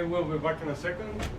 I will be back in a second.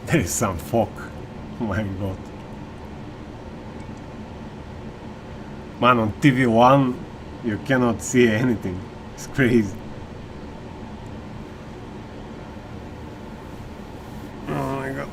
There is some fog. Oh my god. Man, on TV1 you cannot see anything. It's crazy. Oh my god.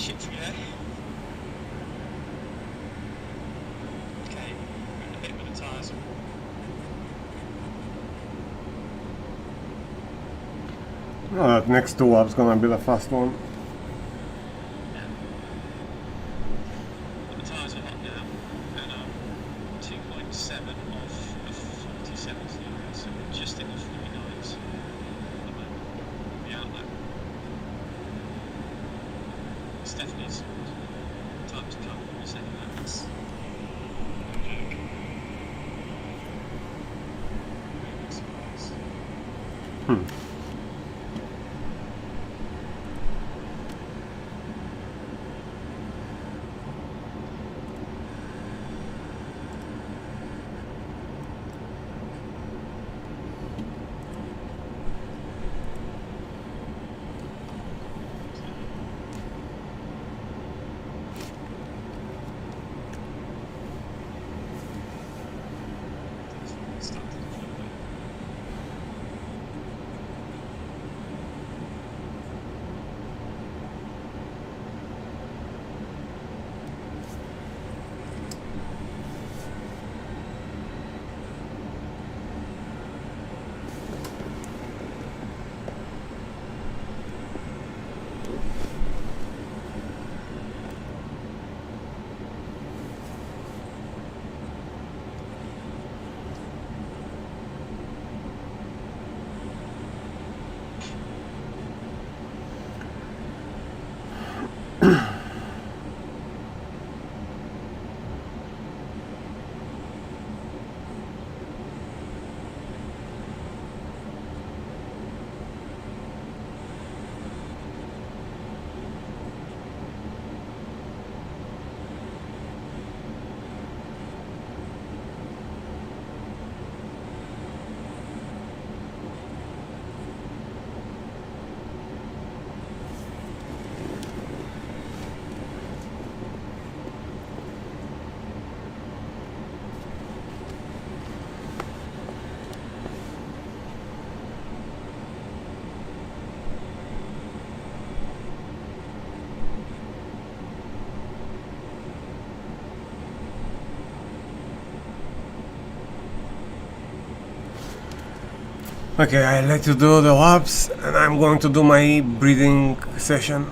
Yeah. Okay, we're in a bit with the tyres. Oh, that next two lap's gonna be the fast one. But the tyres are hot now, and 2.7 off of 47, so we're just in the 49s at the moment. We'll be out there. Stephanie's time to come in the second lap. That's no joke. Very big surprise. Started to feel like Okay, I let you do the laps, and I'm going to do my breathing session.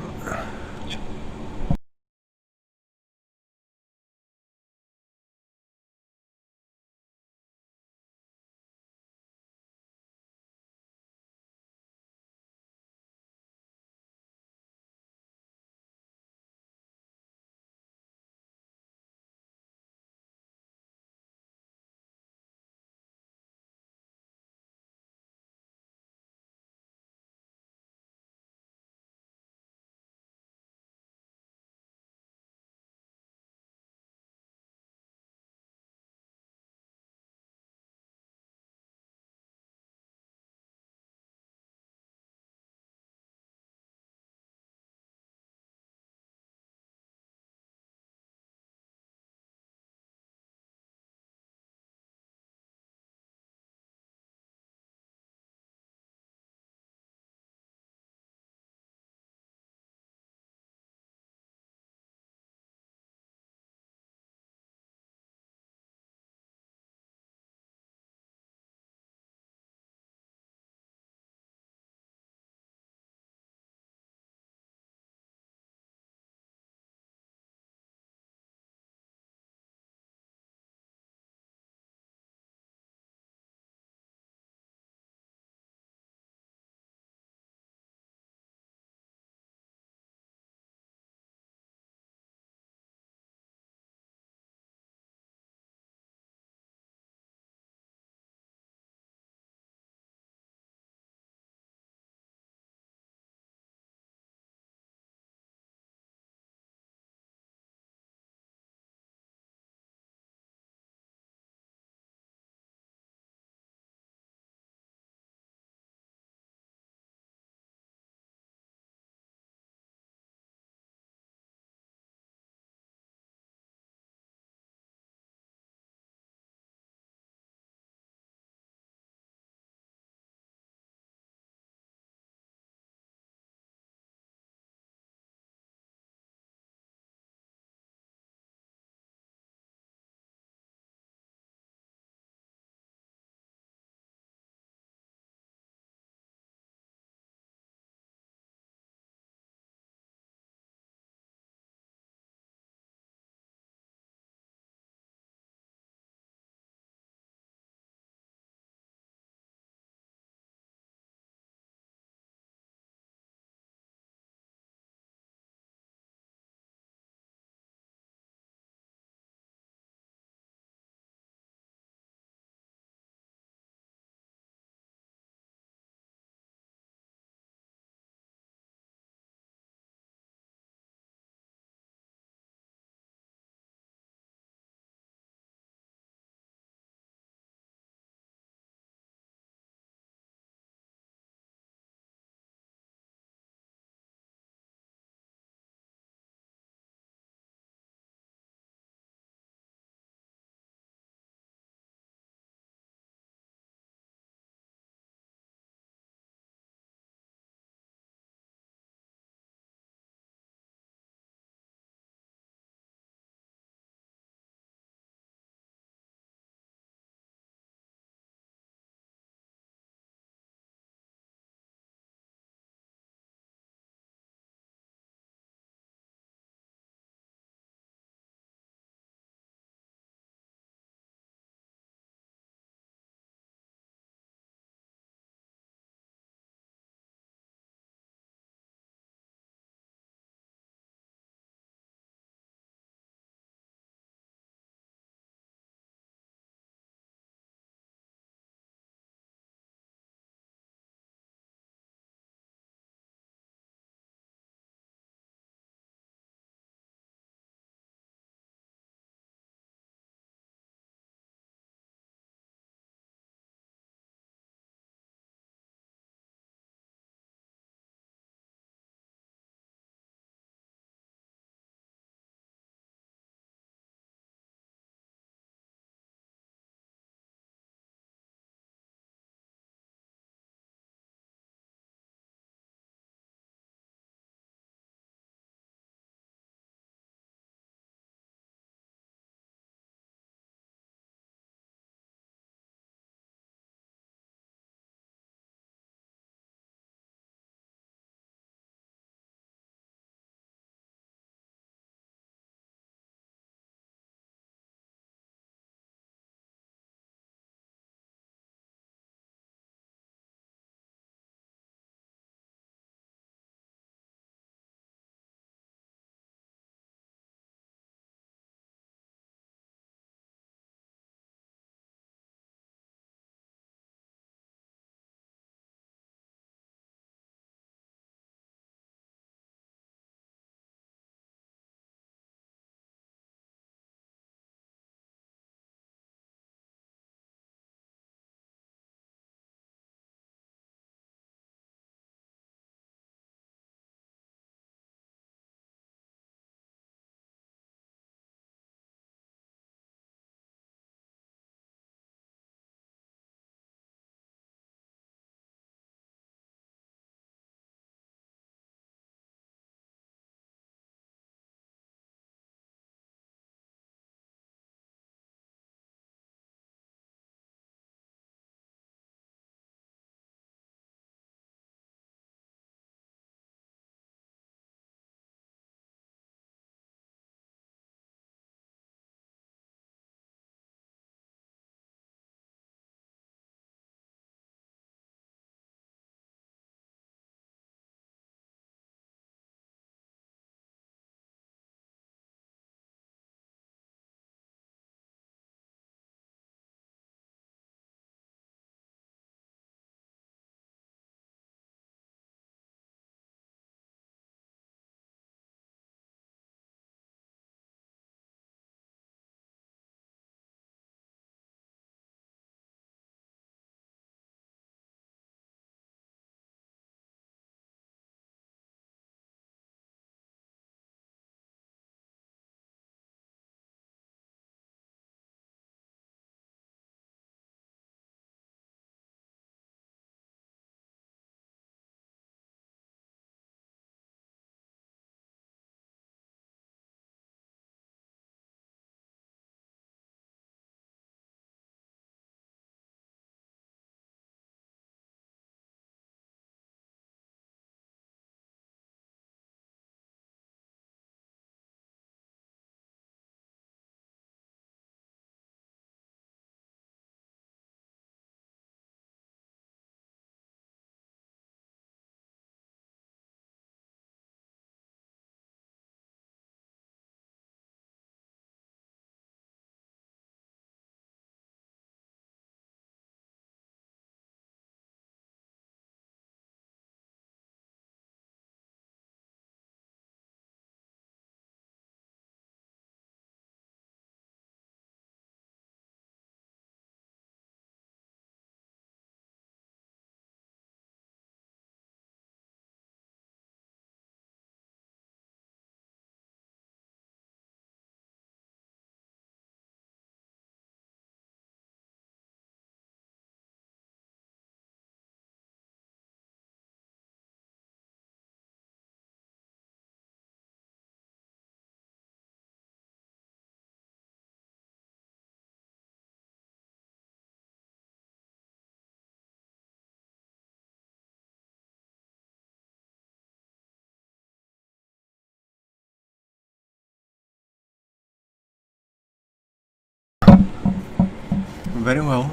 very well.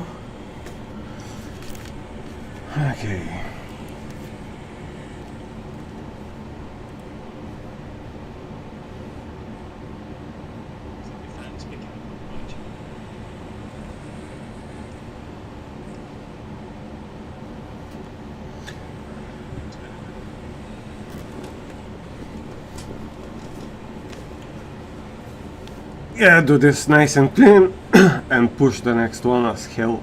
Okay. Your fans picking up much. Yeah, do this nice and clean and push the next one as hell.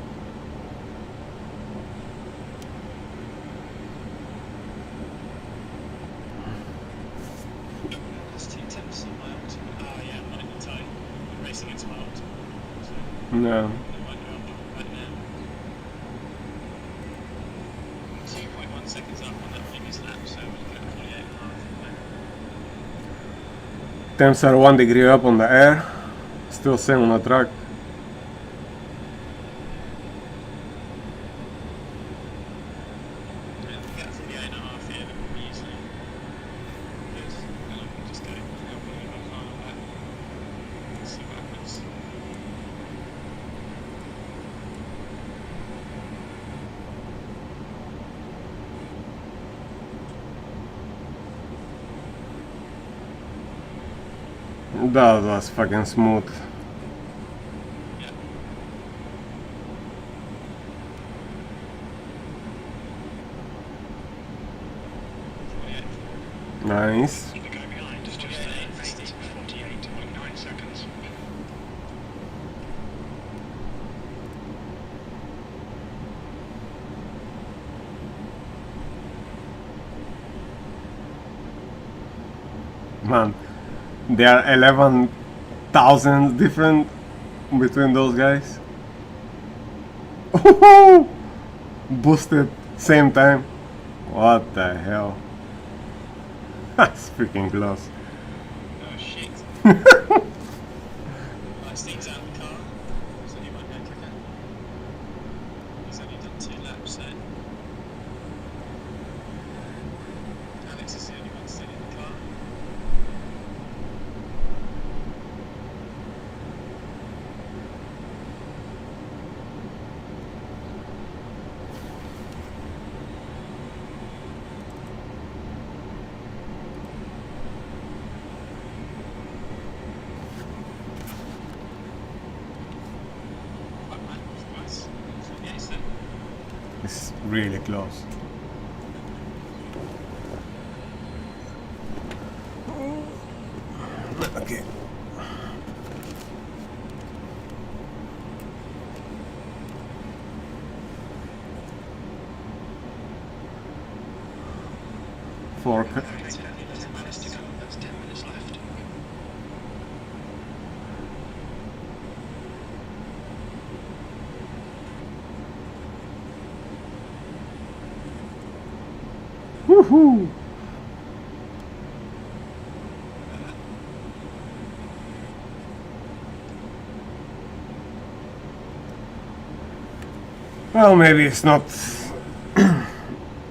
That's 2/10 of my ultimate. Oh yeah, I'm not in the tie. I'm racing into my ultimate. So No. I might go up right now. 2.1 seconds up on that previous lap, so we're looking at 48.5. Temps are 1 degree up on the air. Still same on the track. And if we get 48.5 here, then we'll be easily good. And I can just go help me with my final lap. Let's see what happens. That was fucking smooth. Yeah. Nice. The guy behind is just 48.9 seconds. Man, there are 11,000 different between those guys. Boosted same time. What the hell? That's freaking close. Oh shit. Steve's out of the car, so he won't go quicker. He's only done 2 laps, so Alex is the only one still in the car. Quite man, nice. 48 then. It's really close. Okay. Fork. Managed to go. That's 10 minutes left. Woohoo! Well, maybe it's not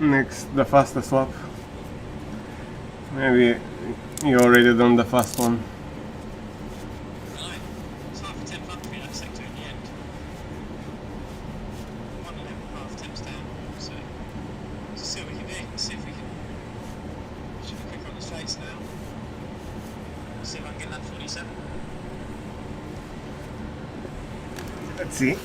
next the fastest lap. Maybe you already done the fast one. Right. It's half a tenth up for that sector in the end. 1.5 temps down, so let's see what we can do. See if we can. Should be quicker on the straights now. See if I can get that 47. Let's see.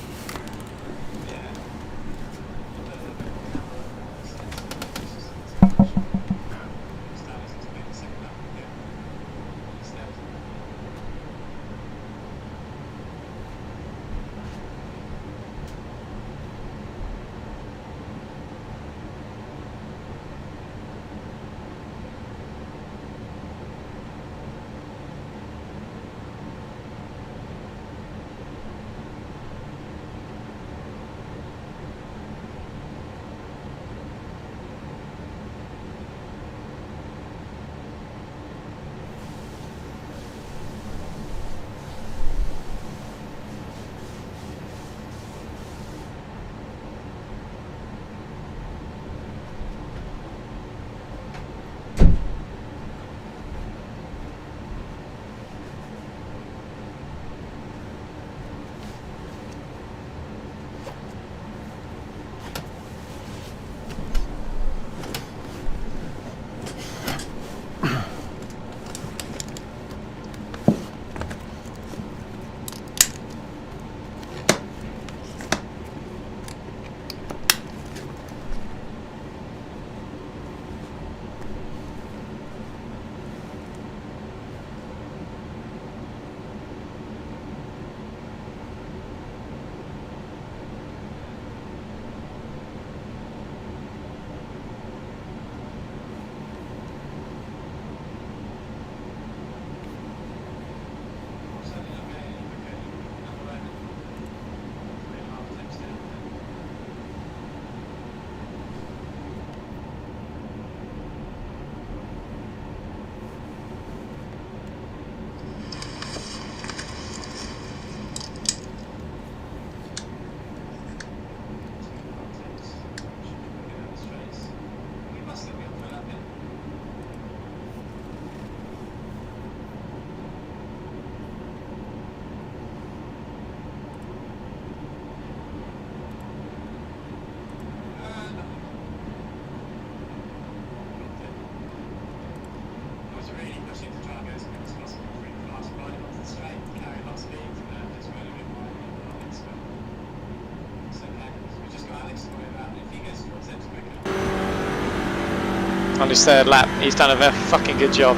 on his third lap. He's done a very fucking good job.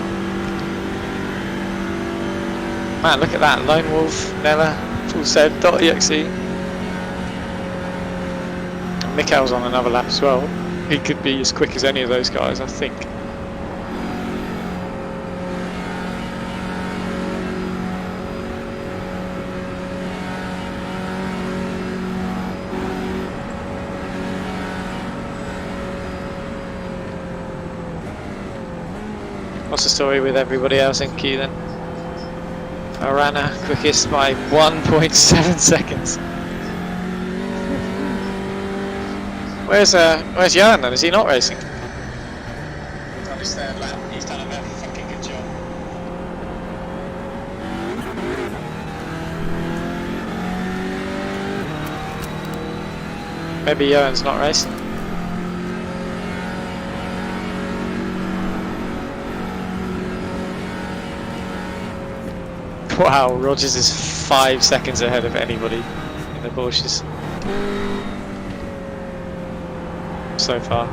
Man, look at that. Lone Wolf, Nella, Full Seb, .exe. Mikkel's on another lap as well. He could be as quick as any of those guys, I think. What's the story with everybody else in queue then? Arana quickest by 1.7 seconds. Where's Johan then? Is he not racing? On his third lap, he's done a very fucking good job. Maybe Johan's not racing. Wow, Rogers is 5 seconds ahead of anybody in the Porsches so far.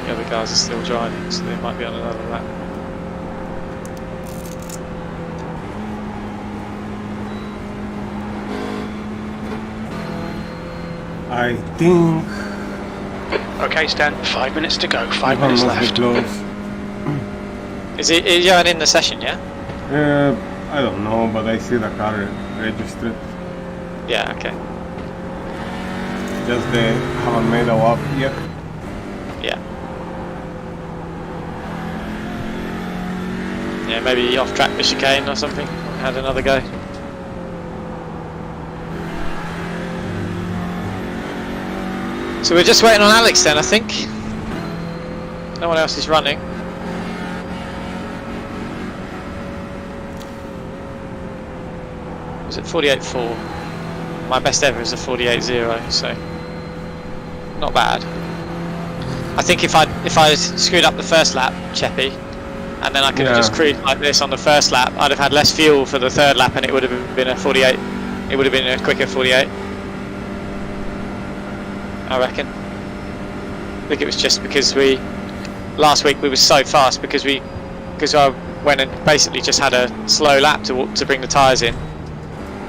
The other guys are still driving, so they might be on another lap. I think Okay, Stan, 5 minutes to go, 5 minutes Johan must be left. close. Is Johan in the session, yeah? I don't know, but I see the car registered. Yeah, okay. Just they haven't made a lap yet. Yeah. Yeah, maybe off track the chicane or something. Had another go. So we're just waiting on Alex then, I think. No one else is running. Was it 48.4? My best ever is a 48.0, so not bad. I think if I screwed up the first lap, Cheppy, and then I could have just cruised like this on the first lap, I'd have had less fuel for the third lap, and it would have been a 48. It would have been a quicker 48. I reckon. I think it was just because last week we were so fast because I went and basically just had a slow lap to bring the tyres in,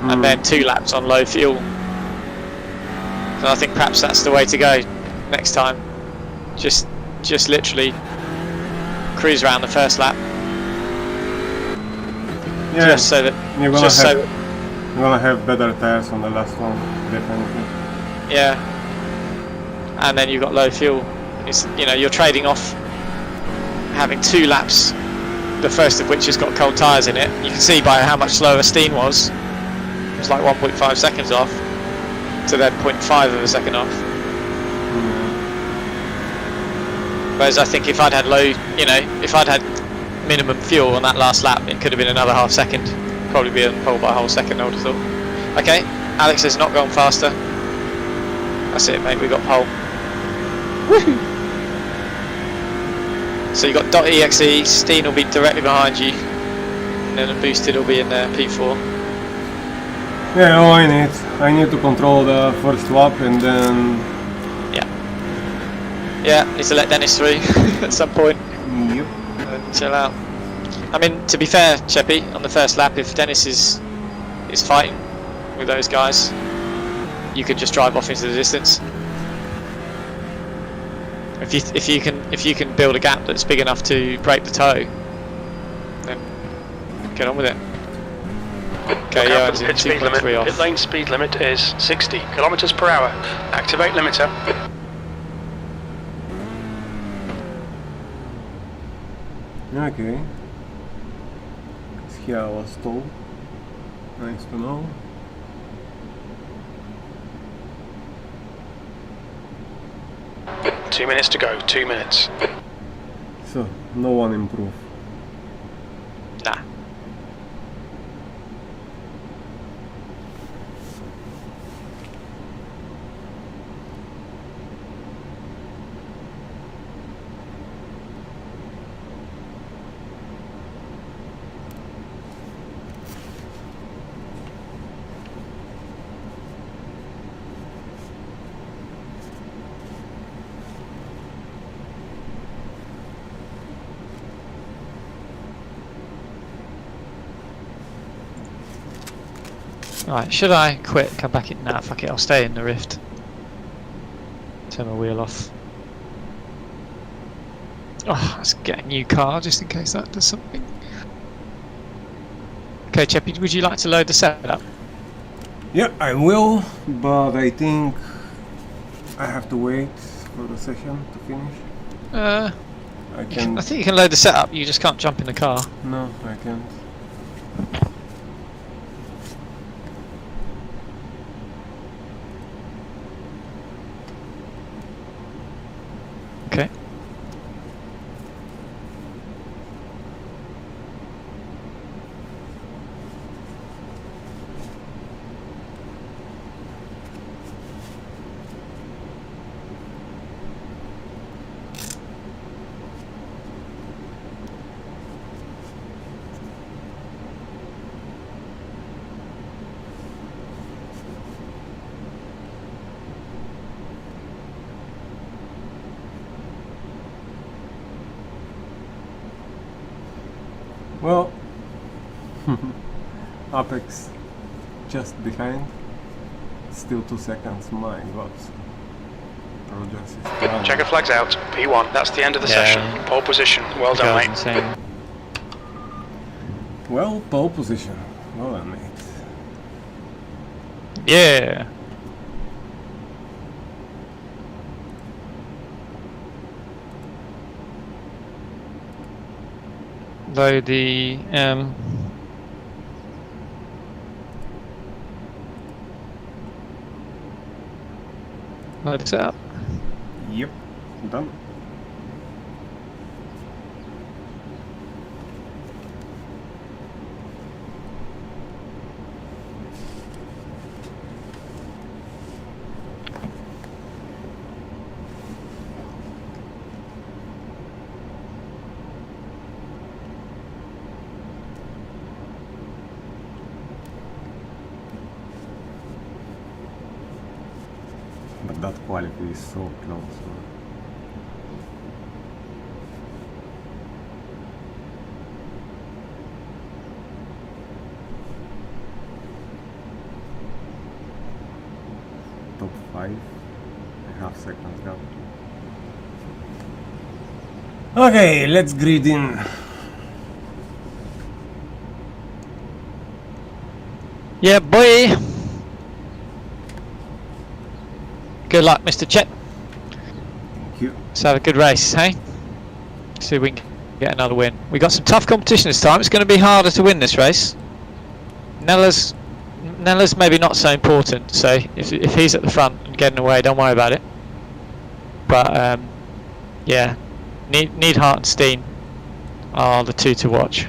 and then 2 laps on low fuel. So I think perhaps that's the way to go next time. Just literally cruise around the first lap. Yeah, just so that you're gonna have better tires on the last one, definitely. Yeah. And then you've got low fuel. You're trading off having 2 laps, the first of which has got cold tyres in it. You can see by how much slower Steen was. It was like 1.5 seconds off to then 0.5 of a second off. Whereas I think if I'd had if I'd had minimum fuel on that last lap, it could have been another half second. Probably be on pole by a whole second, I would have thought. Okay, Alex has not gone faster. That's it, mate, we got pole. Woohoo! So you got .exe, Steen will be directly behind you, and then the boosted will be in there, P4. Yeah, all I need to control the first lap and then... Yeah, need to let Dennis through at some point. Yep. And chill out. I mean, to be fair, Cheppy, on the first lap, if Dennis is fighting with those guys, you could just drive off into the distance. If you can build a gap that's big enough to break the toe, then get on with it. Okay, yeah, pit speed limit. Pit lane speed limit is 60 kilometers per hour. Activate limiter. Okay. Here I was told. Nice to know. Two minutes to go, 2 minutes. So, no one improved. Nah. Right, should I quit, come back in? Nah, fuck it, I'll stay in the rift. Turn my wheel off. Oh, let's get a new car just in case that does something. Okay, Cheppy, would you like to load the setup? Yeah, I will, but I think I have to wait for the session to finish. I can. I think you can load the setup, you just can't jump in the car. No, I can't. Okay. Well, Apex just behind. Still 2 seconds. My God. Progress is done. Checker flags out. P1. That's the end of the Yeah. session. Pole position. Well done, mate. Insane. Well, pole position. Well done, mate. Yeah. Though the load it up. Yep, done. But that quality is so close. Man. Top 5, a half second gap. Okay, let's grid in. Yeah, boy. Good luck, Mr. Chet. Thank you. Let's have a good race, hey? See if we can get another win. We got some tough competition this time. It's going to be harder to win this race. Nella's maybe not so important. So if he's at the front and getting away, don't worry about it. But yeah, Neidhart and Steen are the two to watch.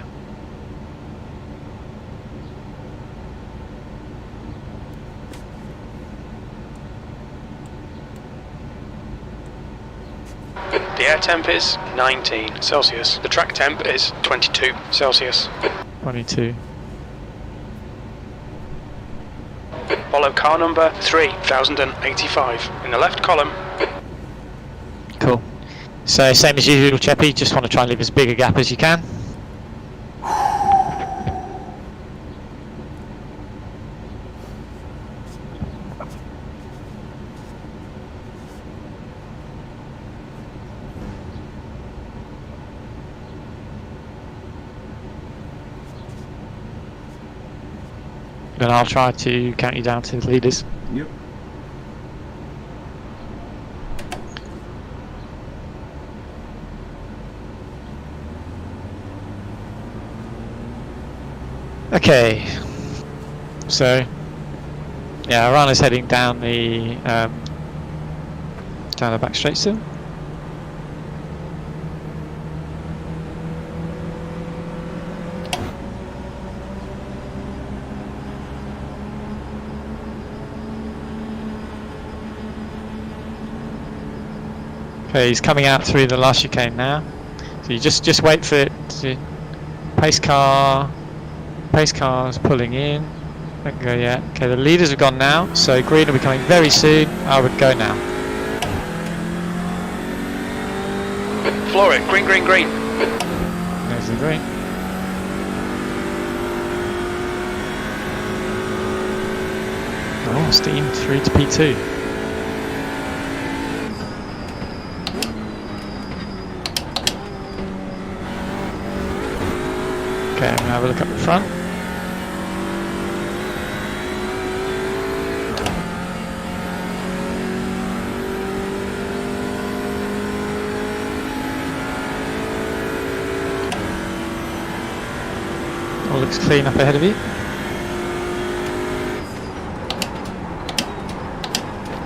The air temp is 19 Celsius. The track temp is 22 Celsius. 22. Follow car number 3085 in the left column. Cool. So same as usual, Cheppy. Just want to try and leave as big a gap as you can. Then I'll try to count you down to the leaders. Yep. Okay. So yeah, Rana's heading down the back straight still. Okay, he's coming out through the last chicane now. So you just wait for it to pace car's pulling in. Don't go yet. Okay, the leaders have gone now, so green will be coming very soon. I would go now. Floor it. Green, green, green. There's the green. Oh, steam through to P2. Okay, I'm gonna have a look up the front. All looks clean up ahead of you.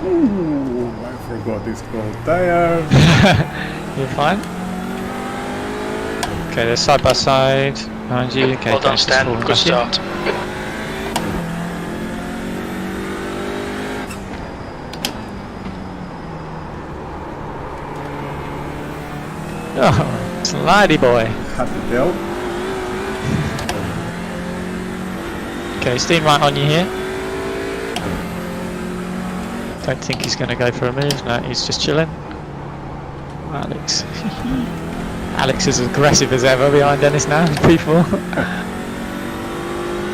Ooh, I forgot it's called tire. You're fine. Okay, they're side by side behind you. Okay, Well done, Dennis is Stan. falling Good back in. start. Oh, slidey boy. Had to tell. Okay, steam right on you here. Don't think he's going to go for a move. No, he's just chilling. Alex. Alex is as aggressive as ever behind Dennis now. People.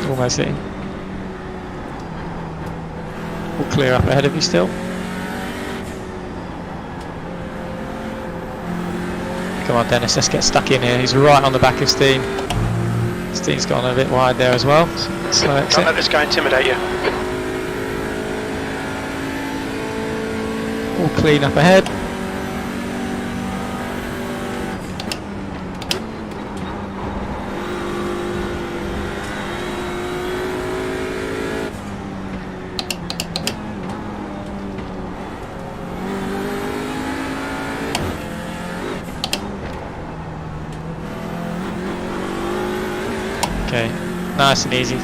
Almost hitting. All clear up ahead of you still. Come on, Dennis, let's get stuck in here. He's right on the back of Steen. Steen's gone a bit wide there as well. Slow exit. Don't let this guy intimidate you. All clean up ahead. Okay, nice and easy.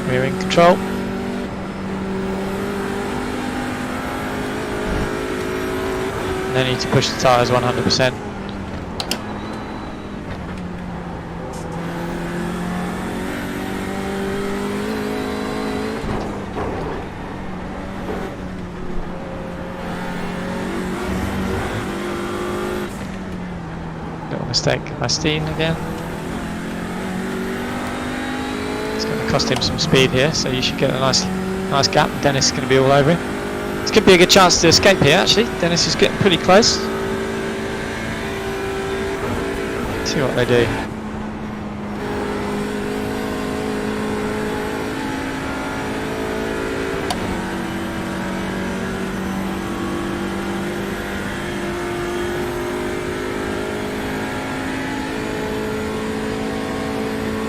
We're in control. No need to push the tyres 100%. Little mistake by Steen again. It's going to cost him some speed here, so you should get a nice gap. Dennis is going to be all over him. It's going to be a good chance to escape here, actually. Dennis is getting pretty close. See what they do.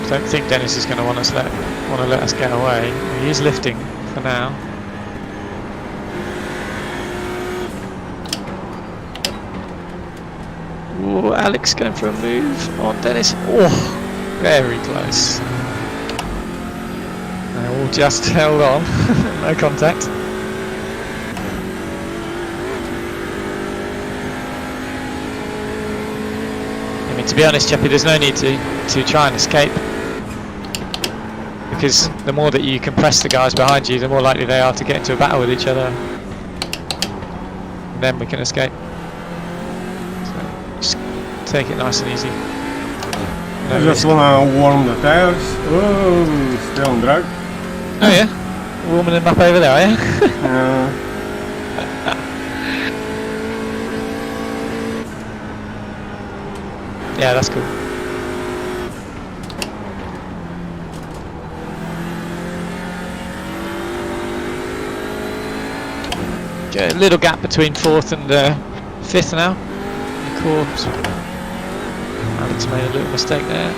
I don't think Dennis is going to want to let us get away. He is lifting for now. Ooh, Alex going for a move on Dennis. Oh, very close. They all just held on. No contact. I mean, to be honest, Chappie, there's no need to try and escape. Because the more that you compress the guys behind you, the more likely they are to get into a battle with each other. And then we can escape. So just take it nice and easy. No I just wanna warm the tires. Oh, still on drag. Oh yeah? Warming them up over there, are you? Yeah, that's cool. Okay, a little gap between 4th and 5th now. Of course. Alex made a little mistake there.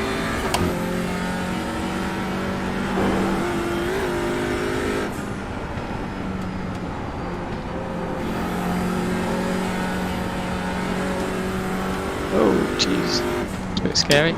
Oh, jeez. It's a bit scary.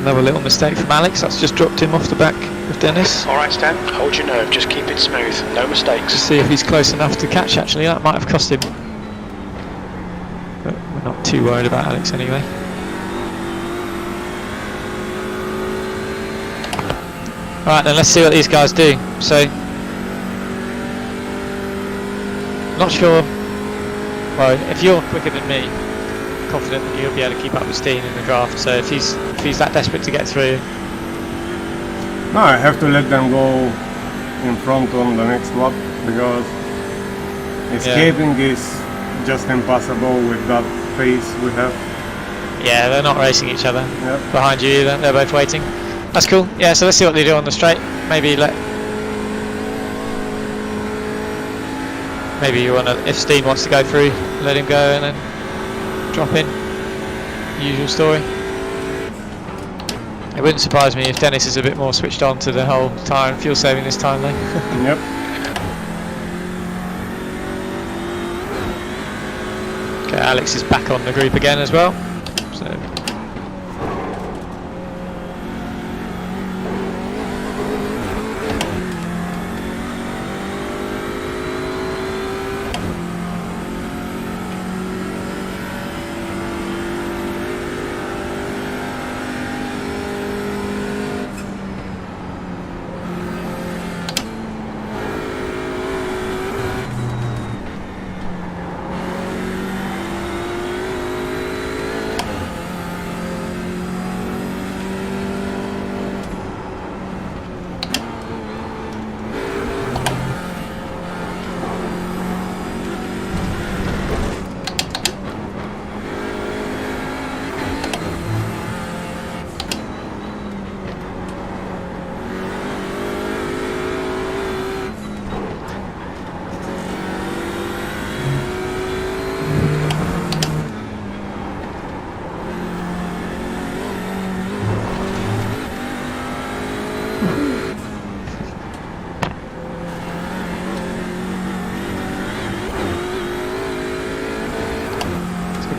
Another little mistake from Alex, that's just dropped him off the back with Dennis. Alright Stan, hold your nerve, just keep it smooth, no mistakes. To see if he's close enough to catch actually, that might have cost him. But we're not too worried about Alex anyway. Alright then, let's see what these guys do. So, not sure, well if you're quicker than me, confident that you'll be able to keep up with Steen in the draft, so if he's that desperate to get through. No, I have to let them go in front on the next lap because escaping is just impossible with that pace we have. Yeah, they're not racing each other Yep. behind you either, they're both waiting. That's cool. Yeah, so let's see what they do on the straight. Maybe you want to, if Steen wants to go through, let him go and then drop in. Usual story. It wouldn't surprise me if Dennis is a bit more switched on to the whole tyre and fuel saving this time though. Yep. Okay, Alex is back on the group again as well. So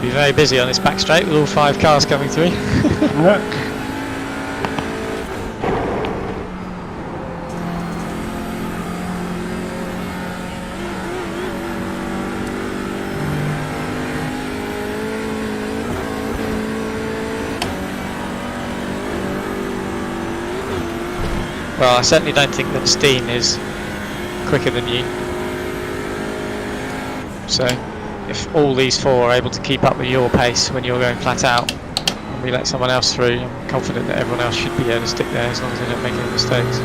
be very busy on this back straight with all 5 cars coming through. Yeah. Well, I certainly don't think that Steen is quicker than you. So, if all these 4 are able to keep up with your pace when you're going flat out, and we let someone else through, I'm confident that everyone else should be able to stick there as long as they don't make any mistakes.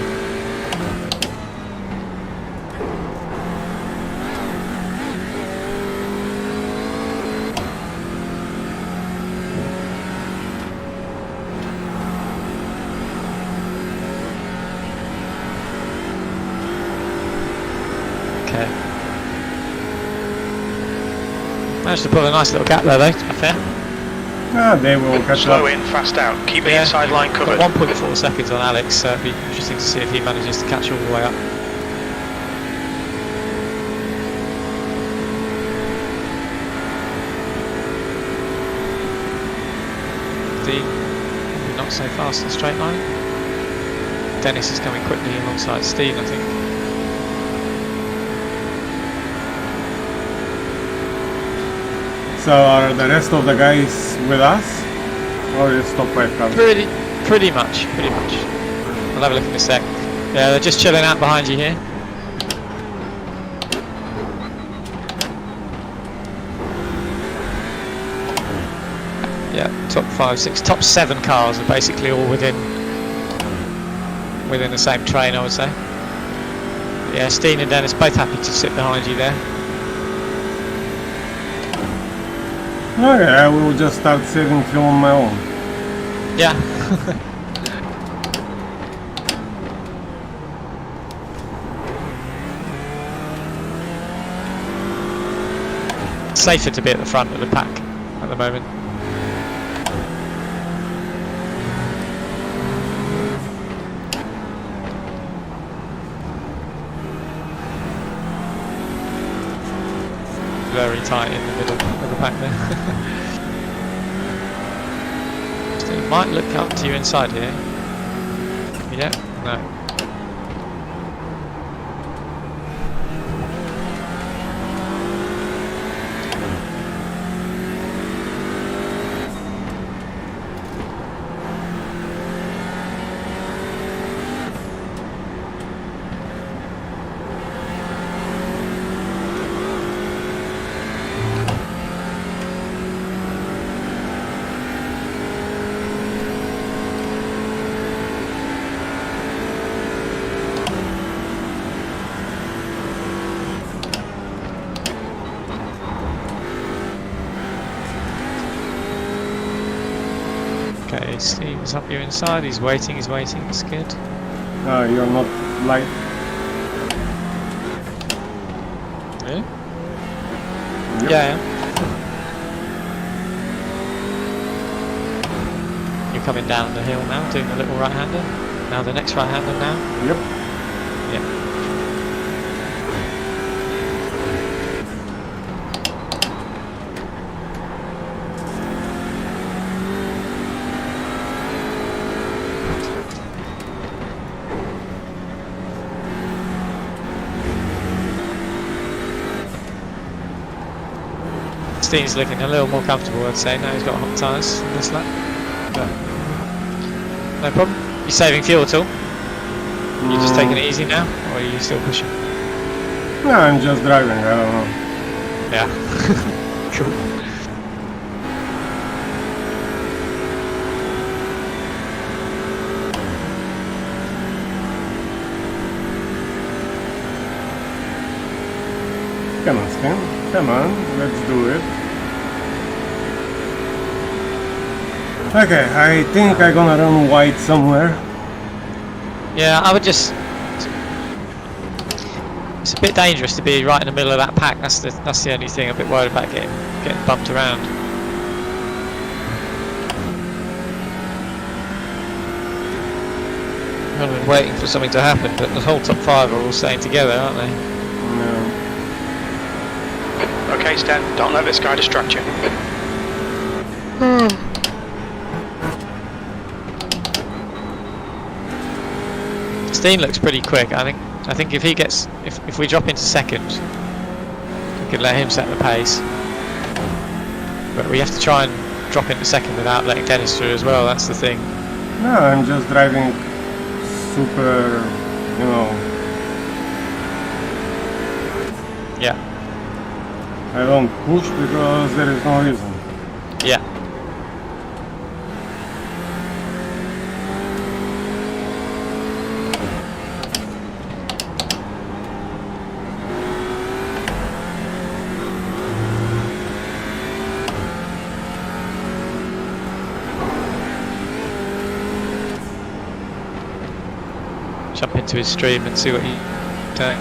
Managed to pull a nice little gap there though, to be fair. Ah, they will catch Slow up. in, fast out, keep the inside line covered. 1.4 seconds on Alex, so it'd be interesting to see if he manages to catch all the way up. Dean, maybe not so fast in the straight line. Dennis is coming quickly alongside Steen, I think. So are the rest of the guys with us? Or just top 5 cars? Pretty much. I'll have a look in a sec. Yeah, they're just chilling out behind you here. Yeah, top 5, 6, top 7 cars are basically all within the same train, I would say. Yeah, Steen and Dennis both happy to sit behind you there. Okay, I will just start saving fuel on my own. Yeah. Safer to be at the front of the pack at the moment. Very tight in the middle of the pack there. So it might look up to you inside here. Yeah, no. Okay, Steve's up your inside. He's waiting. It's good. You're not light. Really? Yep. Yeah. You're coming down the hill now, doing a little right-hander. Now the next right-hander now. Yep. Yeah. Steve's looking a little more comfortable, I'd say. Now he's got hot tyres in this lap. But no problem. You saving fuel at all? You just taking it easy now, or are you still pushing? No, I'm just driving. I don't know. Yeah. Cool. Come on, Stan. Come on, let's do it. Okay, I think I'm gonna run wide somewhere. Yeah, I would just. It's a bit dangerous to be right in the middle of that pack. That's the only thing I'm a bit worried about getting bumped around. I've been waiting for something to happen, but the whole top 5 are all staying together, aren't they? No. Okay, Stan, don't let this guy distract you. Steen looks pretty quick. I think if he gets if we drop into second, we could let him set the pace. But we have to try and drop into second without letting Dennis through as well. That's the thing. No, I'm just driving super, you know. Yeah. I don't push because there is no reason. Yeah. Jump into his stream and see what he's doing.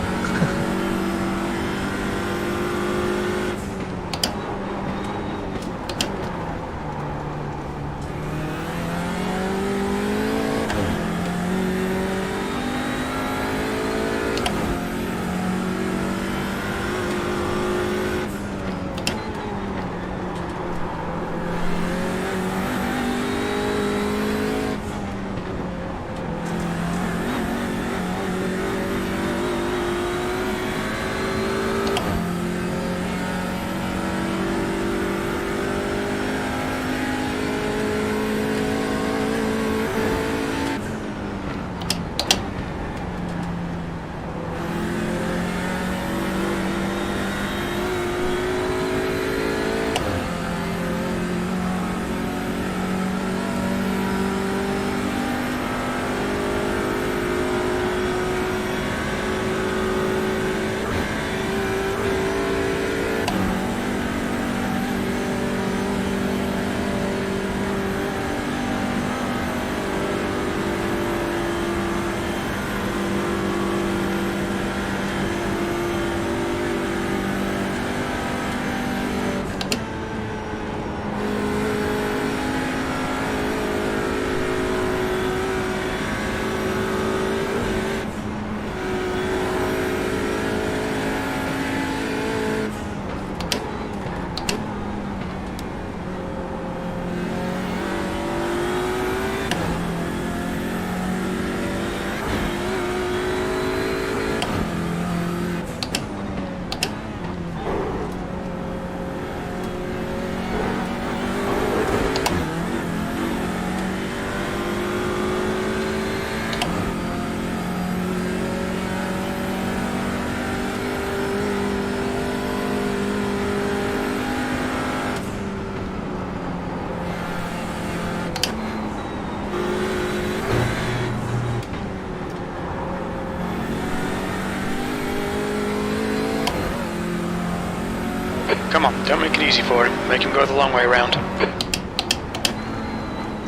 Come on, don't make it easy for him. Make him go the long way round.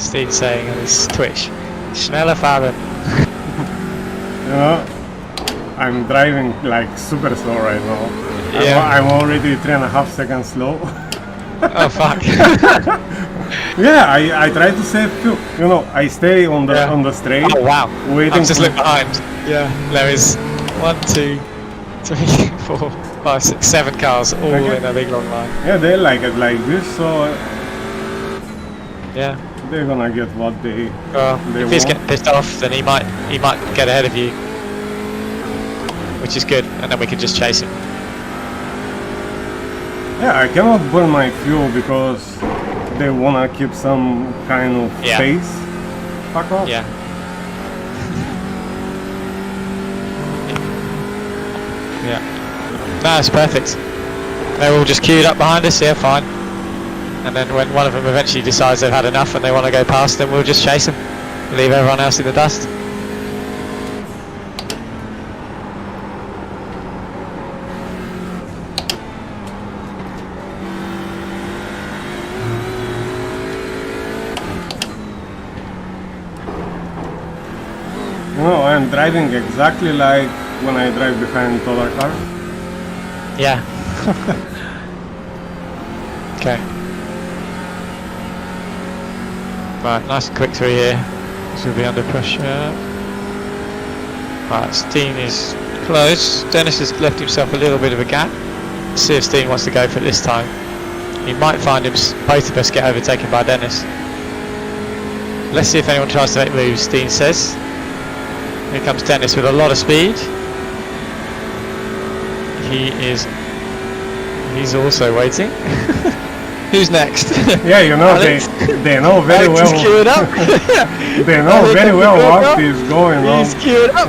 Steve's saying on his Twitch, schneller fahren. You know, I'm driving like super slow right now. Yeah. I'm already 3.5 seconds slow. Oh fuck. Yeah, I try to save fuel. You know, I stay on the straight. Oh wow. Waiting I've just for- looked behind. Yeah. There is 1, 2, 3, 4, 5, 6, 7 cars all Okay. in a big long line. Yeah, they like it like this, so Yeah. they're gonna get what they. Well, They if he's won't. getting pissed off, then he might get ahead of you, which is good, and then we can just chase him. Yeah, I cannot burn my fuel because they wanna keep some kind of Yeah. space. Fuck off. Yeah. Yeah. No, it's perfect. They're all just queued up behind us, yeah, fine. And then when one of them eventually decides they've had enough and they want to go past, then we'll just chase them. Leave everyone else in the dust. You know, I'm driving exactly like when I drive behind taller cars. Yeah. Okay. Right, nice and quick through here. This will be under pressure. Right, Steen is close. Dennis has left himself a little bit of a gap. Let's see if Steen wants to go for it this time. He might find both of us get overtaken by Dennis. Let's see if anyone tries to make moves, Steen says. Here comes Dennis with a lot of speed. He's also waiting. Who's next? Yeah, you know, Alex? they know very Alex well. is queued up. They know very well what is going on. He's queued up.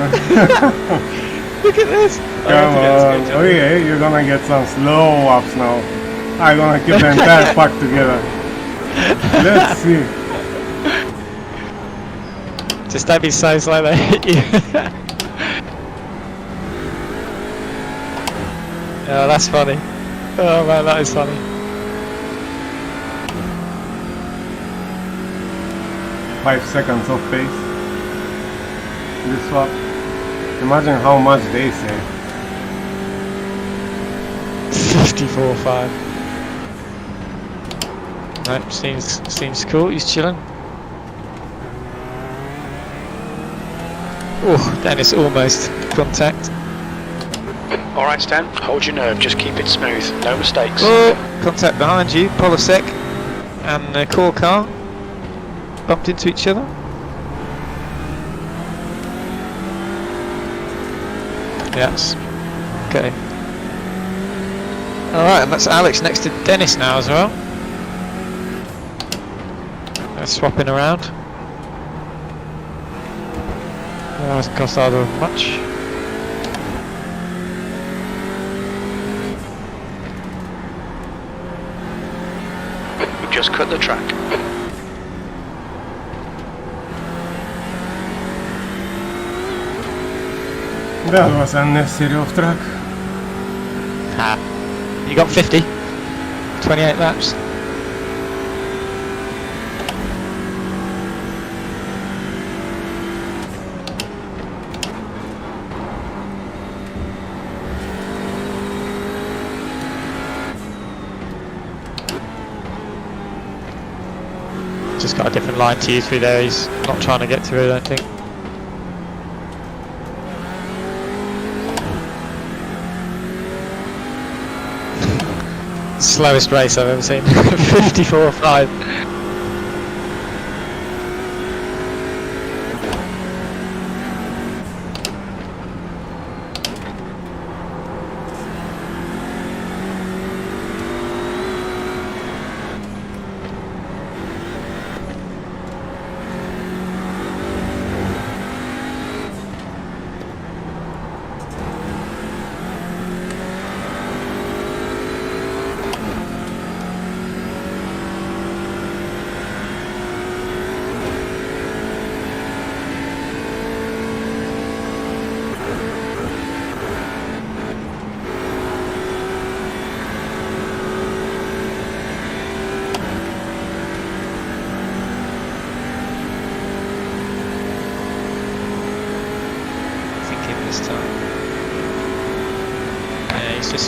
Look at this. Come on, okay, you're gonna get some slow ups now. I'm gonna keep the entire pack together. Let's see. Just don't be so slow they hit you. Oh, that's funny. Oh man, that is funny. Five seconds of pace. This swap. Imagine how much they say. 54.5. Nope, seems cool. He's chilling. Oh, Dennis almost contact. Alright Stan, hold your nerve, just keep it smooth, no mistakes. Oh, contact behind you. Polisek and the core car bumped into each other. Yes. Okay. Alright, and that's Alex next to Dennis now as well. They're swapping around. That hasn't cost either of them much. We've just cut the track. That was unnecessary off track. Ah. You got 50. 28 laps. Just got a different line to you through there. He's not trying to get through, I don't think. Slowest race I've ever seen. 54.5.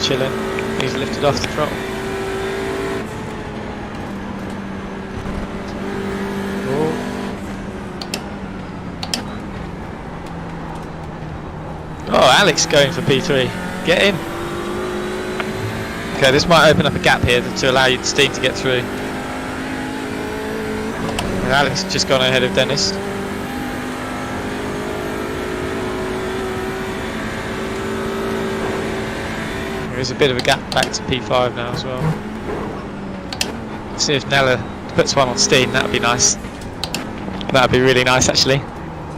chilling. He's lifted off the throttle. Oh, Alex going for P3. Get in. Okay, this might open up a gap here to allow you steam to get through. And Alex has just gone ahead of Dennis. There is a bit of a gap back to P5 now as well. Let's see if Nella puts one on steam. That would be nice. That would be really nice actually.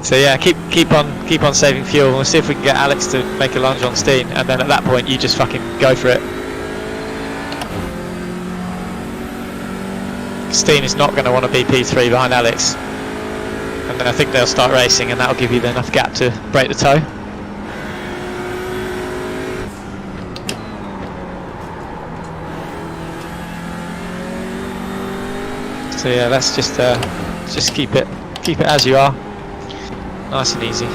So yeah, keep on saving fuel. We'll see if we can get Alex to make a lunge on steam, and then at that point you just fucking go for it. Steen is not going to want to be P3 behind Alex, and then I think they'll start racing, and that'll give you enough gap to break the toe. So yeah, let's just keep it as you are, nice and easy.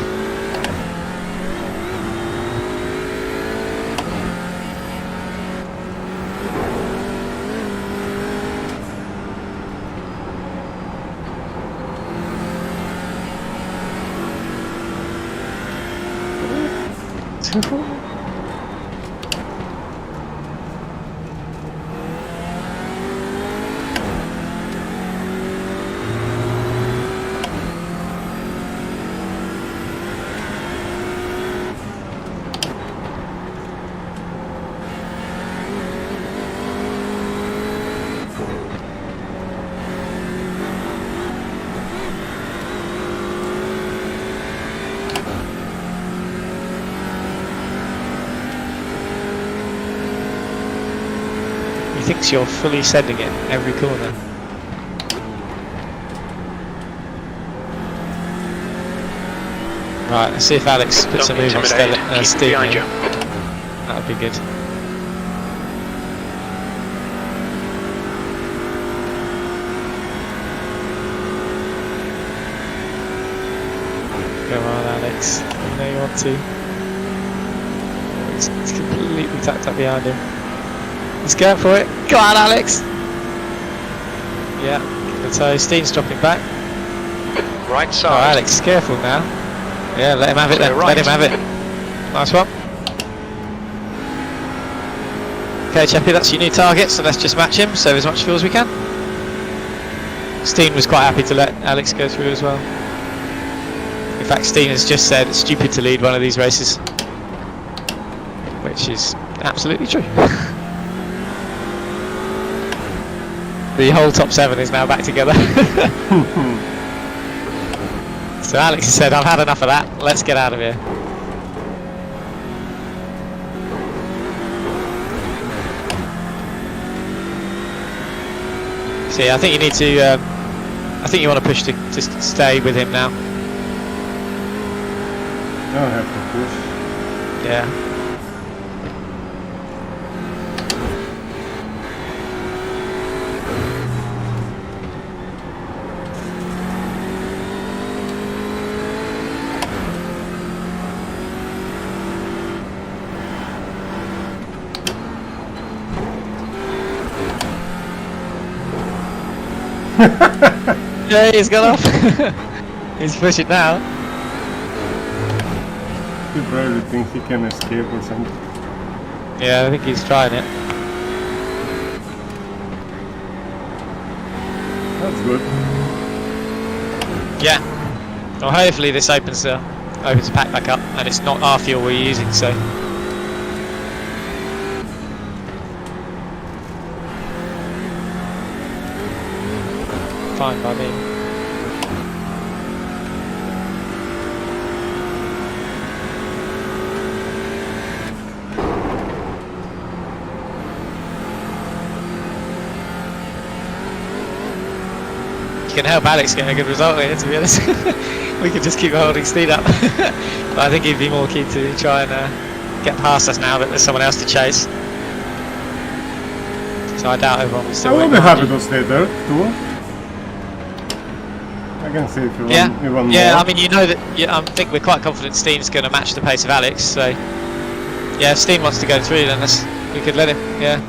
He thinks you're fully sending it every corner. Right, let's see if Alex puts a move on Steve. That would be good. Go on, Alex. You know you want to. It's completely tucked up behind him. Let's go for it. Go on, Alex. Yeah, the toe. Steen's dropping back. Right side. Oh, Alex, careful now. Yeah, let him have it then. Right. Let him have it. Nice one. Okay, Chappie, that's your new target, so let's just match him, save as much fuel as we can. Steen was quite happy to let Alex go through as well. In fact, Steen has just said it's stupid to lead one of these races, which is absolutely true. The whole top 7 is now back together. So Alex said, I've had enough of that, let's get out of here. So yeah, I think you need to, I think you want to push to stay with him now. I don't have to push. Yeah. Yeah, he's got off. He's pushing now. He probably thinks he can escape or something. Yeah, I think he's trying it. That's good. Yeah. Well, hopefully this opens the pack back up, and it's not our fuel we're using, so. Fine by me. You can help Alex get a good result here, to be honest. We could just keep holding speed up. But I think he'd be more keen to try and get past us now that there's someone else to chase. So I doubt everyone will still I will wait be happy behind you. to stay there too. I can see if you want, Yeah, you want yeah. more. I mean, you know that. Yeah, I think we're quite confident Steen's going to match the pace of Alex. So, yeah, if Steen wants to go through, then We could let him, yeah.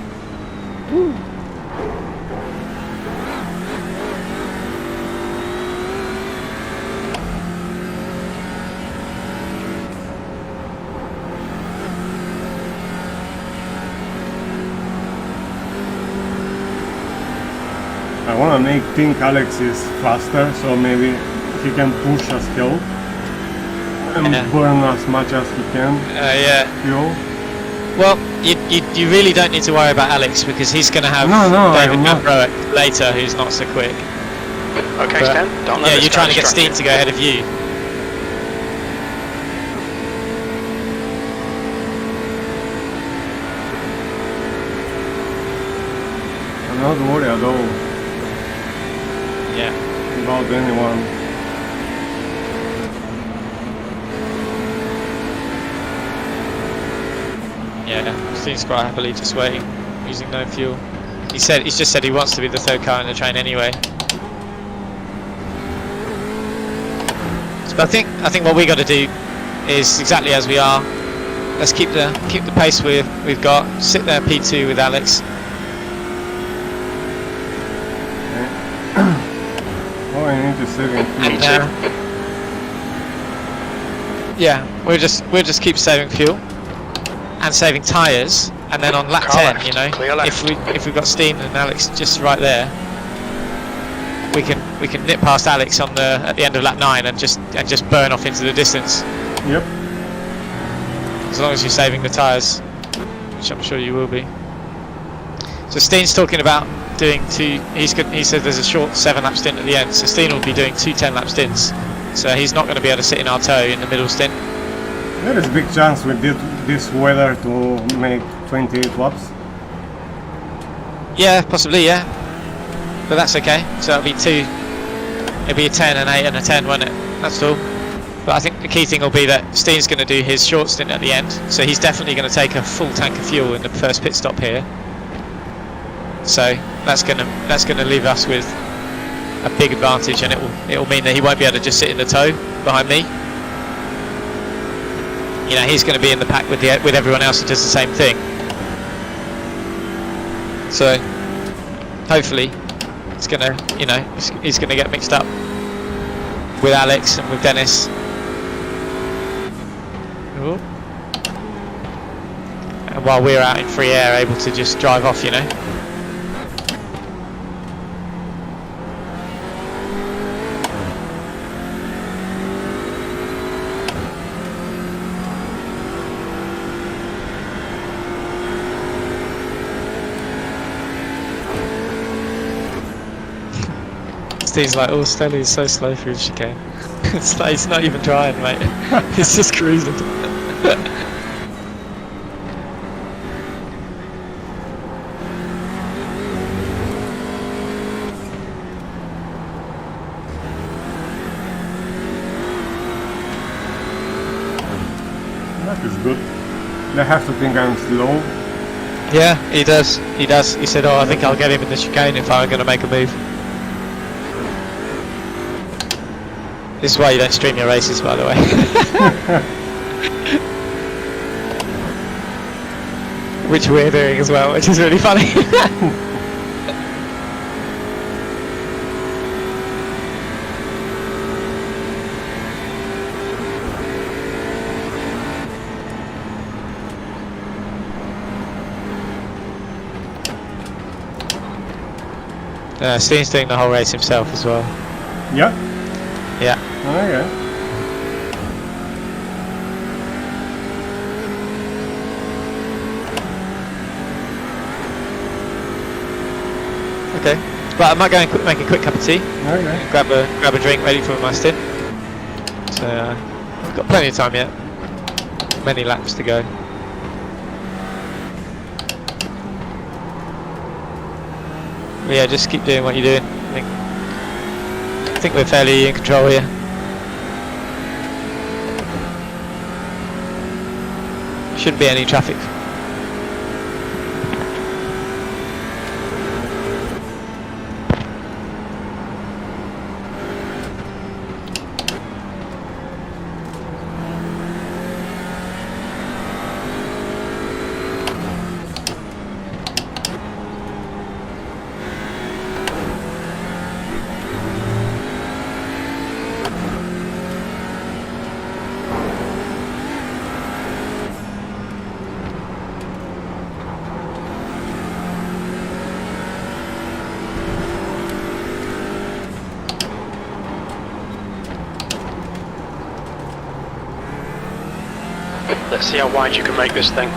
I want to think Alex is faster, so maybe he can push us hill and Yeah. burn as much as he can Yeah. fuel. Well, you really don't need to worry about Alex because he's going to have No, David I'm not. Nurburgring later, who's not so quick. Okay, But, Stan. Don't let yeah, this you're guy trying to get distract Stint to go ahead of you. I'm not worried at all Yeah. about anyone. Yeah, Stint's quite happily just waiting, using no fuel. He's just said he wants to be the third car in the train anyway. So I think what we got to do is exactly as we are. Let's keep the pace we've got. Sit there P2 with Alex. Oh, I need to save him. And yeah, we'll just keep saving fuel and saving tyres, and then on lap Car 10, left, you know, clear left. if we've got Steen and Alex just right there, we can nip past Alex at the end of lap 9 and just burn off into the distance. Yep. As long as you're saving the tyres, which I'm sure you will be. So Steen's talking about doing two. He said there's a short 7-lap stint at the end, so Steen will be doing 2 10-lap stints. So he's not going to be able to sit in our toe in the middle stint. There is a big chance with this weather to make 28 laps. Yeah, possibly, yeah. But that's okay. So it'll be a 10, an 8 and a 10, won't it? That's all. But I think the key thing will be that Steen's going to do his short stint at the end. So he's definitely going to take a full tank of fuel in the first pit stop here. So that's going to leave us with a big advantage, and it will mean that he won't be able to just sit in the tow behind me. You know, he's going to be in the pack with everyone else who does the same thing. So hopefully it's going to, you know, he's going to get mixed up with Alex and with Dennis. Ooh. And while we're out in free air, able to just drive off, you know. Steve's like, oh, Stelly is so slow through the chicane. It's like, he's not even trying, mate. He's just cruising. That is good. They have to think I'm slow. Yeah, he does. He does. He said, oh, I think I'll get him in the chicane if I'm going to make a move. This is why you don't stream your races, by the way. Which we're doing as well, which is really funny. Steen's doing the whole race himself as well. Yeah? Yeah. Okay. Okay. But I might go and make a quick cup of tea. Okay. Grab a drink ready for my stint. So I've got plenty of time yet. Many laps to go. But yeah, just keep doing what you're doing. I think we're fairly in control here. Shouldn't be any traffic. Let's see how wide you can make this thing.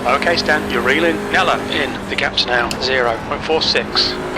Okay Stan, you're reeling. Nella in. The gap's now 0.46.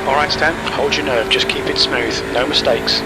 Alright Stan, hold your nerve, just keep it smooth, no mistakes.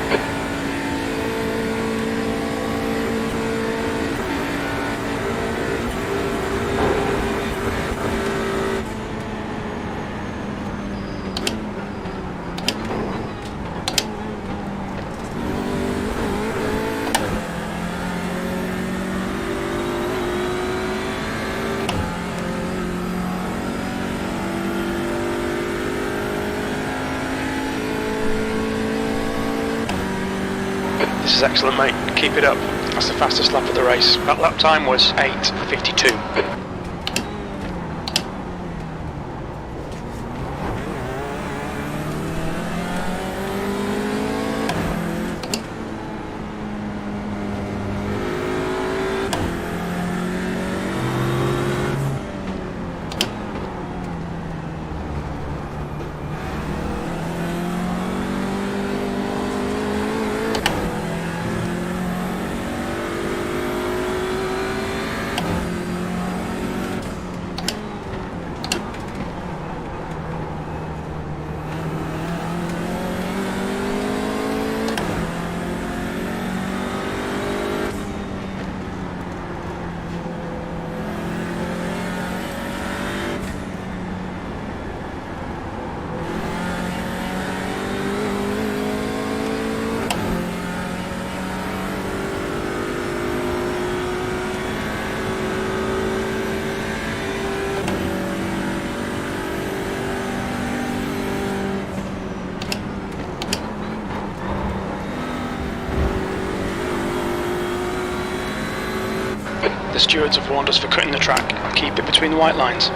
This is excellent, mate. Keep it up. That's the fastest lap of the race. That lap time was 8:52. The stewards have warned us for cutting the track. Keep it between the white lines.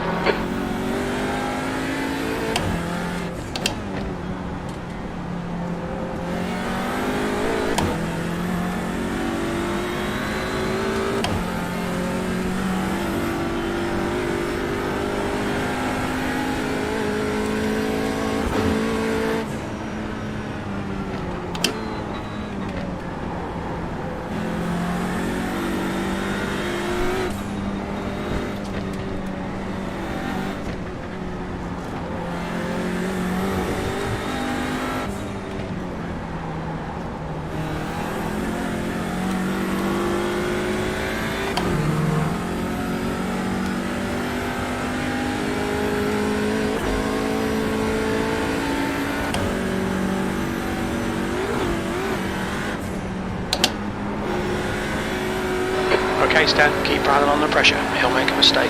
Okay, Stan, keep piling on the pressure. He'll make a mistake.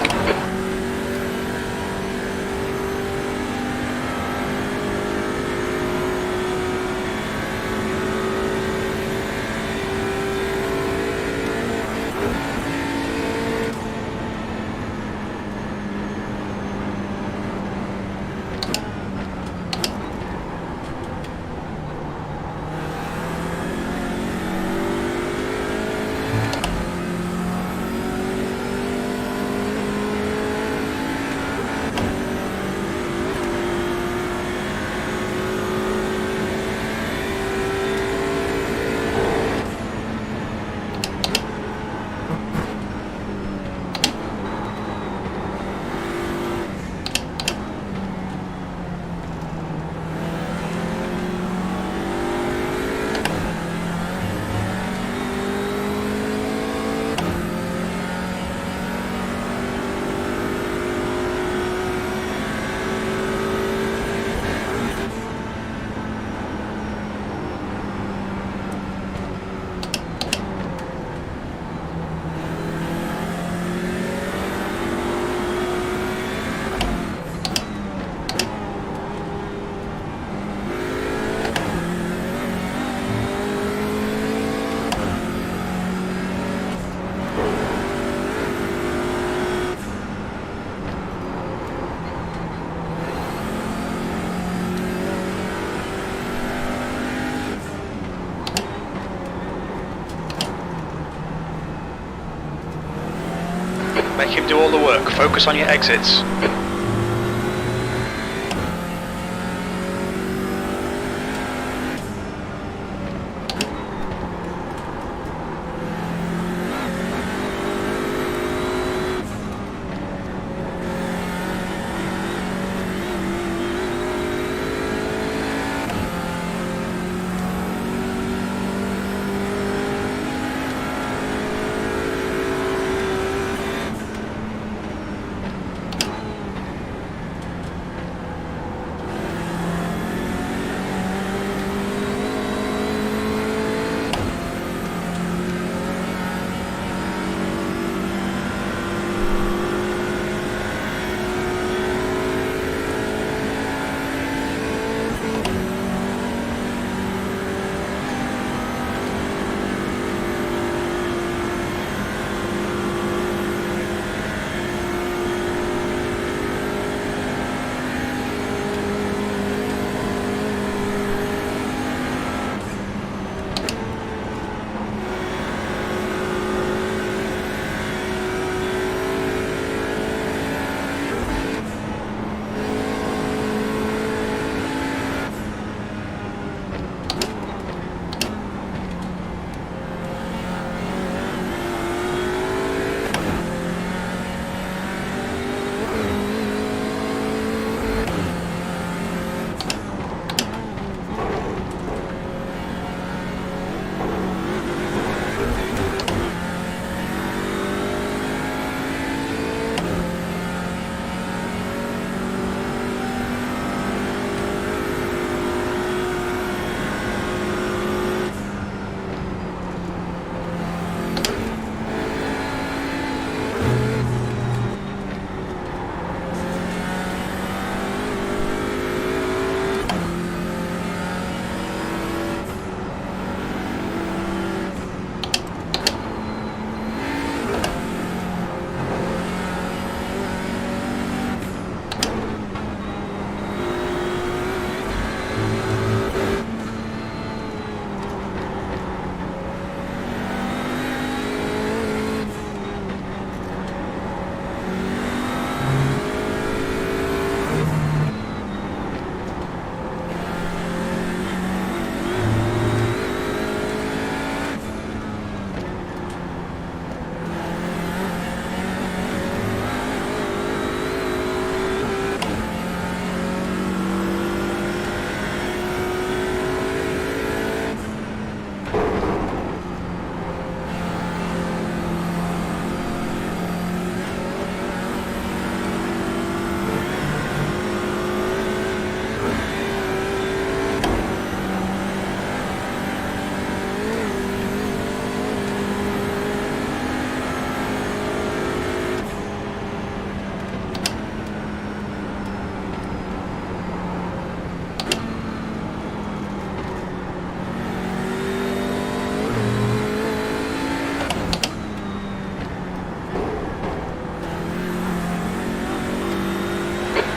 Make him do all the work. Focus on your exits.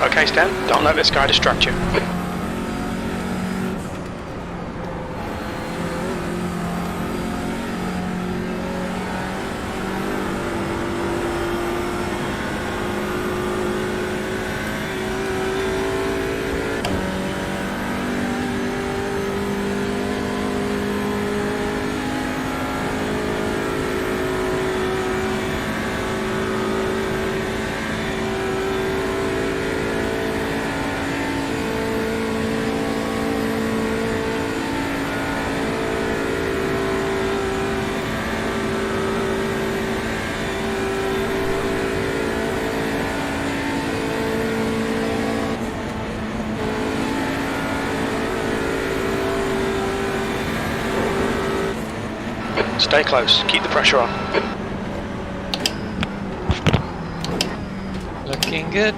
Okay, Stan, don't let this guy distract you. Stay close, keep the pressure on. Looking good.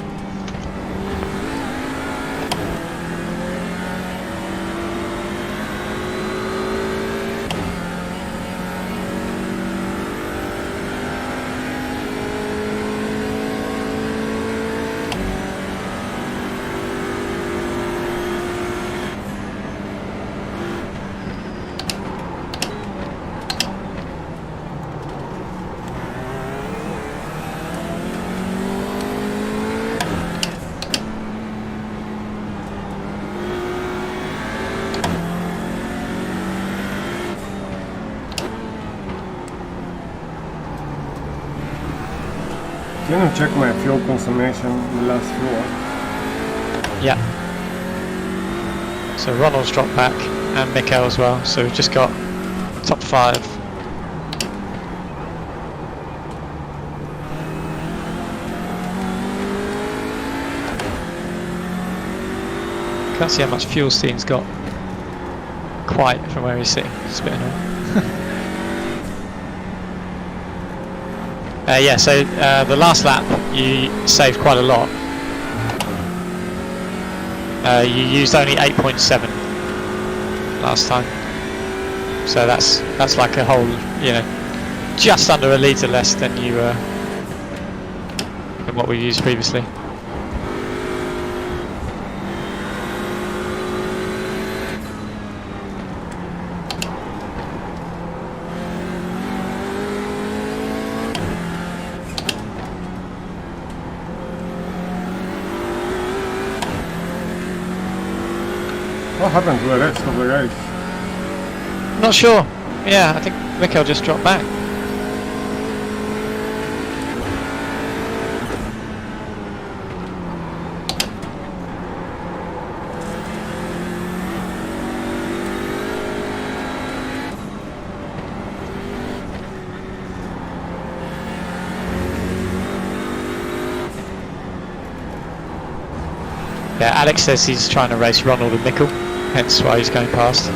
Can you check my fuel consumption in the last fuel? Yeah. So Ronald's dropped back and Mikkel as well. So we've just got top 5. Can't see how much fuel Steen's got quite from where he's sitting. It's a bit annoying. Yeah, so the last lap you saved quite a lot. You used only 8.7 last time, so that's like a whole, you know, just under a litre less than you than what we used previously. What happened to the rest of the guys? Not sure. Yeah, I think Mikkel just dropped back. Yeah, Alex says he's trying to race Ronald and Mikkel, hence why he's going past.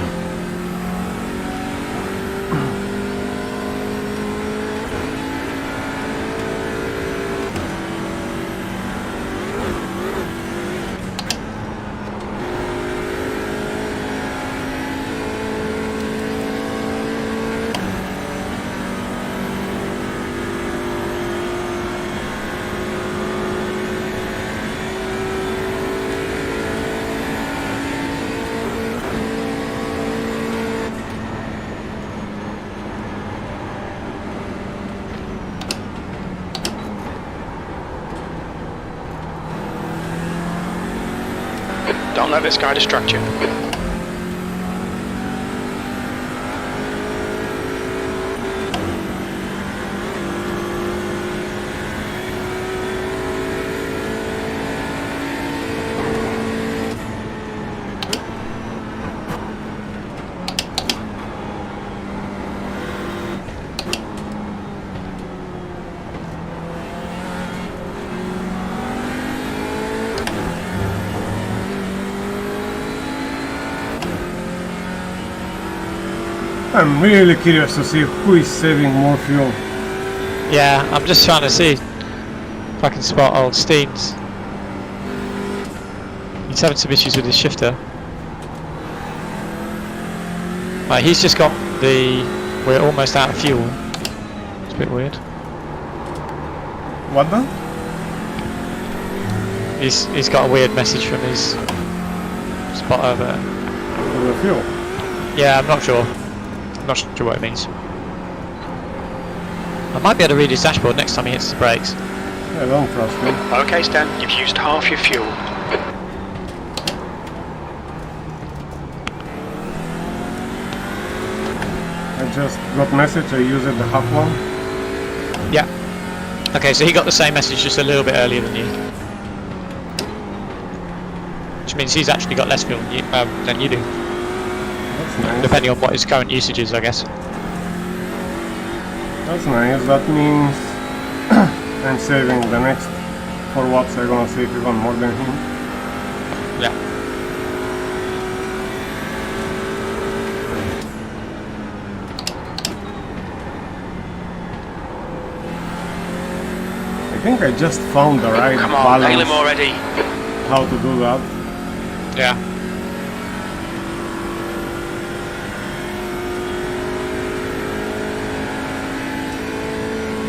Don't let this guy distract you. I'm really curious to see who is saving more fuel. Yeah, I'm just trying to see if I can spot old Steens. He's having some issues with his shifter. Right, he's just got the... we're almost out of fuel. It's a bit weird. What the? He's got a weird message from his spotter, but For the fuel. yeah, I'm not sure. I'm not sure what it means. I might be able to read his dashboard next time he hits the brakes. I don't trust him. Okay, Stan, you've used half your fuel. I just got message, I used the half one. Yeah. Okay, so he got the same message just a little bit earlier than you. Which means he's actually got less fuel than you do. That's nice. Depending on what his current usage is, I guess. That's nice. That means I'm saving the next 4 watts. I'm gonna save even more than him. Yeah. I think I just found the right Come on, nail him balance already. how to do that. Yeah.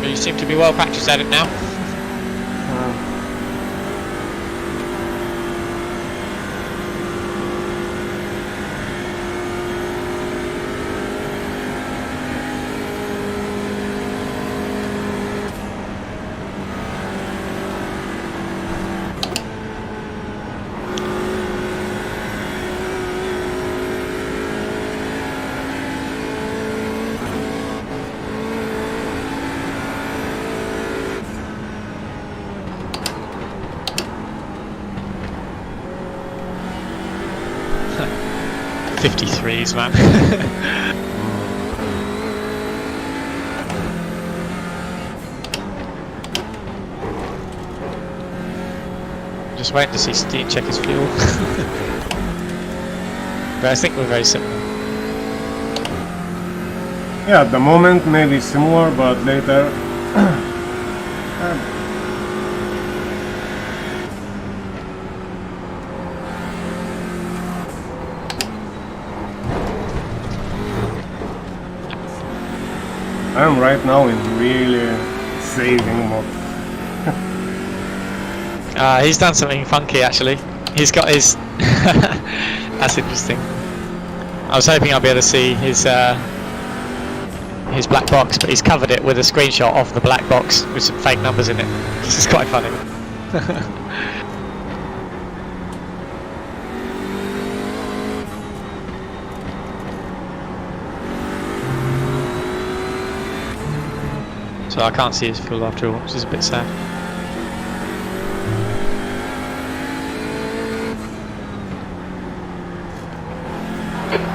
You seem to be well practiced at it now. Uh, 53s, man. Just waiting to see Steve check his fuel. But I think we're very similar. Yeah, at the moment maybe similar, but later. I'm right now in really saving mode. He's done something funky actually. He's got his. That's interesting. I was hoping I'd be able to see his black box, but he's covered it with a screenshot of the black box with some fake numbers in it. This is quite funny. So I can't see his fuel after all, which is a bit sad.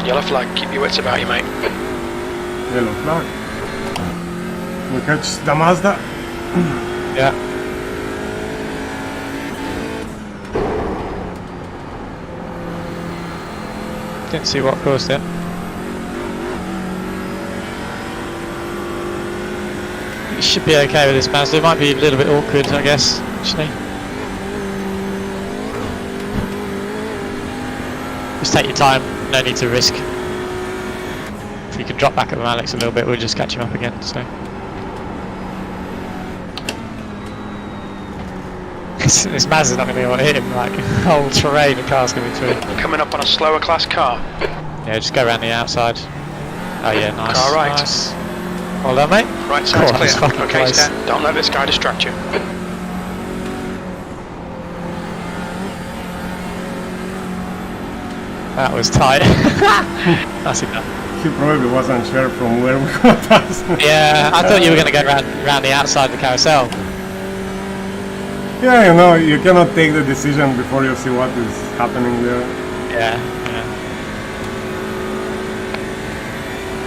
Yellow flag, keep your wits about you, mate. Yellow flag. We catch the Mazda. Yeah. Didn't see what caused it. It should be okay with this Mazda. It might be a little bit awkward, I guess, actually. Just take your time, no need to risk. If we can drop back at Alex a little bit, we'll just catch him up again, so. This Mazda's not going to be able to hit him, like, whole terrain of cars coming through. Coming up on a slower class car. Yeah, just go around the outside. Oh yeah, nice. Car right. Nice. Well done, mate. Right side's Cool, that's clear. fucking Okay, close. Stan, don't let this guy distract you. That was tight. That's enough. He probably wasn't sure from where we got past. Yeah, I thought you were going to go round the outside of the carousel. Yeah, you know, you cannot take the decision before you see what is happening there. Yeah,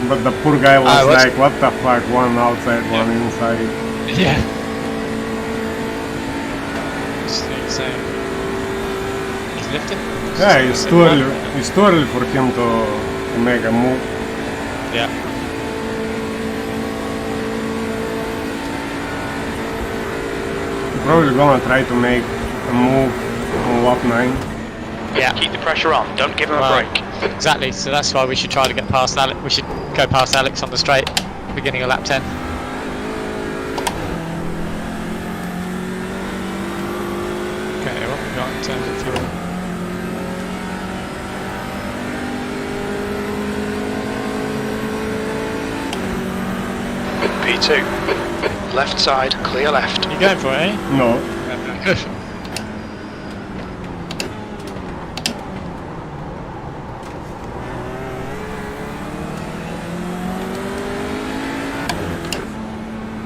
But the poor guy was what's- like, what the fuck, one outside, one inside. yeah. So, he's lifting? Yeah, it's too early for him to make a move. Yeah. Probably gonna try to make a move on lap 9. Yeah. Keep the pressure on, don't give him a Well, break. Exactly, so that's why we should try to get past Alex. We should go past Alex on the straight, beginning of lap 10. Okay, well. 52. Left side, clear left. You going for it, eh? No.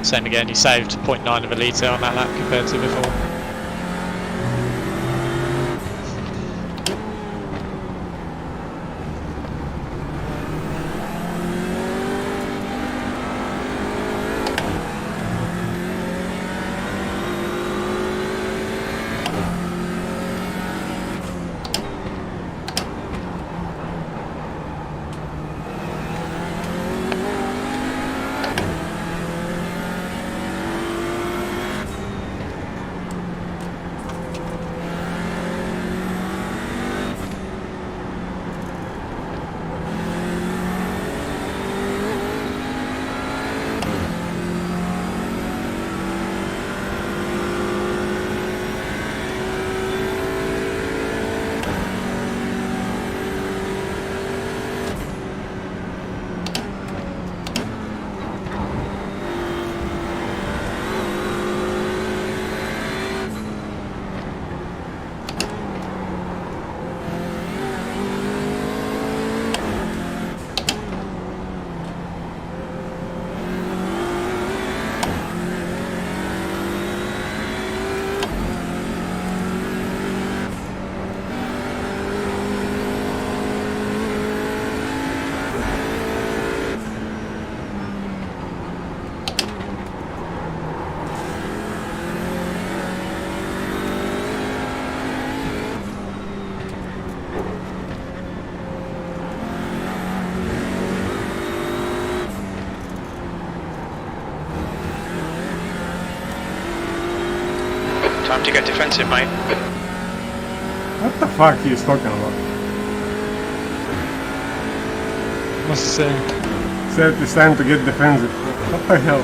Same again, you saved 0.9 of a litre on that lap compared to before. Time to get defensive, mate. What the fuck he is talking about? What's he saying? Said it's time to get defensive. What the hell?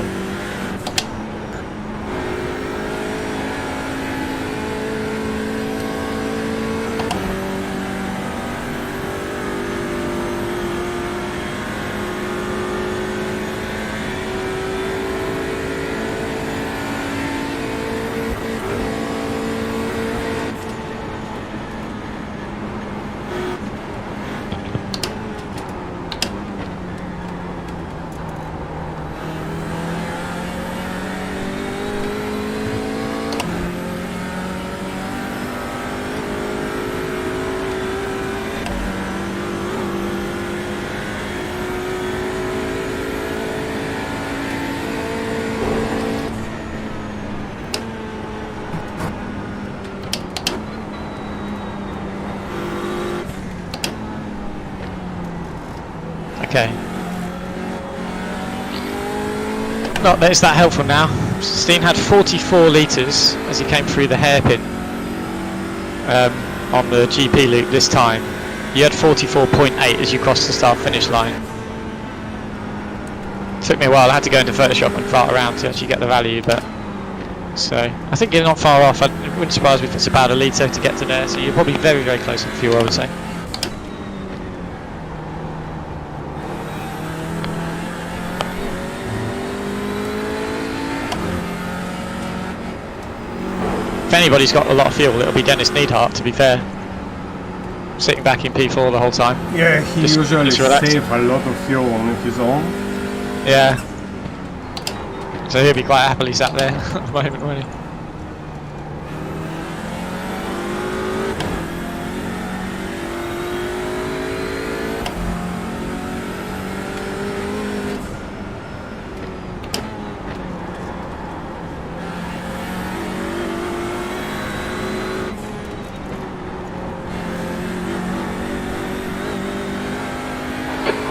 Okay. Not that it's that helpful now. Steen had 44 litres as he came through the hairpin on the GP loop this time. You had 44.8 as you crossed the start-finish line. Took me a while, I had to go into Photoshop and fart around to actually get the value, but so I think you're not far off. It wouldn't surprise me if it's about a litre to get to there, so you're probably very, very close on fuel, I would say. If anybody's got a lot of fuel, it'll be Dennis Neidhart, to be fair. Sitting back in P4 the whole time. Yeah, he usually relaxing. saves a lot of fuel on his own. Yeah. So he'll be quite happily sat there at the moment, won't he?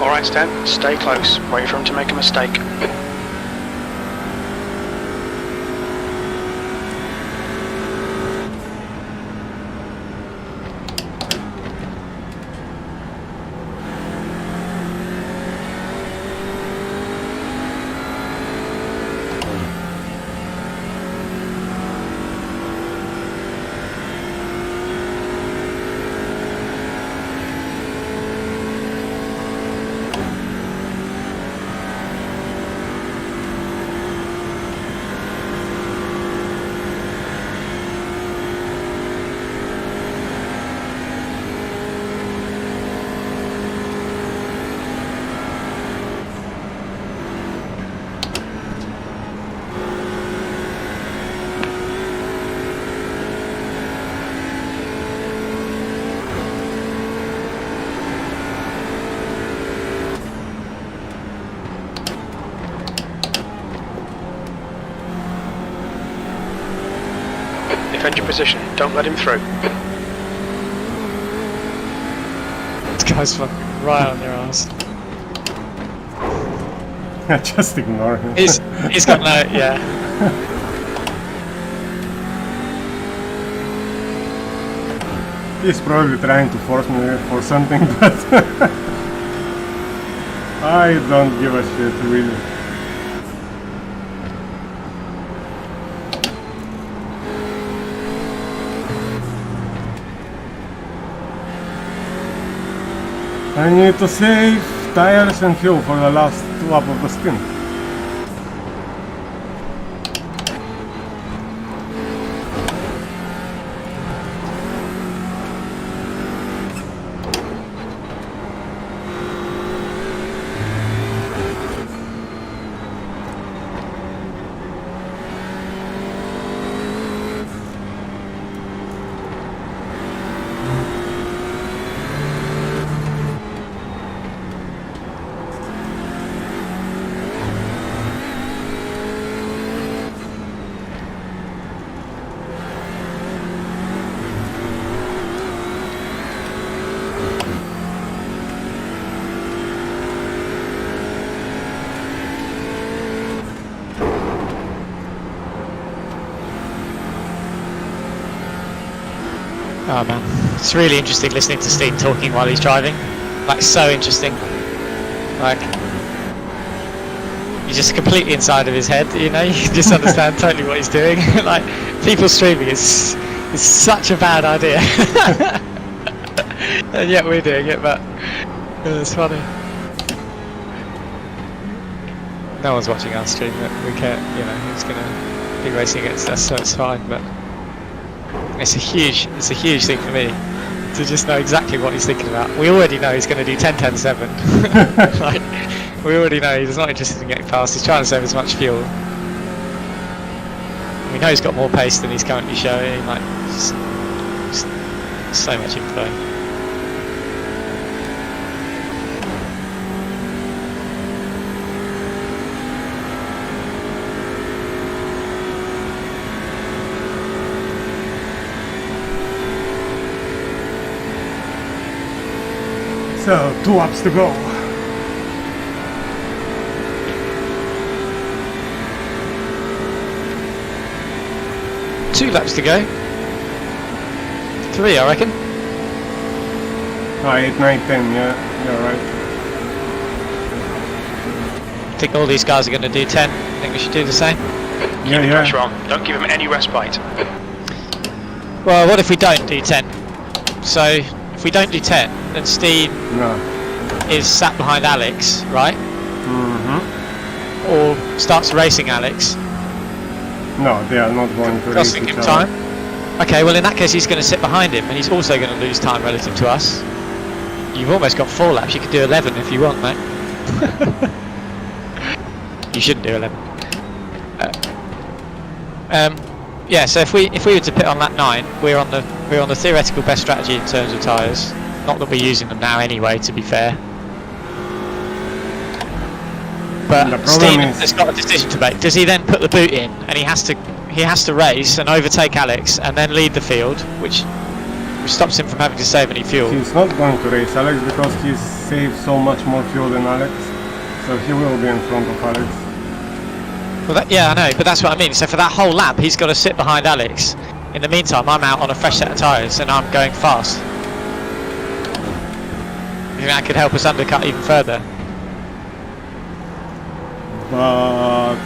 Alright, Stan, stay close. Wait for him to make a mistake. Defend your position. Don't let him through. This guy's fucking right on your ass. Just ignore him. He's got no, yeah. He's probably trying to force me for something, but I don't give a shit, really. I need to save tires and fuel for the last lap of the stint. Oh man, it's really interesting listening to Steve talking while he's driving. Like, so interesting. Like, you're just completely inside of his head, you know? You can just understand totally what he's doing. Like, people streaming is such a bad idea. And yet we're doing it, but it's funny. No one's watching our stream, but we can't, you know, who's gonna be racing against us, so it's fine, but it's a huge thing for me to just know exactly what he's thinking about. We already know he's going to do 10-10-7. Like, we already know he's not interested in getting past. He's trying to save as much fuel. We know he's got more pace than he's currently showing. Like, just so much info. So, 2 laps to go. Two laps to go. 3, I reckon. 8, 9, 10, yeah, you're right. I think all these guys are going to do 10. I think we should do the same. Keep the pressure on. Don't give him any respite. Well, what if we don't do 10? So, if we don't do 10, then Steve is sat behind Alex, right? Mm-hmm. Or starts racing Alex. No, they are not going to race Costing each him other. time. Okay, well in that case he's going to sit behind him, and he's also going to lose time relative to us. You've almost got 4 laps. You could do 11 if you want, mate. You shouldn't do 11. Yeah. So if we were to pit on lap 9, we're on the theoretical best strategy in terms of tyres. Not that we're using them now anyway, to be fair. But Steve has got a decision to make. Does he then put the boot in, and he has to race and overtake Alex and then lead the field, which stops him from having to save any fuel? He's not going to race Alex because he's saved so much more fuel than Alex, so he will be in front of Alex. Well, yeah, I know, but that's what I mean. So for that whole lap, he's got to sit behind Alex. In the meantime, I'm out on a fresh set of tyres and I'm going fast. You think that could help us undercut even further? But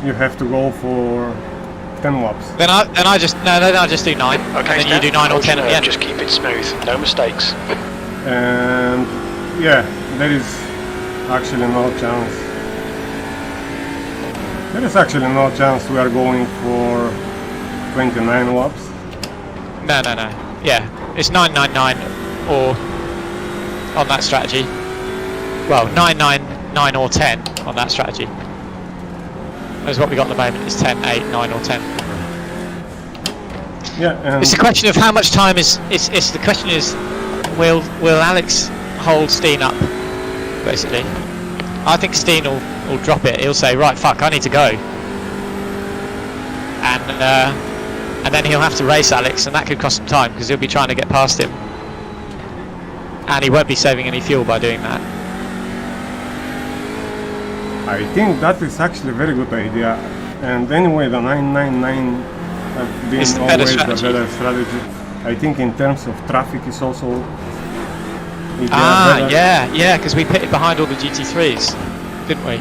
you have to go for 10 laps. Then I just do 9. Okay, and then you do 9 or 10 at the end. Just keep it smooth, no mistakes. And yeah, there is actually no chance. There is actually no chance we are going for 29 laps. No. Yeah, it's 999 or on that strategy. Well, 999 or 10 on that strategy. That's what we got at the moment. Is 10, 8, 9 or 10. Yeah, and It's a question of how much time is. It's the question is, will Alex hold Steen up? Basically, I think Steen will drop it. He'll say, right, fuck, I need to go. And then he'll have to race Alex, and that could cost him time because he'll be trying to get past him, and he won't be saving any fuel by doing that. I think that is actually a very good idea. And anyway, the 999 has been It's the better always the strategy. better strategy. I think in terms of traffic is also... if they are better. Yeah, because we pitted behind all the GT3s, didn't we?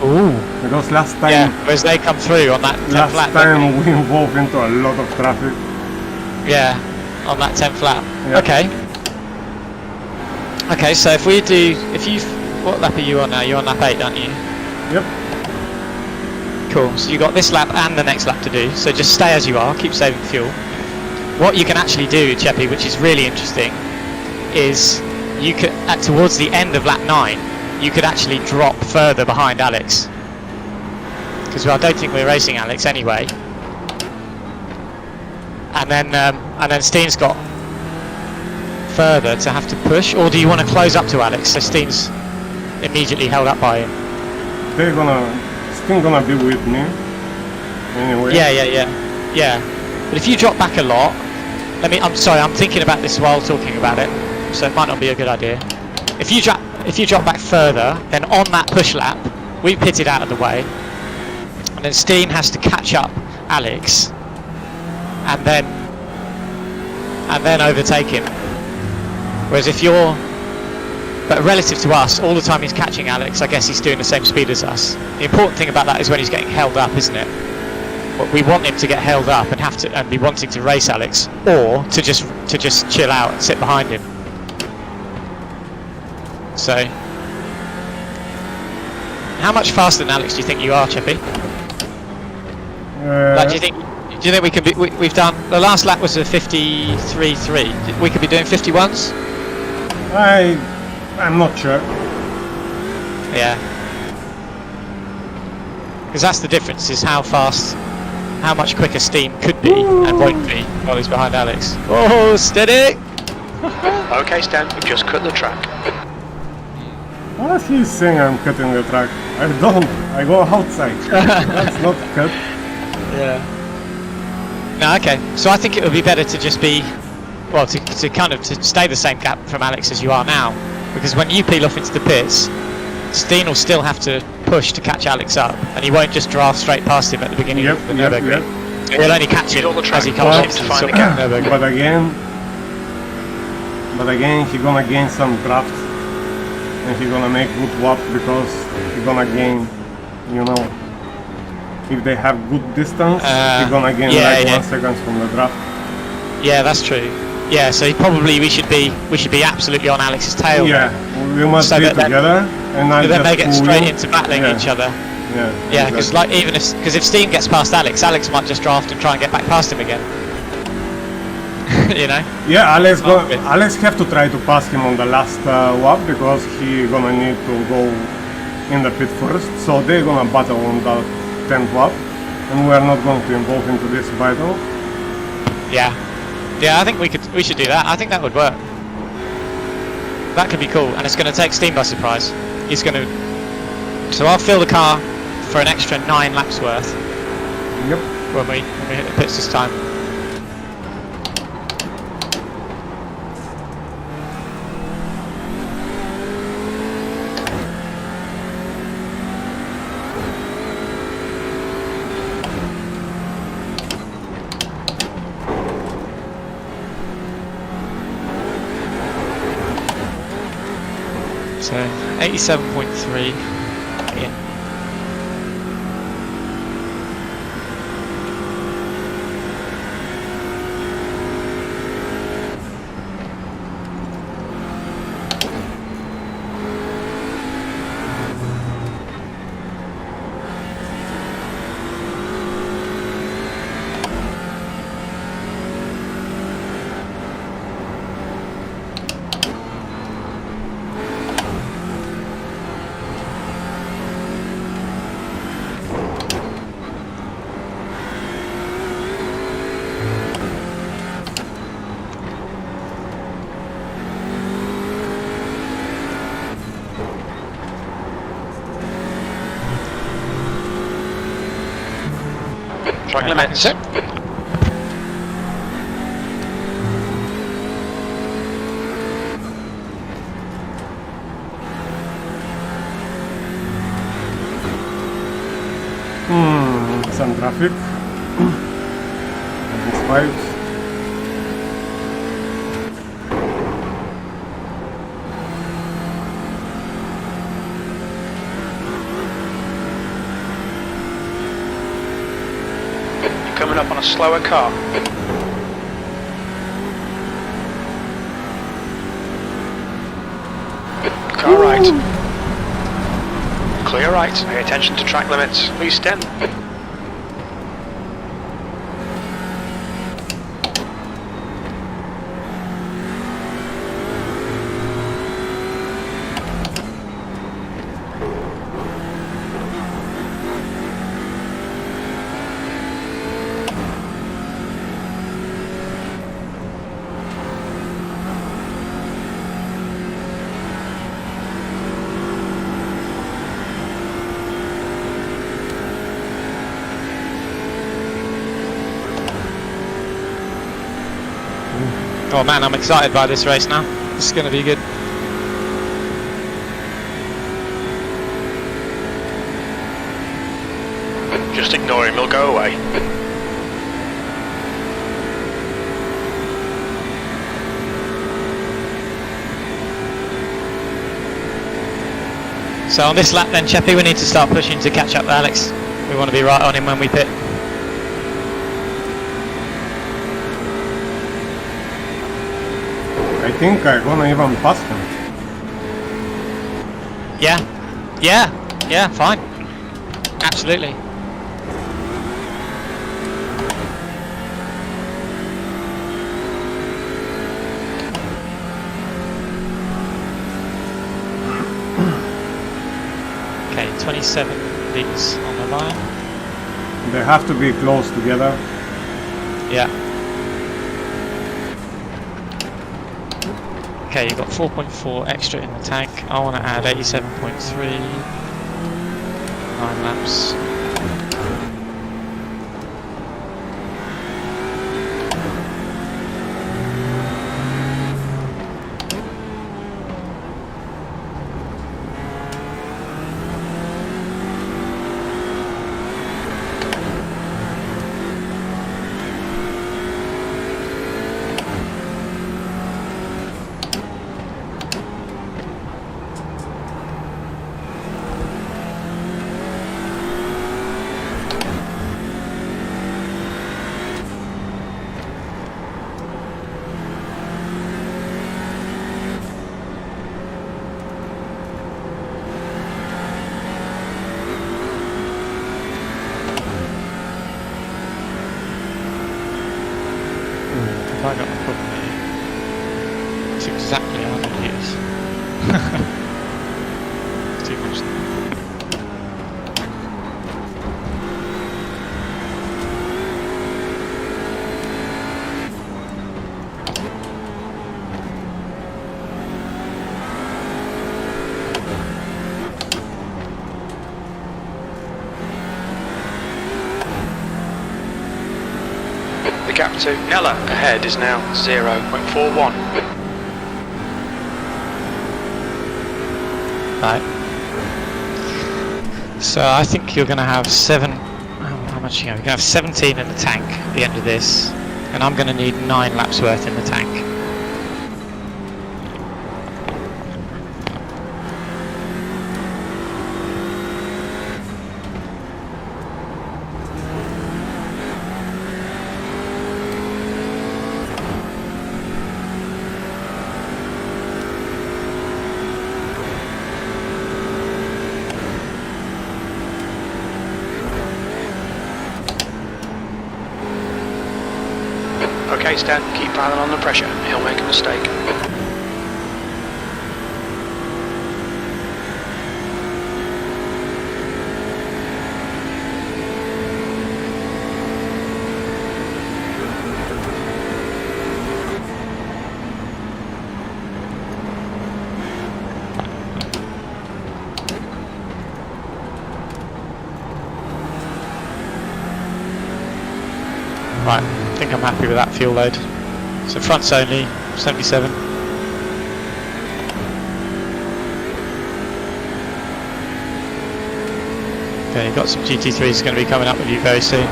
Ooh. Because last time... Yeah, whereas they come through on that 10 Last flat. time we involved into a lot of traffic. Yeah, on that 10 flat. Yeah. Okay, so if you... What lap are you on now? You're on lap 8, aren't you? Yep. Cool, so you got this lap and the next lap to do, so just stay as you are, keep saving fuel. What you can actually do, Cheppy, which is really interesting, is you could, towards the end of lap 9, you could actually drop further behind Alex. Because I don't think we're racing Alex anyway. And then Steen's got further to have to push, or do you want to close up to Alex so Steen's immediately held up by him? They're still gonna be with me. Anyway. Yeah. But if you drop back a lot, I'm sorry, I'm thinking about this while talking about it, so it might not be a good idea. If you drop back further, then on that push lap, we pitted out of the way, and then Steen has to catch up Alex, and then overtake him. Whereas but relative to us, all the time he's catching Alex, I guess he's doing the same speed as us. The important thing about that is when he's getting held up, isn't it? But we want him to get held up and be wanting to race Alex, or to just chill out and sit behind him. So, how much faster than Alex do you think you are, Cheppy? Do you think we can be? We've done the last lap was a 53.3. We could be doing 51s. I'm not sure. Yeah. Because that's the difference, is how much quicker Steen could be and won't be while he's behind Alex. Oh, steady! Okay, Stan, we just cut the track. What is he saying I'm cutting the track? I don't. I go outside. That's not cut. Yeah. No, okay. So I think it would be better to just be, well, to stay the same gap from Alex as you are now. Because when you peel off into the pits, Steen will still have to push to catch Alex up, and he won't just draft straight past him at the beginning of the Nurburgring. So he'll only catch him as he comes up to the Nurburgring. But again, he's gonna gain some draft, and he's gonna make good lap because he's gonna gain, if they have good distance, he's gonna gain 1 second from the draft. Yeah, that's true. Yeah, so we should be absolutely on Alex's tail. Yeah, we must be together, and then they get straight into battling each other. Yeah, because if Steen gets past Alex might just draft and try and get back past him again. Yeah, Alex have to try to pass him on the last lap because he gonna need to go in the pit first. So they're gonna battle on the 10th lap, and we are not going to involve into this battle. Yeah, I think we should do that. I think that would work. That could be cool, and it's going to take Steen by surprise. So I'll fill the car for an extra 9 laps worth. Yep. When we hit the pits this time. So 87.3 in. Track Okay, limits. back Some traffic. These pipes. You're coming up on a slower car. Car right. Clear right. Pay attention to track limits. Please stand. Oh man, I'm excited by this race now. This is going to be good. Just ignore him, he'll go away. So on this lap then, Cheppy, we need to start pushing to catch up with Alex. We want to be right on him when we pit. I think I'm gonna even pass him. Yeah, fine. Absolutely. Okay, 27 litres on the line. They have to be close together. Yeah. Okay, you've got 4.4 extra in the tank. I want to add 87.3. 9 laps. I got a problem here. It's exactly 100 years. It's too much. The gap to Ella ahead is now 0.41. Right. So I think you're going to have how much you know? You're going to have 17 in the tank at the end of this, and I'm going to need 9 laps worth in the tank. Okay, Stan, keep piling on the pressure. He'll make a mistake. Right, I think I'm happy with that fuel load. So fronts only, 77. Okay, you've got some GT3s going to be coming up with you very soon.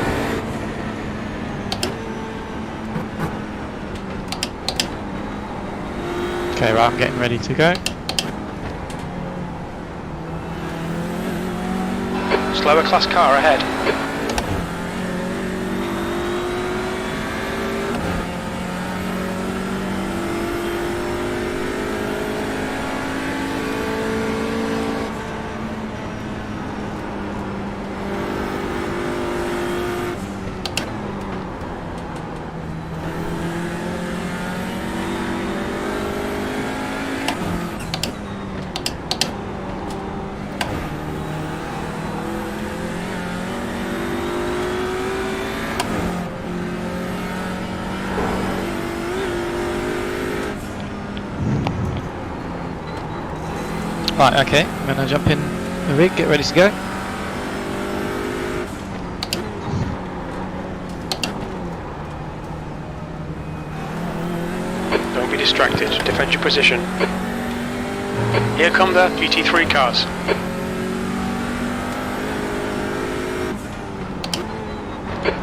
Okay, right, I'm getting ready to go. Slower class car ahead. Right, okay, I'm going to jump in the rig, get ready to go. Don't be distracted, defend your position. Here come the GT3 cars.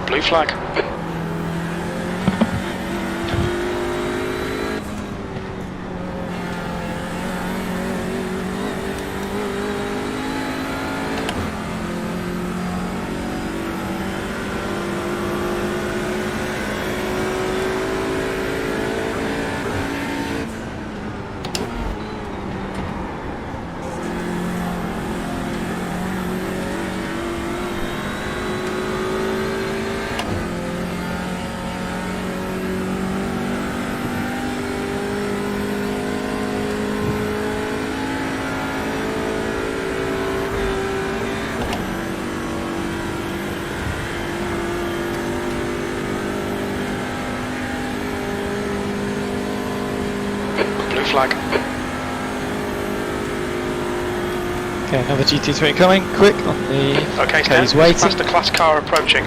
Blue flag. Blue flag. Okay, another GT3 coming, quick on the... Okay, he's waiting. Faster class car approaching.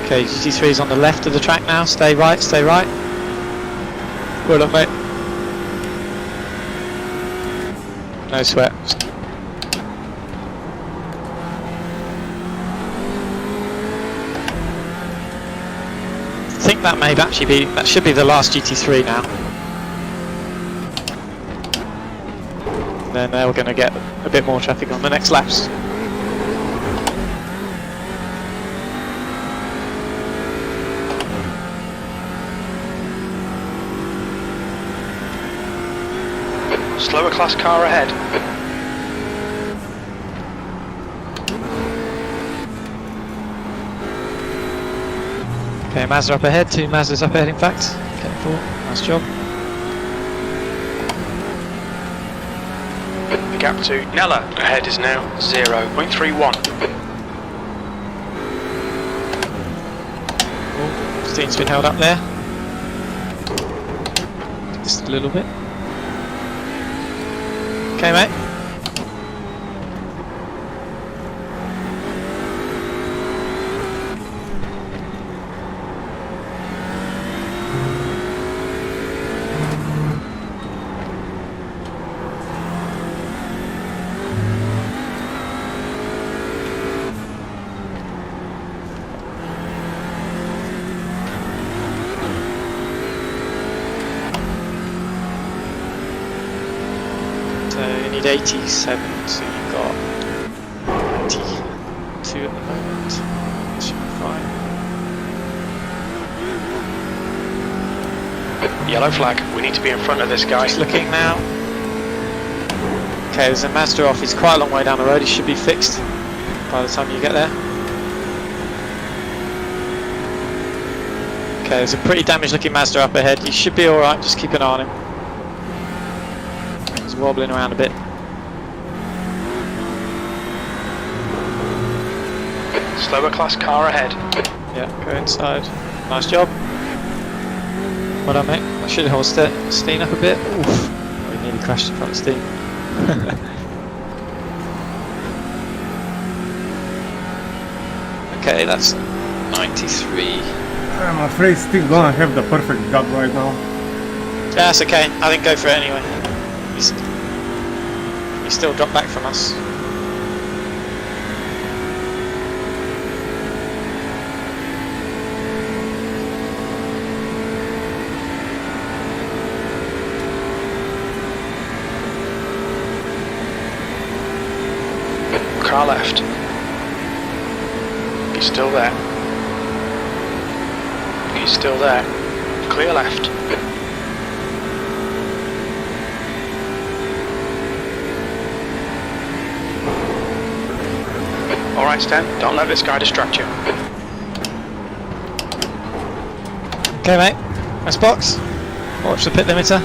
Okay, GT3's on the left of the track now, stay right, stay right. Well done, mate. No sweat. I think that may actually be, that should be the last GT3 now. Then they're going to get a bit more traffic on the next laps. Slower class car ahead. Okay, Mazda up ahead, 2 Mazdas up ahead in fact. Okay, 4, nice job. The gap to Nella ahead is now 0.31. Oh, Steen's been held up there. Just a little bit. Okay, mate. So you need 87, so you've got 92 at the moment. That should be fine. Yellow flag. We need to be in front of this guy. Just looking now. Okay, there's a Mazda off. He's quite a long way down the road. He should be fixed by the time you get there. Okay, there's a pretty damaged looking Mazda up ahead. He should be alright. Just keep an eye on him. He's wobbling around a bit. Slower class car ahead. Yeah, go inside. Nice job. Well done, mate. I should hold Steen up a bit. Oof. Oh, he nearly crashed in front of Steen. Okay, that's 93. I'm afraid still gonna have the perfect gap right now. That's okay. I think go for it anyway. He's still dropped back from us. Car left. He's still there. He's still there. Clear left. Alright, Stan, don't let this guy distract you. Okay, mate. Nice box. Watch the pit limiter.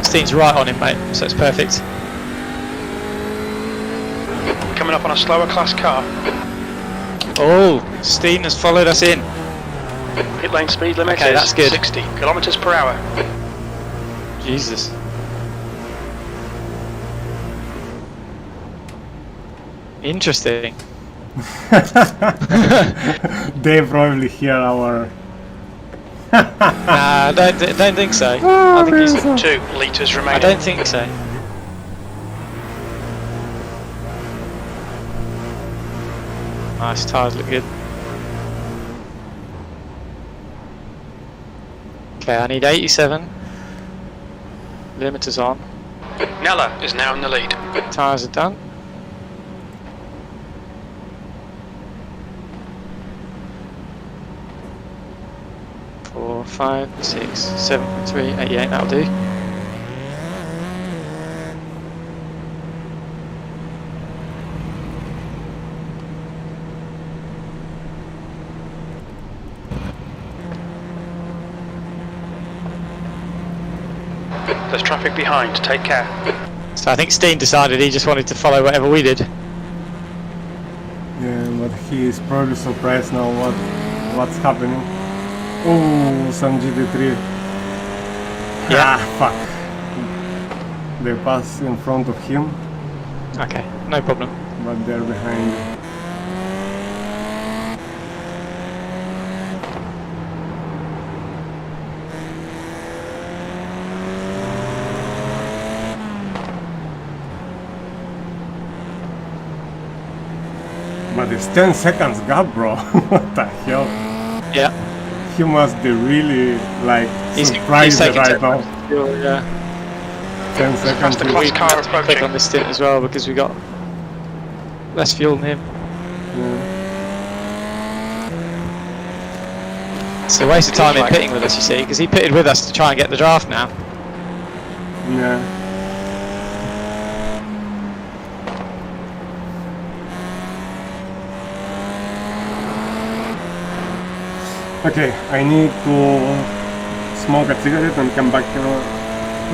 Steen's right on him, mate, so it's perfect. Coming up on a slower class car. Oh, Steen has followed us in. Pit lane speed limit Okay, is that's good. 60 kilometers per hour. Jesus. Interesting. They probably hear our. Nah, I don't think so. I think he's. 2 litres remaining. I don't think so. Nice, tyres look good. Okay, I need 87. Limiter's on. Nella is now in the lead. Tyres are done. Four, 5, 6, 7, 3, 88, that'll do. There's traffic behind, take care. So I think Steen decided he just wanted to follow whatever we did. Yeah, but he is probably surprised now what's happening. Oh, some GT3. Yeah. Ah, fuck. They pass in front of him, Okay, no problem. but they're behind you. But it's 10 seconds gap, bro. What the hell? Yeah. He must be really like He's surprised taking right 10 now. fuel, yeah. 10 seconds. the class is- car Click approaching. on this stint as well because we got less fuel than him. Yeah. It's a waste of time in pitting with us, you see, because he pitted with us to try and get the draft now. Yeah. Okay, I need to smoke a cigarette and come back in a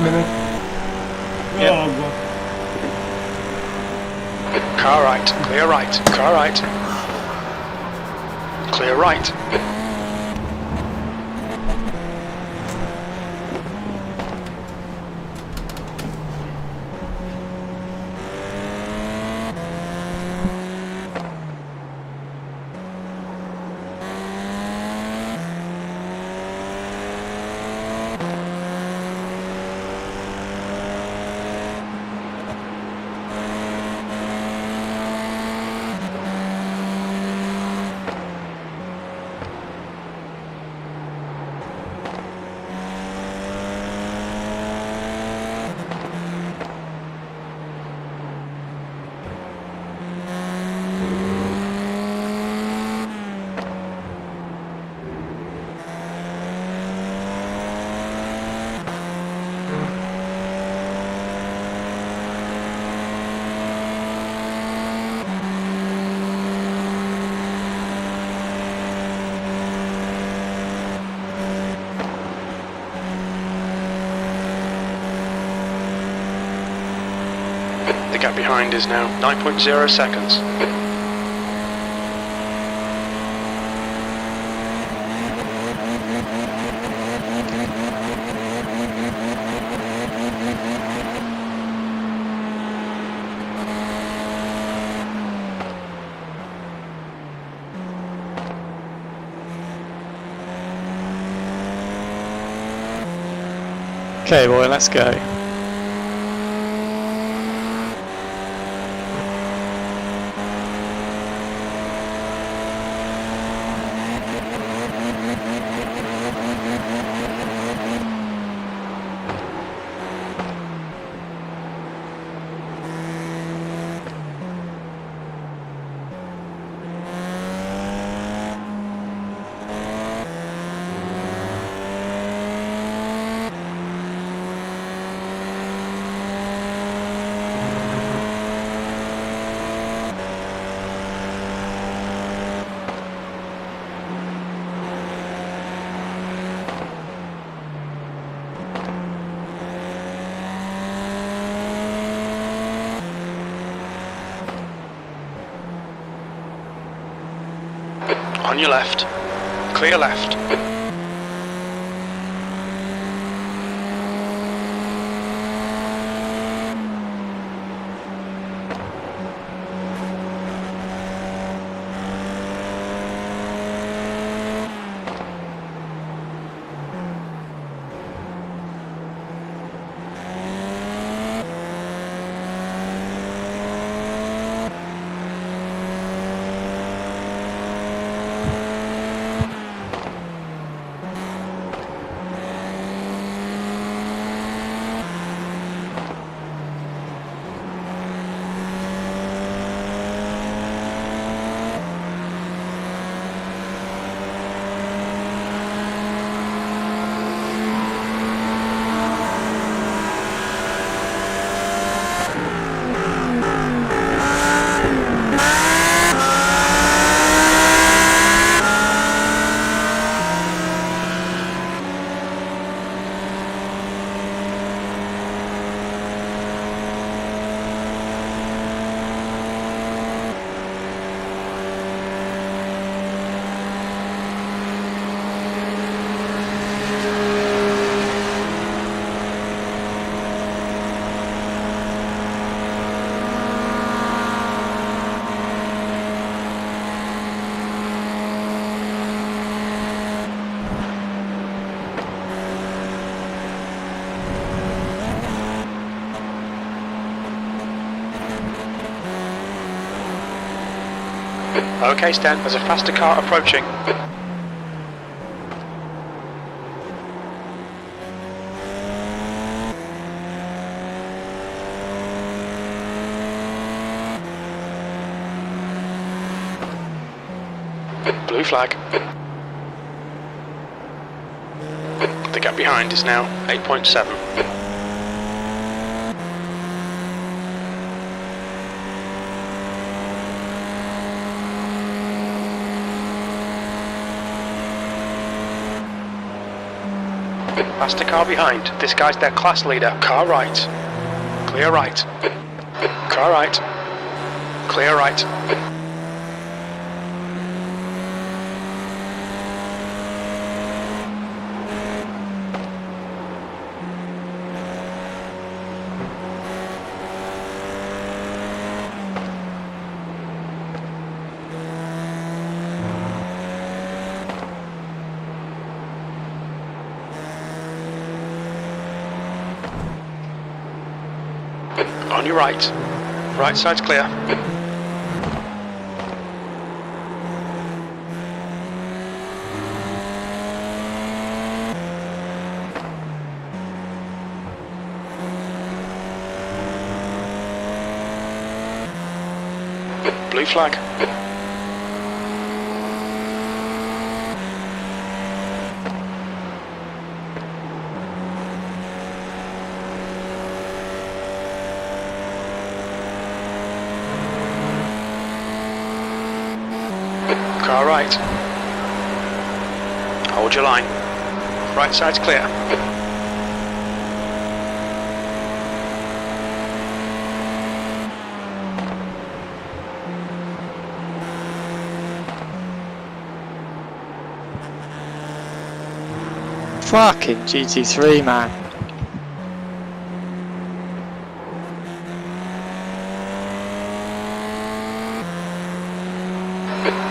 minute. Yeah. Oh god. Car right, clear right, car right. Clear right. The gap behind is now 9.0 seconds. Okay, boy, let's go. On your left. Clear left. Okay, Stan, there's a faster car approaching. Blue flag. The gap behind is now 8.7. Faster car behind. This guy's their class leader. Car right. Clear right. Car right. Clear right. On your right. Right side's clear. Blue flag. Car right. Hold your line. Right side's clear. Fucking GT3, man.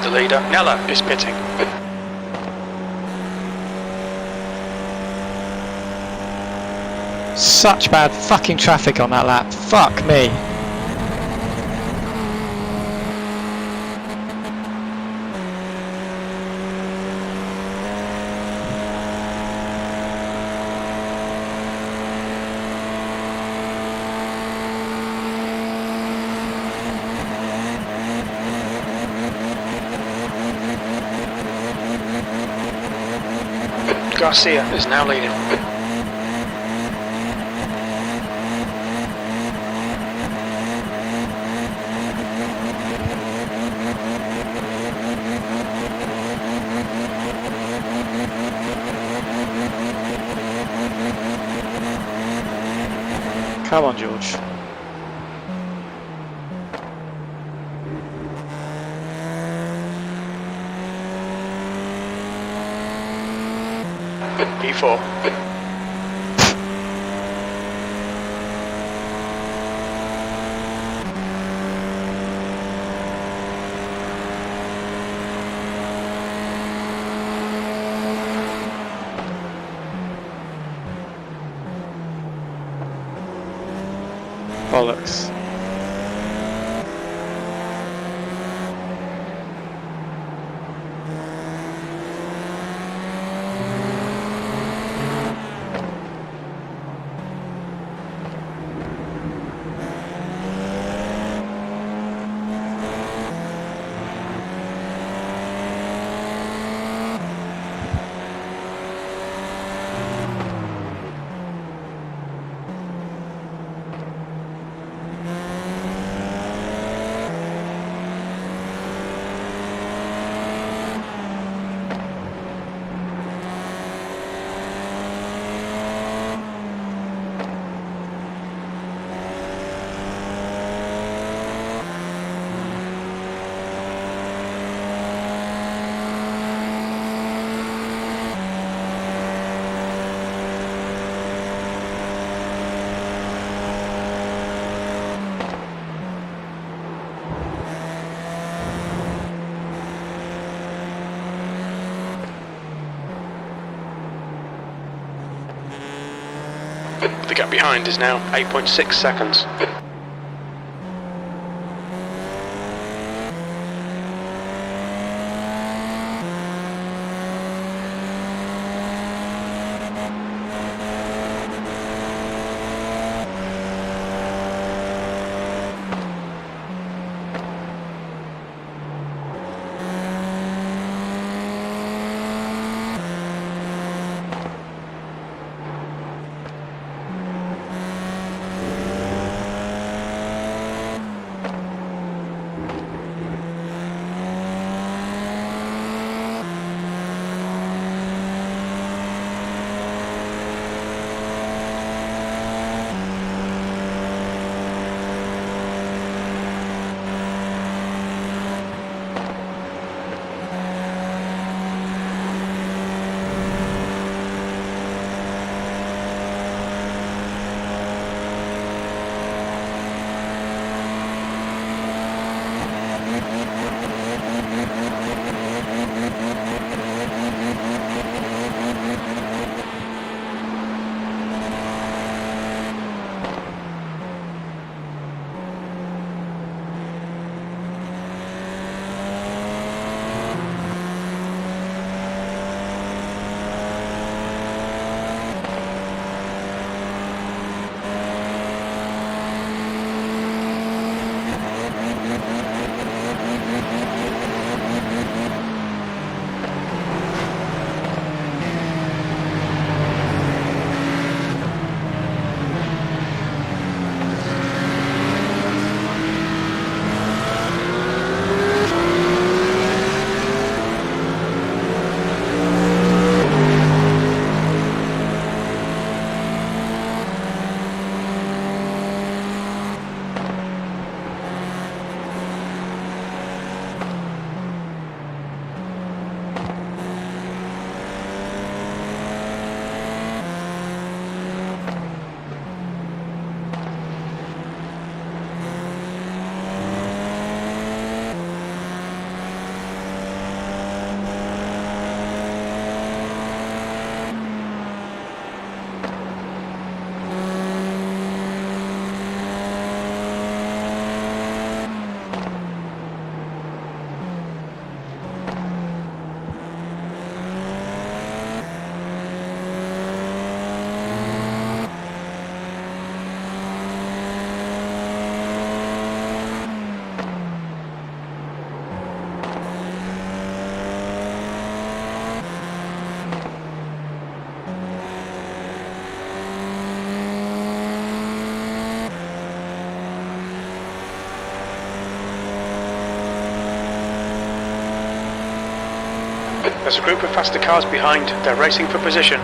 The leader, Nella, is pitting. Such bad fucking traffic on that lap. Fuck me. Garcia is now leading. Come on, George. P4. Bollocks. The gap behind is now 8.6 seconds. There's a group of faster cars behind. They're racing for position.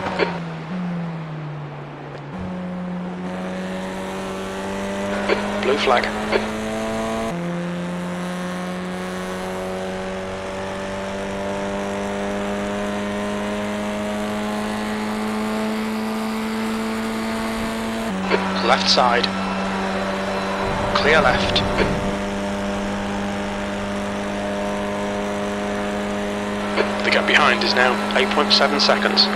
Blue flag. Left side. Clear left. The gap behind is now 8.7 seconds.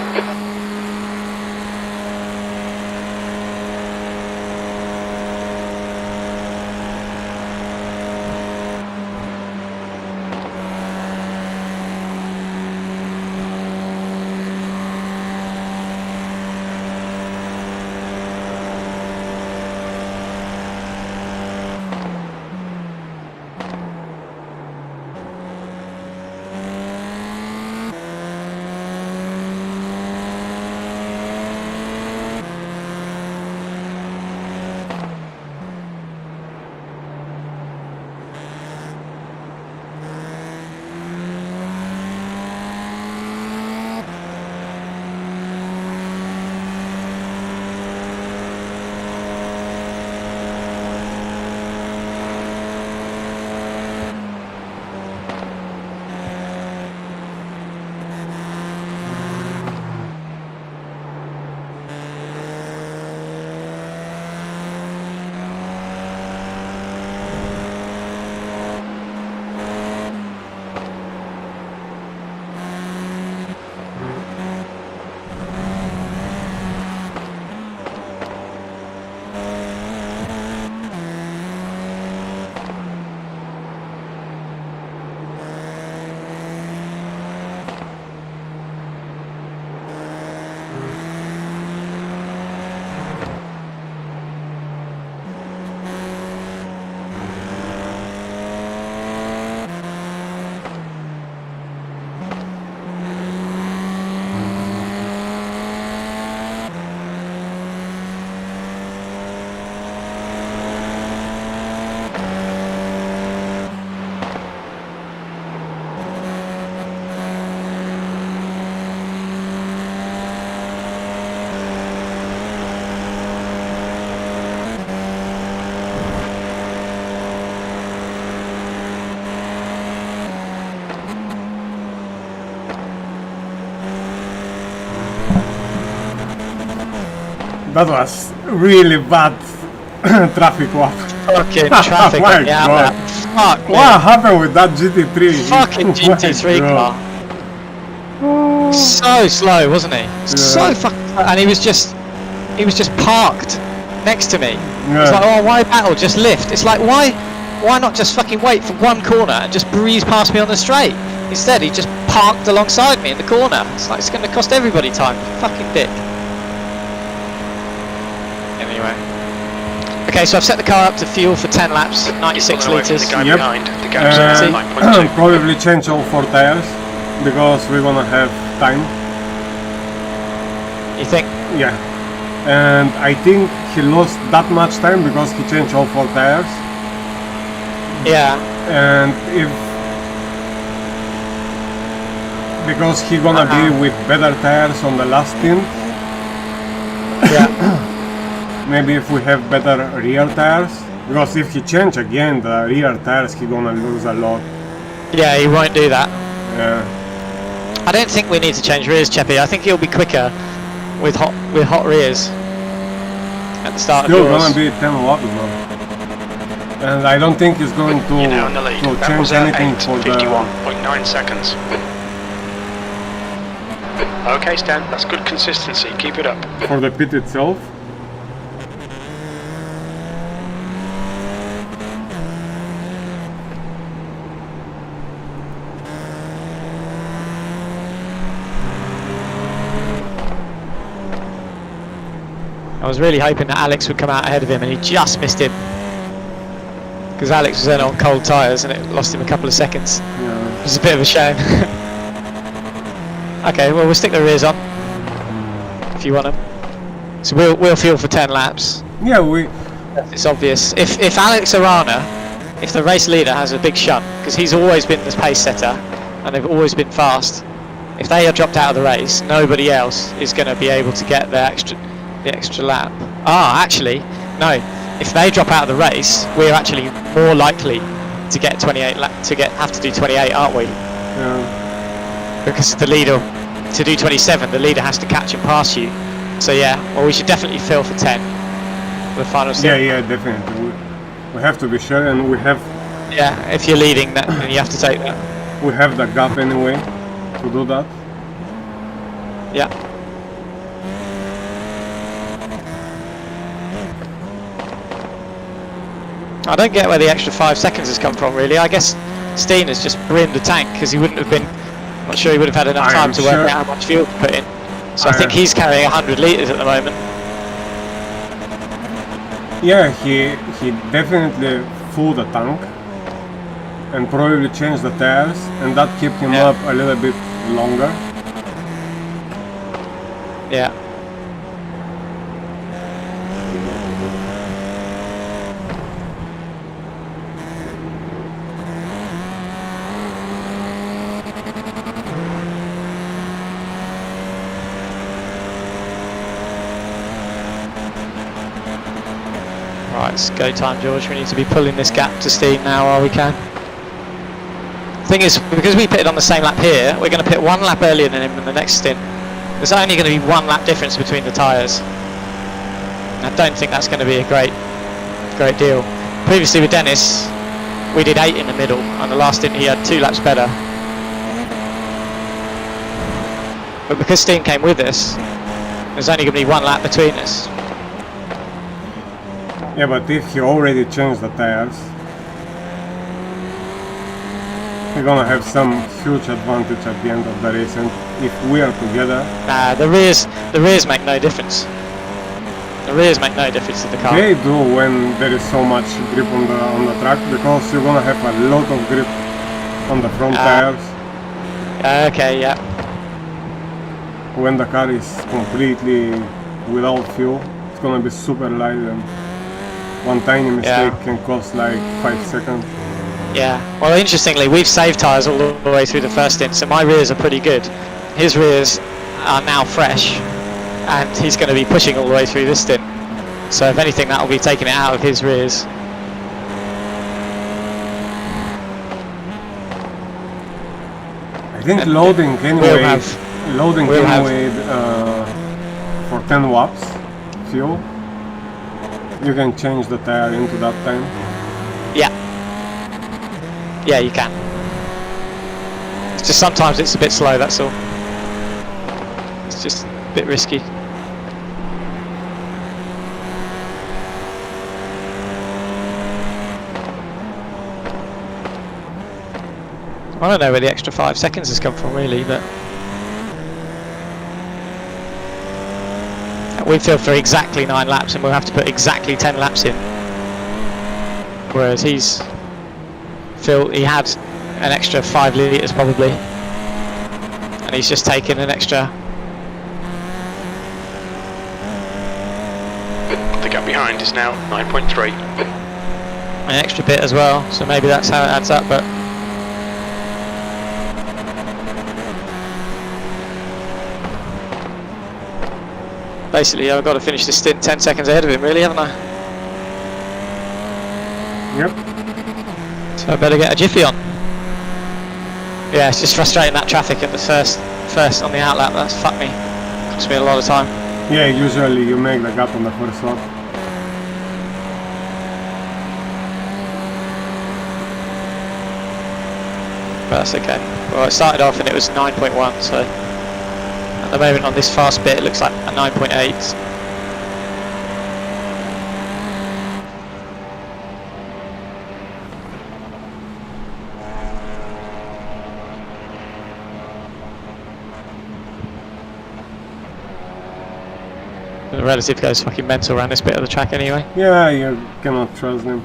That was really bad traffic lap. Fucking traffic. My Yeah, God. fuck. What happened with that GT3? Fucking My GT3 God. car. So slow, wasn't he? So fucking slow. And he was just parked next to me. It's like, oh, why battle? Just lift. It's like, why not just fucking wait for one corner and just breeze past me on the straight? Instead, he just parked alongside me in the corner. It's like, it's going to cost everybody time. Fucking dick. Anyway. Okay, so I've set the car up to fuel for 10 laps, 96 litres. The guy Yep. behind. The gap's at 9.2. Probably change all 4 tires because we're gonna have time. You think? Yeah. And I think he lost that much time because he changed all 4 tires. Yeah. And because he gonna be with better tires on the last stint. Yeah. Maybe if we have better rear tires, because if he change again the rear tires, he gonna lose a lot. Yeah, he won't do that. Yeah. I don't think we need to change rears, Cheppy. I think he'll be quicker with hot rears at the start Still of yours. gonna be 10 laps though. And I don't think he's going to, You're now in the lead. to That change was anything for the... 51.9 seconds. Okay, Stan, that's good consistency. Keep it up. For the pit itself. I was really hoping that Alex would come out ahead of him, and he just missed him. Because Alex was then on cold tyres and it lost him a couple of seconds. Yeah. It was a bit of a shame. Okay, well, we'll stick the rears on if you want them. So we'll fuel for 10 laps. Yeah, we... It's obvious. If Alex Arana, if the race leader has a big shunt, because he's always been the pace setter and they've always been fast, if they are dropped out of the race, nobody else is going to be able to get the extra lap. Ah, actually, no. If they drop out of the race, we're actually more likely to get 28 have to do 28, aren't we? Yeah. Because the leader, to do 27, the leader has to catch and pass you. So yeah, well, we should definitely fill for 10 for the final stint. Yeah, definitely. We have to be sure, and we have. Yeah, if you're leading that, then you have to take that. We have the gap anyway to do that. Yeah. I don't get where the extra 5 seconds has come from, really. I guess Steen has just brimmed the tank because he wouldn't have been. I'm not sure he would have had enough time to work out how much fuel to put in. So I think he's carrying 100 litres at the moment. Yeah, he definitely filled the tank and probably changed the tires, and that kept him up a little bit longer. Yeah. Right, it's go time, George. We need to be pulling this gap to Steen now while we can. Thing is, because we pitted on the same lap here, we're going to pit 1 lap earlier than him in the next stint. There's only going to be 1 lap difference between the tyres. I don't think that's going to be a great deal. Previously with Dennis, we did 8 in the middle, and the last stint he had 2 laps better. But because Steen came with us, there's only going to be 1 lap between us. Yeah, but if he already changed the tires, we're gonna have some huge advantage at the end of the race, and if we are together... Nah, the rears make no difference. The rears make no difference to the car. They do when there is so much grip on the track, because you're gonna have a lot of grip on the front tires. Okay, yeah. When the car is completely without fuel, it's gonna be super light, and one tiny mistake can cost like 5 seconds. Yeah, well, interestingly, we've saved tyres all the way through the first stint, so my rears are pretty good. His rears are now fresh, and he's going to be pushing all the way through this stint. So if anything, that will be taking it out of his rears. I think loading anyway, for 10 watts fuel, you can change the tire into that time. Yeah. Yeah, you can. It's just sometimes it's a bit slow, that's all. It's just a bit risky. I don't know where the extra 5 seconds has come from, really, but we filled for exactly 9 laps, and we'll have to put exactly 10 laps in. Whereas he had an extra 5 litres probably, and he's just taken an extra. The gap behind is now 9.3. An extra bit as well, so maybe that's how it adds up, but basically I've got to finish this stint 10 seconds ahead of him, really, haven't I? Yep. So I better get a jiffy on. Yeah, it's just frustrating, that traffic at the first on the outlap. That's fucked me. Cost me a lot of time. Yeah, usually you make the gap on the first lap. But that's okay. Well, it started off and it was 9.1, so at the moment on this fast bit it looks like a 9.8. The relative goes fucking mental around this bit of the track anyway. Yeah, you cannot trust him.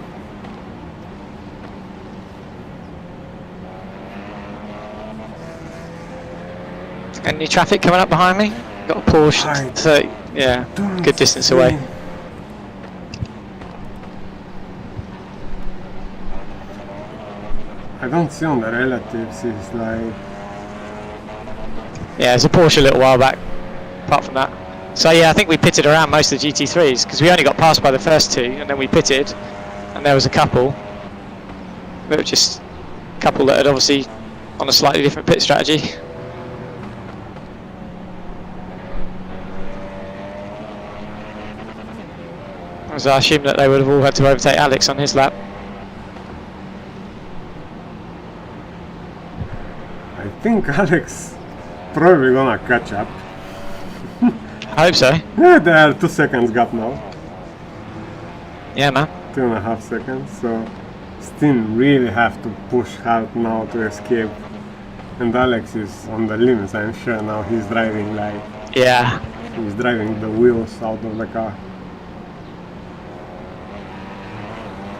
Any traffic coming up behind me? Got a Porsche, so yeah, good distance away. I don't see on the relatives, it's like... Yeah, it's a Porsche a little while back, apart from that. So yeah, I think we pitted around most of the GT3s, because we only got passed by the first two, and then we pitted, and there was a couple. There were just a couple that had obviously on a slightly different pit strategy. So I assume that they would have all had to overtake Alex on his lap. I think Alex probably gonna catch up. I hope so. Yeah, there are 2 seconds gap now. Yeah, man. 2.5 seconds, so Stint really have to push hard now to escape. And Alex is on the limits, I'm sure now he's driving like... Yeah. He's driving the wheels out of the car.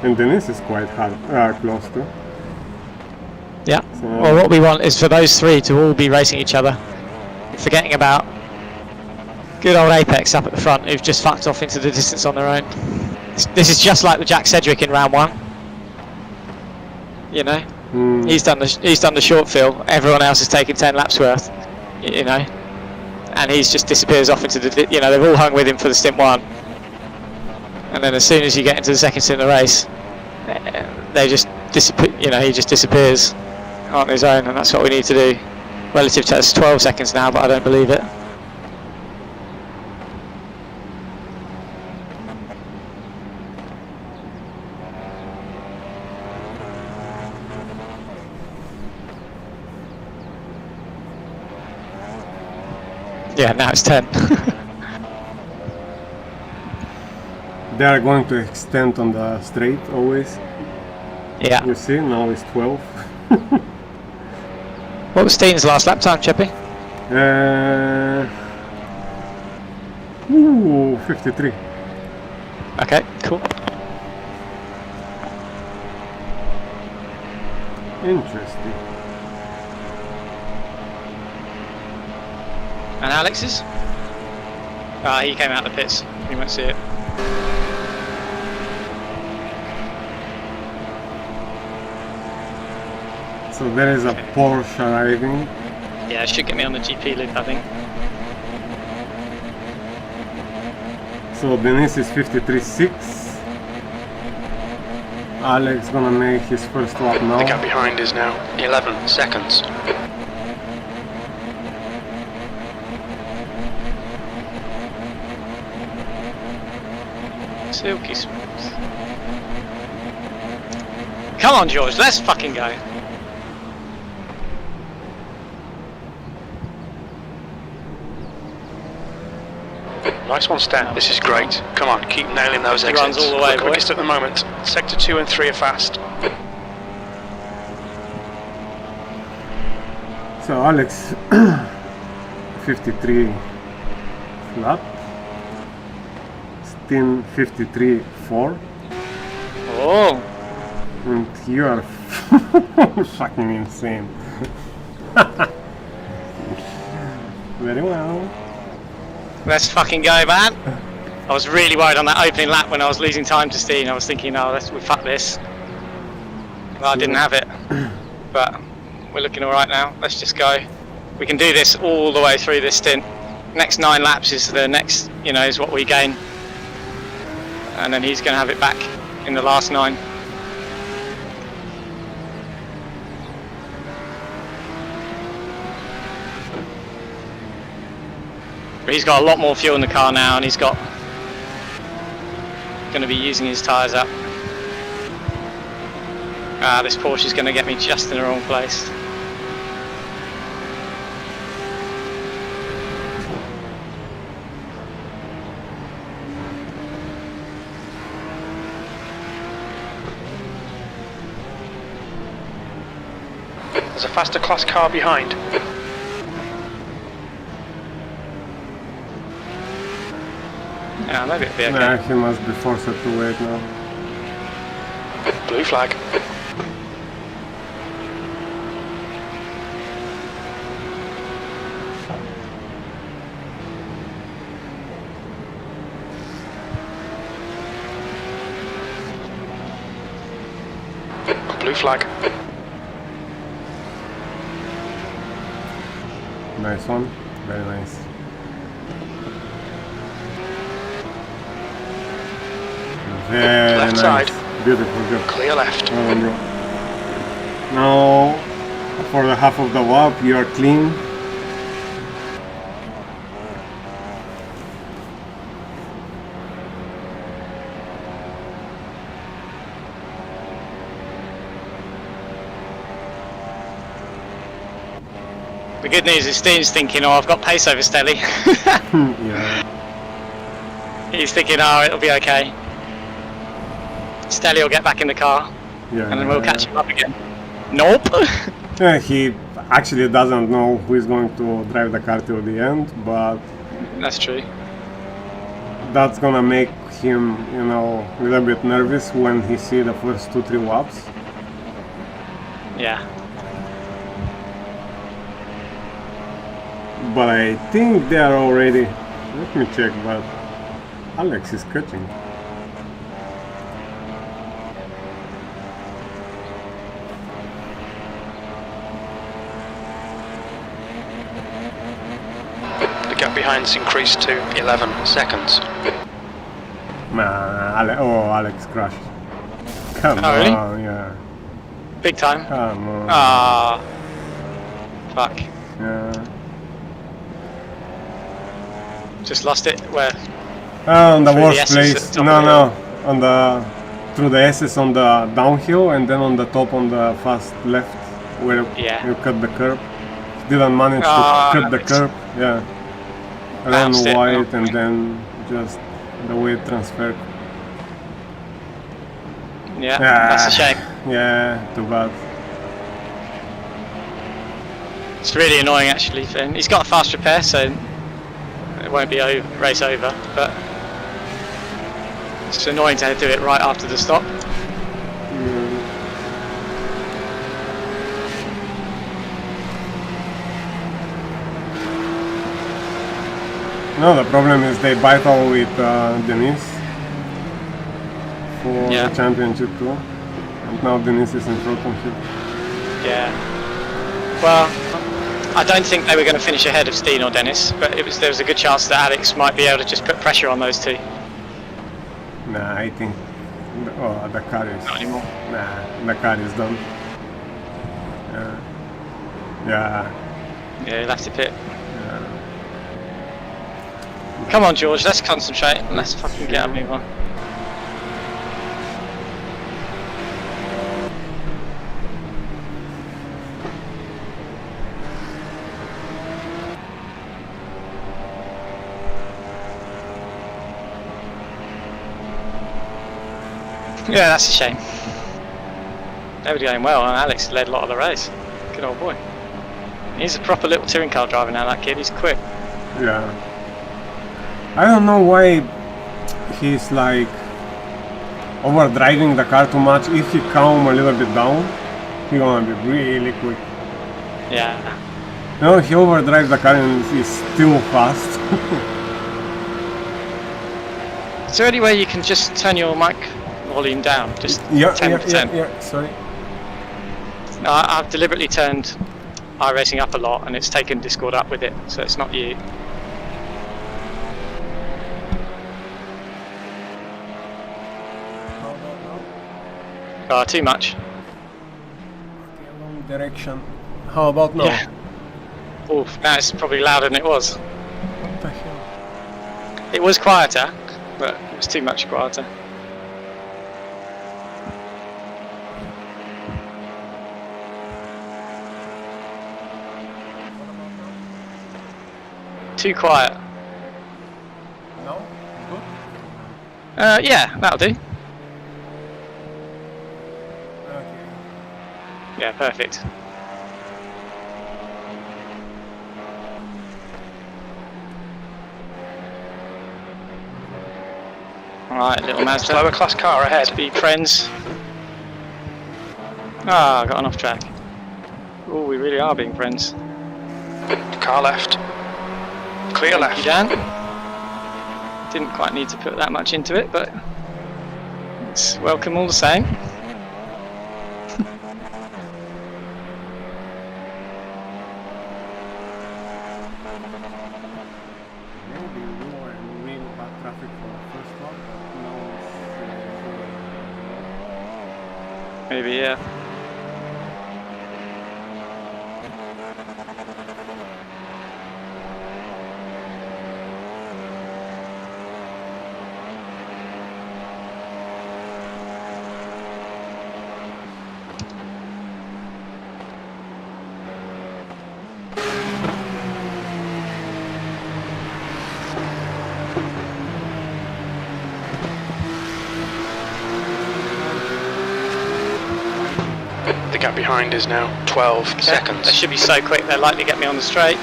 And Dennis is quite hard, close to. Yeah. So, Well, what we want is for those three to all be racing each other, forgetting about good old Apex up at the front, who've just fucked off into the distance on their own. This is just like with Jack Sedgwick in round one. You know, he's done the short fill. Everyone else has taken 10 laps worth. You know, and he's just disappears off into the. You know, they've all hung with him for the stint one, and then as soon as you get into the second stint of the race, they just disappear. You know, he just disappears on his own, and that's what we need to do. Relative to us, 12 seconds now, but I don't believe it. Yeah, now it's 10. they are going to extend on the straight always. Yeah. You see, now it's 12. What was Steen's last lap time, Cheppy? 53. Okay, cool. Interesting. And Alex's? He came out of the pits. You won't see it. So there is a Porsche arriving. Yeah, it should get me on the GP loop, I think. So Dennis is 53.6. Alex gonna make his first lap now. The gap behind is now 11 seconds. Silky smooth. Come on, George, let's fucking go. Nice one, Stan. This is great. Come on, keep nailing those exits. Runs all the way, We're quickest at the moment. Sector 2 and 3 are fast. So Alex 53 flat. Stint 53.4. Oh. And you are fucking insane. Very well. Let's fucking go, man. I was really worried on that opening lap when I was losing time to Steen. I was thinking, oh, we fuck this. Well, I didn't have it. But we're looking alright now. Let's just go. We can do this all the way through this stint. Next 9 laps is the next, you know, is what we gain. And then he's going to have it back in the last 9. But he's got a lot more fuel in the car now, and he's got going to be using his tyres up. This Porsche is going to get me just in the wrong place. There's a faster class car behind. Yeah, maybe it'll be okay. Nah, he must be forced to wait now. Blue flag. Blue flag. Nice one. Very nice. Very Left nice. side. Beautiful, good. Clear left. Well done, bro. Now, for the half of the lap, you are clean. The good news is Steve's thinking, oh, I've got pace over Stelly. Yeah. He's thinking, oh, it'll be okay. Stelly will get back in the car, Yeah. and then we'll catch him up again. Nope. Yeah, he actually doesn't know who is going to drive the car till the end, but That's true. that's gonna make him, you know, a little bit nervous when he see the first 2-3 laps. Yeah. But I think they are already. Let me check, but Alex is catching. The gap behind's increased to 11 seconds. Nah, Alex crashed. Come Oh, really? on, yeah. Big time. Come on. Ah. Fuck. Yeah. Just lost it. Where? On the Through the worst S's place. at the top No, of the no. On the through the S's on the downhill, and then on the top on the fast left, where Yeah. you cut the curb. Didn't manage Ah, to cut the it's- curb. Yeah. Ran Bounced it. wide, and then just the weight transferred. Yeah. That's a shame. Yeah, too bad. It's really annoying actually for him. He's got a fast repair, so it won't be race over. But it's annoying to do it right after the stop. No, the problem is they battle with Denise for Yeah. the championship too. And now Denise is in front of him. Yeah. Well, I don't think they were going to finish ahead of Steen or Dennis, but there was a good chance that Alex might be able to just put pressure on those two. Nah, I think the car is. Not anymore. Nah, the car is done. Yeah. Yeah. Yeah, he'll have to pit. Come on, George, let's concentrate and let's fucking get a move on. Yeah, that's a shame. They were going well, and Alex led a lot of the race. Good old boy. He's a proper little touring car driver now, that kid. He's quick. Yeah. I don't know why he's like overdriving the car too much. If he calm a little bit down, he's gonna be really quick. Yeah. No, he overdrives the car and he's still fast. Is there any way you can just turn your mic volume down? Just Yeah, 10%? yeah, sorry. No, I've deliberately turned iRacing up a lot and it's taken Discord up with it, so it's not you. Oh, too much. Wrong direction. How about now? Yeah. Oof, now it's probably louder than it was. What the hell? It was quieter, but it was too much quieter. Too quiet. No? Good? Yeah, that'll do. Okay. Yeah, perfect. Alright, little Mazda. Lower class car ahead. Let's be friends. Ah, got on off track. Oh, we really are being friends. Car left. Clear Thank you, left. Dan. Didn't quite need to put that much into it, but it's welcome all the same. Maybe we were moving back traffic for the first one, but now it's Maybe, yeah. The gap behind is now 12 They seconds. should be so quick, they're likely to get me on the straight.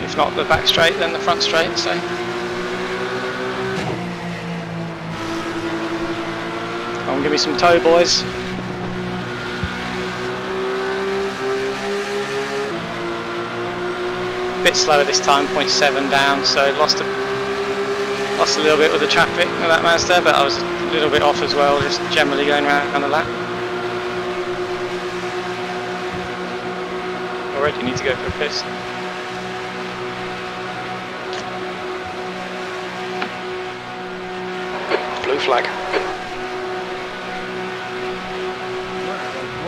If not the back straight, then the front straight, so. Come on, give me some tow, boys. Bit slower this time, 0.7 down, so lost a little bit with the traffic with that Mazda, but I was a little bit off as well, just generally going around the lap. Already need to go for a piss. Blue flag.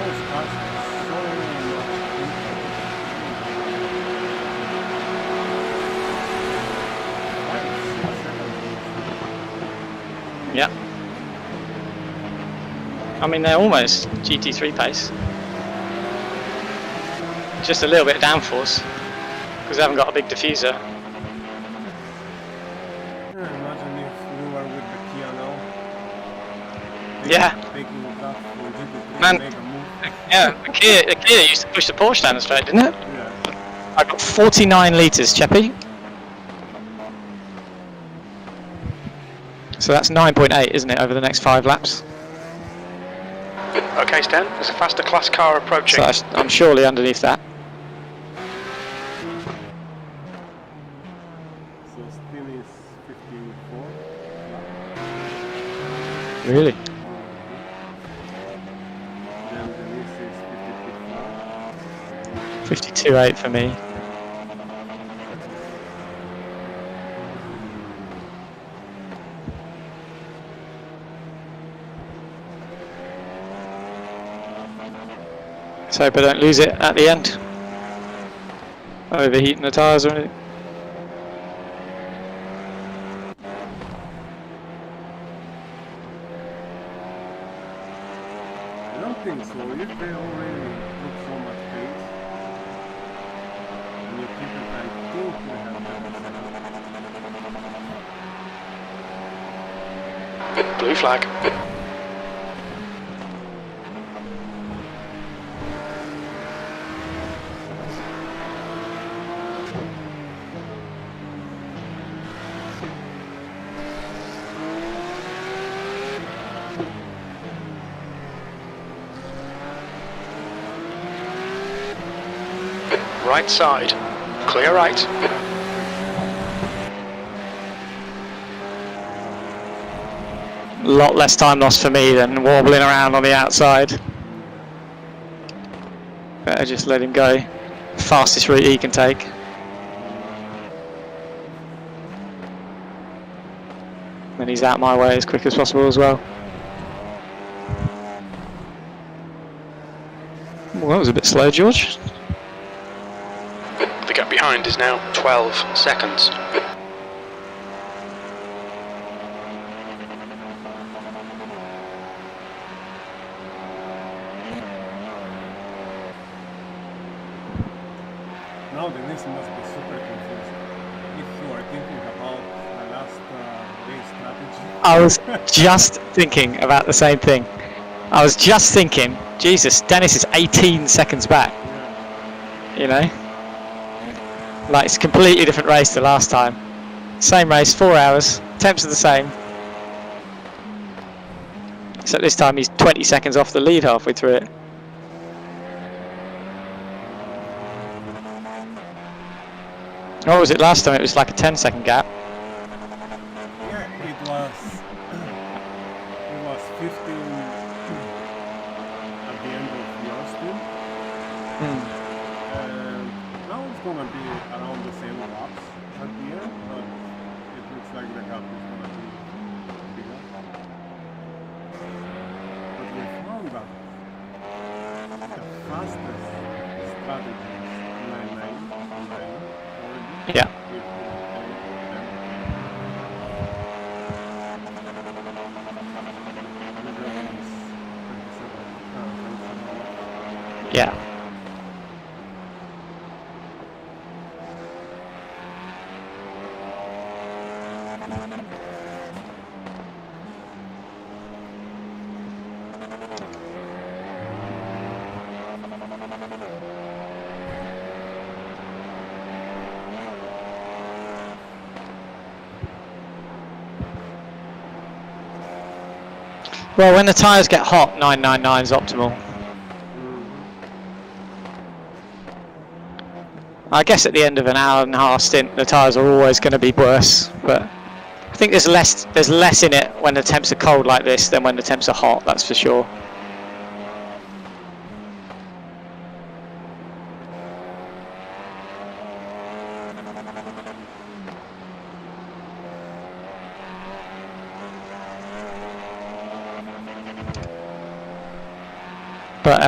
those cars are so Yeah. I mean, they're almost GT3 pace. Just a little bit of downforce, because they haven't got a big diffuser. Imagine if we were with the Kia now. Yeah. Taking it up with GT3 Man. make a move. Yeah, the Kia used to push the Porsche down the straight, didn't it? Yeah. I got 49 litres, Cheppy. So that's 9.8, isn't it, over the next 5 laps? Okay, Stan, there's a faster class car approaching. So I'm surely underneath that. So Stint is 54. Really? Then the list is 54. 52.8 for me. Let's hope I don't lose it at the end. Overheating the tyres or anything. I don't think so. If they already took so much pace and you keep it, I think we have better setup. Blue flag. Right side. Clear right. A lot less time lost for me than wobbling around on the outside. Better just let him go. Fastest route he can take. And he's out my way as quick as possible as well. Well, that was a bit slow, George. The gap behind is now 12 seconds. Now the list must be super confused. If you are thinking about the last race strategy. I was just thinking about the same thing. I was just thinking, Jesus, Dennis is 18 seconds back. Yeah. You know? Like, it's a completely different race to last time. Same race, 4 hours, temps are the same. Except this time he's 20 seconds off the lead halfway through it. What was it last time? It was like a 10-second gap. Yeah, it was 15 at the end of your stint. And no, now it's gonna be around the same laps at the end, but it looks like the gap is gonna be bigger. But we found that the fastest strategy is 999 already. Yeah. Yeah. Well, when the tyres get hot, 999 is optimal. I guess at the end of an hour and a half stint, the tyres are always going to be worse. But I think there's less in it when the temps are cold like this than when the temps are hot. That's for sure. But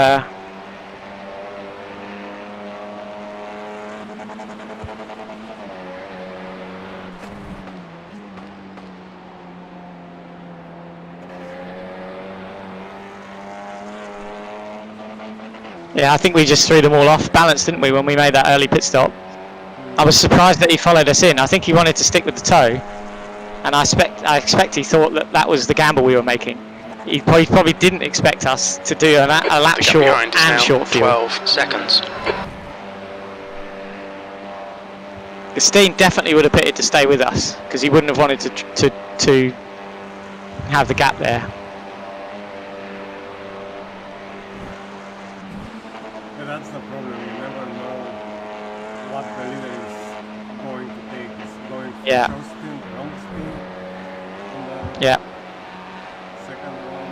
yeah, I think we just threw them all off balance, didn't we, when we made that early pit stop? I was surprised that he followed us in. I think he wanted to stick with the tow, and I expect he thought that that was the gamble we were making. He probably didn't expect us to do a lap short and short fuel. 12 seconds. The Steen definitely would have pitted to stay with us because he wouldn't have wanted to have the gap there. Yeah, that's the problem. You never know what the leader is going to take. Is going for short stint, long stint, and Yeah. second one.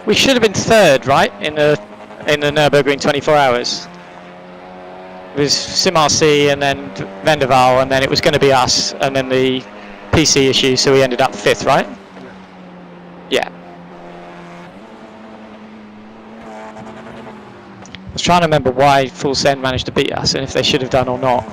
We should have been third, right, in the Nurburgring 24 hours. It was Sim RC and then Venderval, and then it was going to be us, and then the PC issue, so we ended up fifth, right? Yeah. I was trying to remember why Full Send managed to beat us, and if they should have done or not.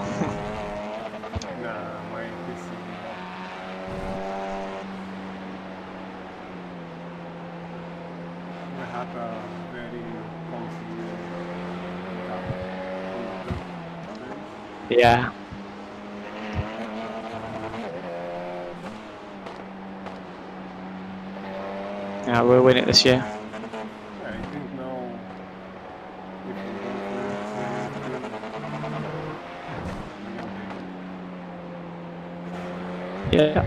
Yeah. Yeah, we'll win it this year. I think now Yeah.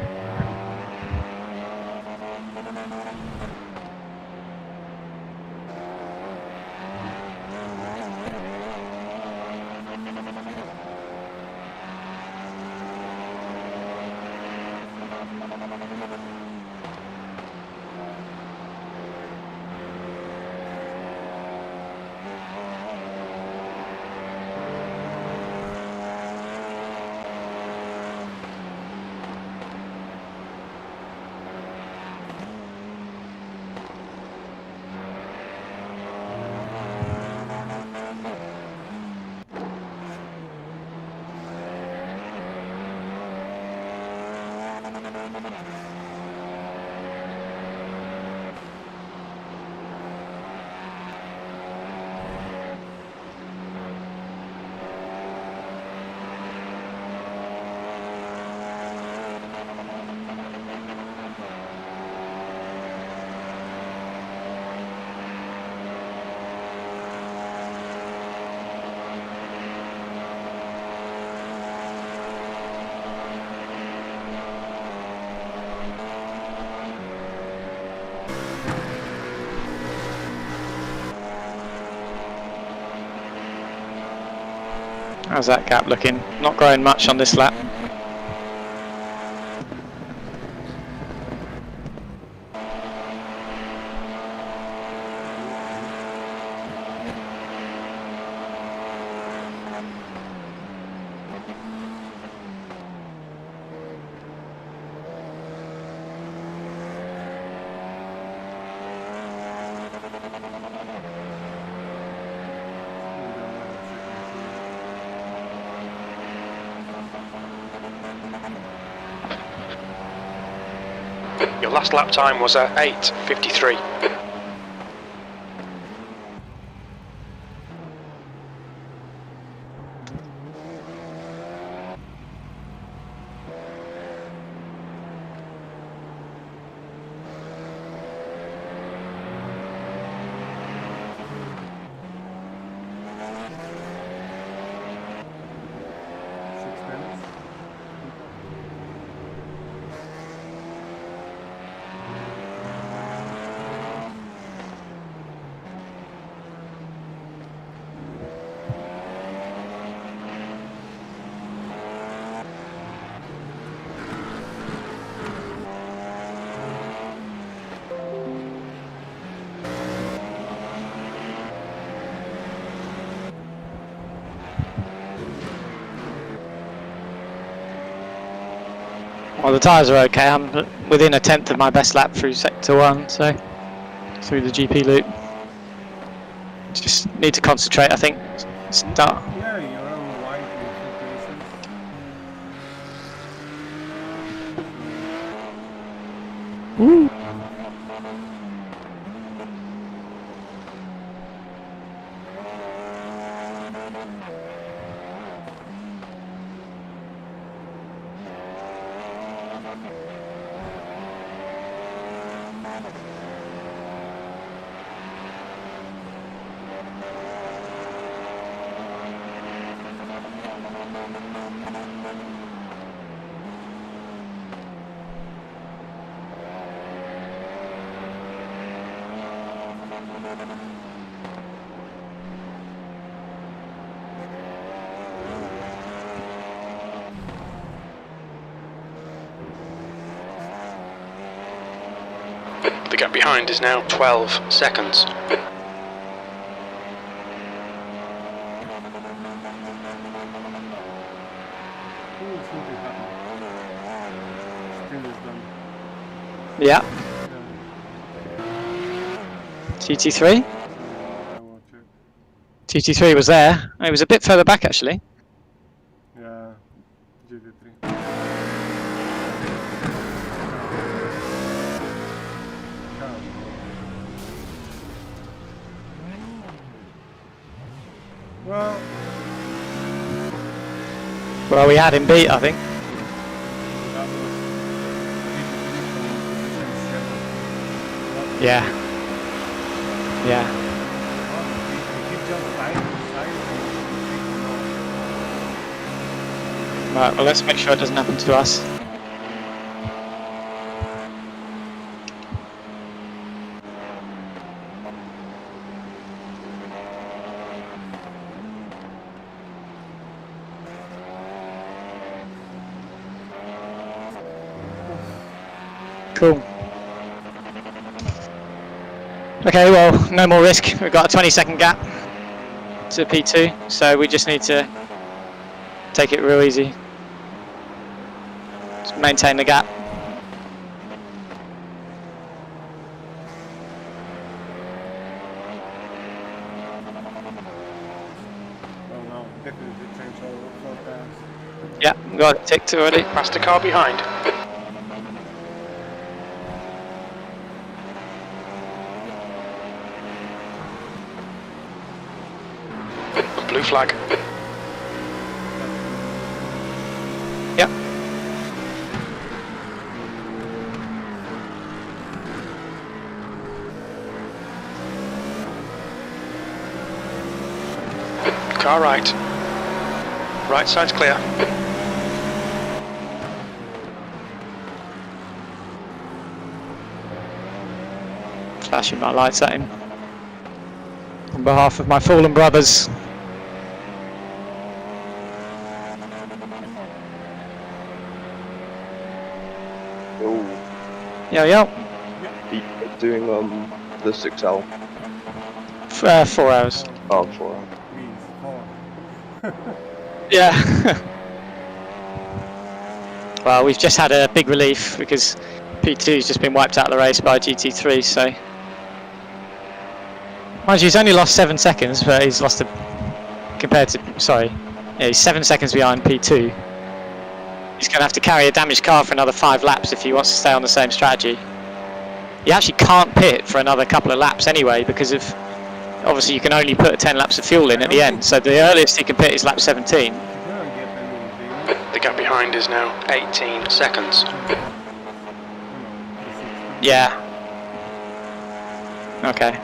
How's that gap looking? Not growing much on this lap. Your last lap time was at 8:53. Well, the tyres are okay. I'm within a tenth of my best lap through sector 1, so through the GP loop. Just need to concentrate, I think. Start. Yeah, you're on white in 2 places. Woo. The gap behind is now 12 seconds. Yeah. TT3? TT3 was there. It was a bit further back actually. Yeah, GT3. Well, we had him beat, I think. Yeah. Yeah. Right, well, let's make sure it doesn't happen to us. Cool. Okay, well, no more risk. We've got a 20-second gap to P2, so we just need to take it real easy. Just maintain the gap. Well, no, definitely change all forecasts. Yeah, got it ticked already. Past the car behind. Blue flag. Yep. Car right. Right side's clear. Flashing my lights at him. On behalf of my fallen brothers. Yo. Doing the 6L. 4 hours. Oh, 4 hours. Means 4. Yeah. Well, we've just had a big relief because P2's just been wiped out of the race by GT3, so... Mind you, he's only lost 7 seconds, but he's lost a... compared to... Sorry. Yeah, he's 7 seconds behind P2. He's going to have to carry a damaged car for another 5 laps if he wants to stay on the same strategy. He actually can't pit for another couple of laps anyway because of... Obviously, you can only put 10 laps of fuel in at the end, so the earliest he can pit is lap 17. The gap behind is now 18 seconds. Yeah. Okay.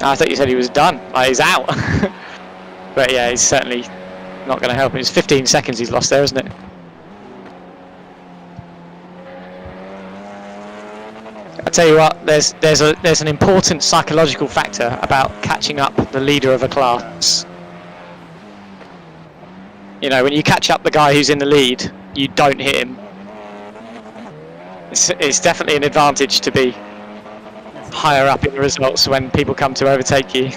I thought you said he was done. Like, he's out. But yeah, he's certainly not going to help him. It's 15 seconds he's lost there, isn't it? I tell you what, there's an important psychological factor about catching up the leader of a class. You know, when you catch up the guy who's in the lead, you don't hit him. It's definitely an advantage to be higher up in the results when people come to overtake you.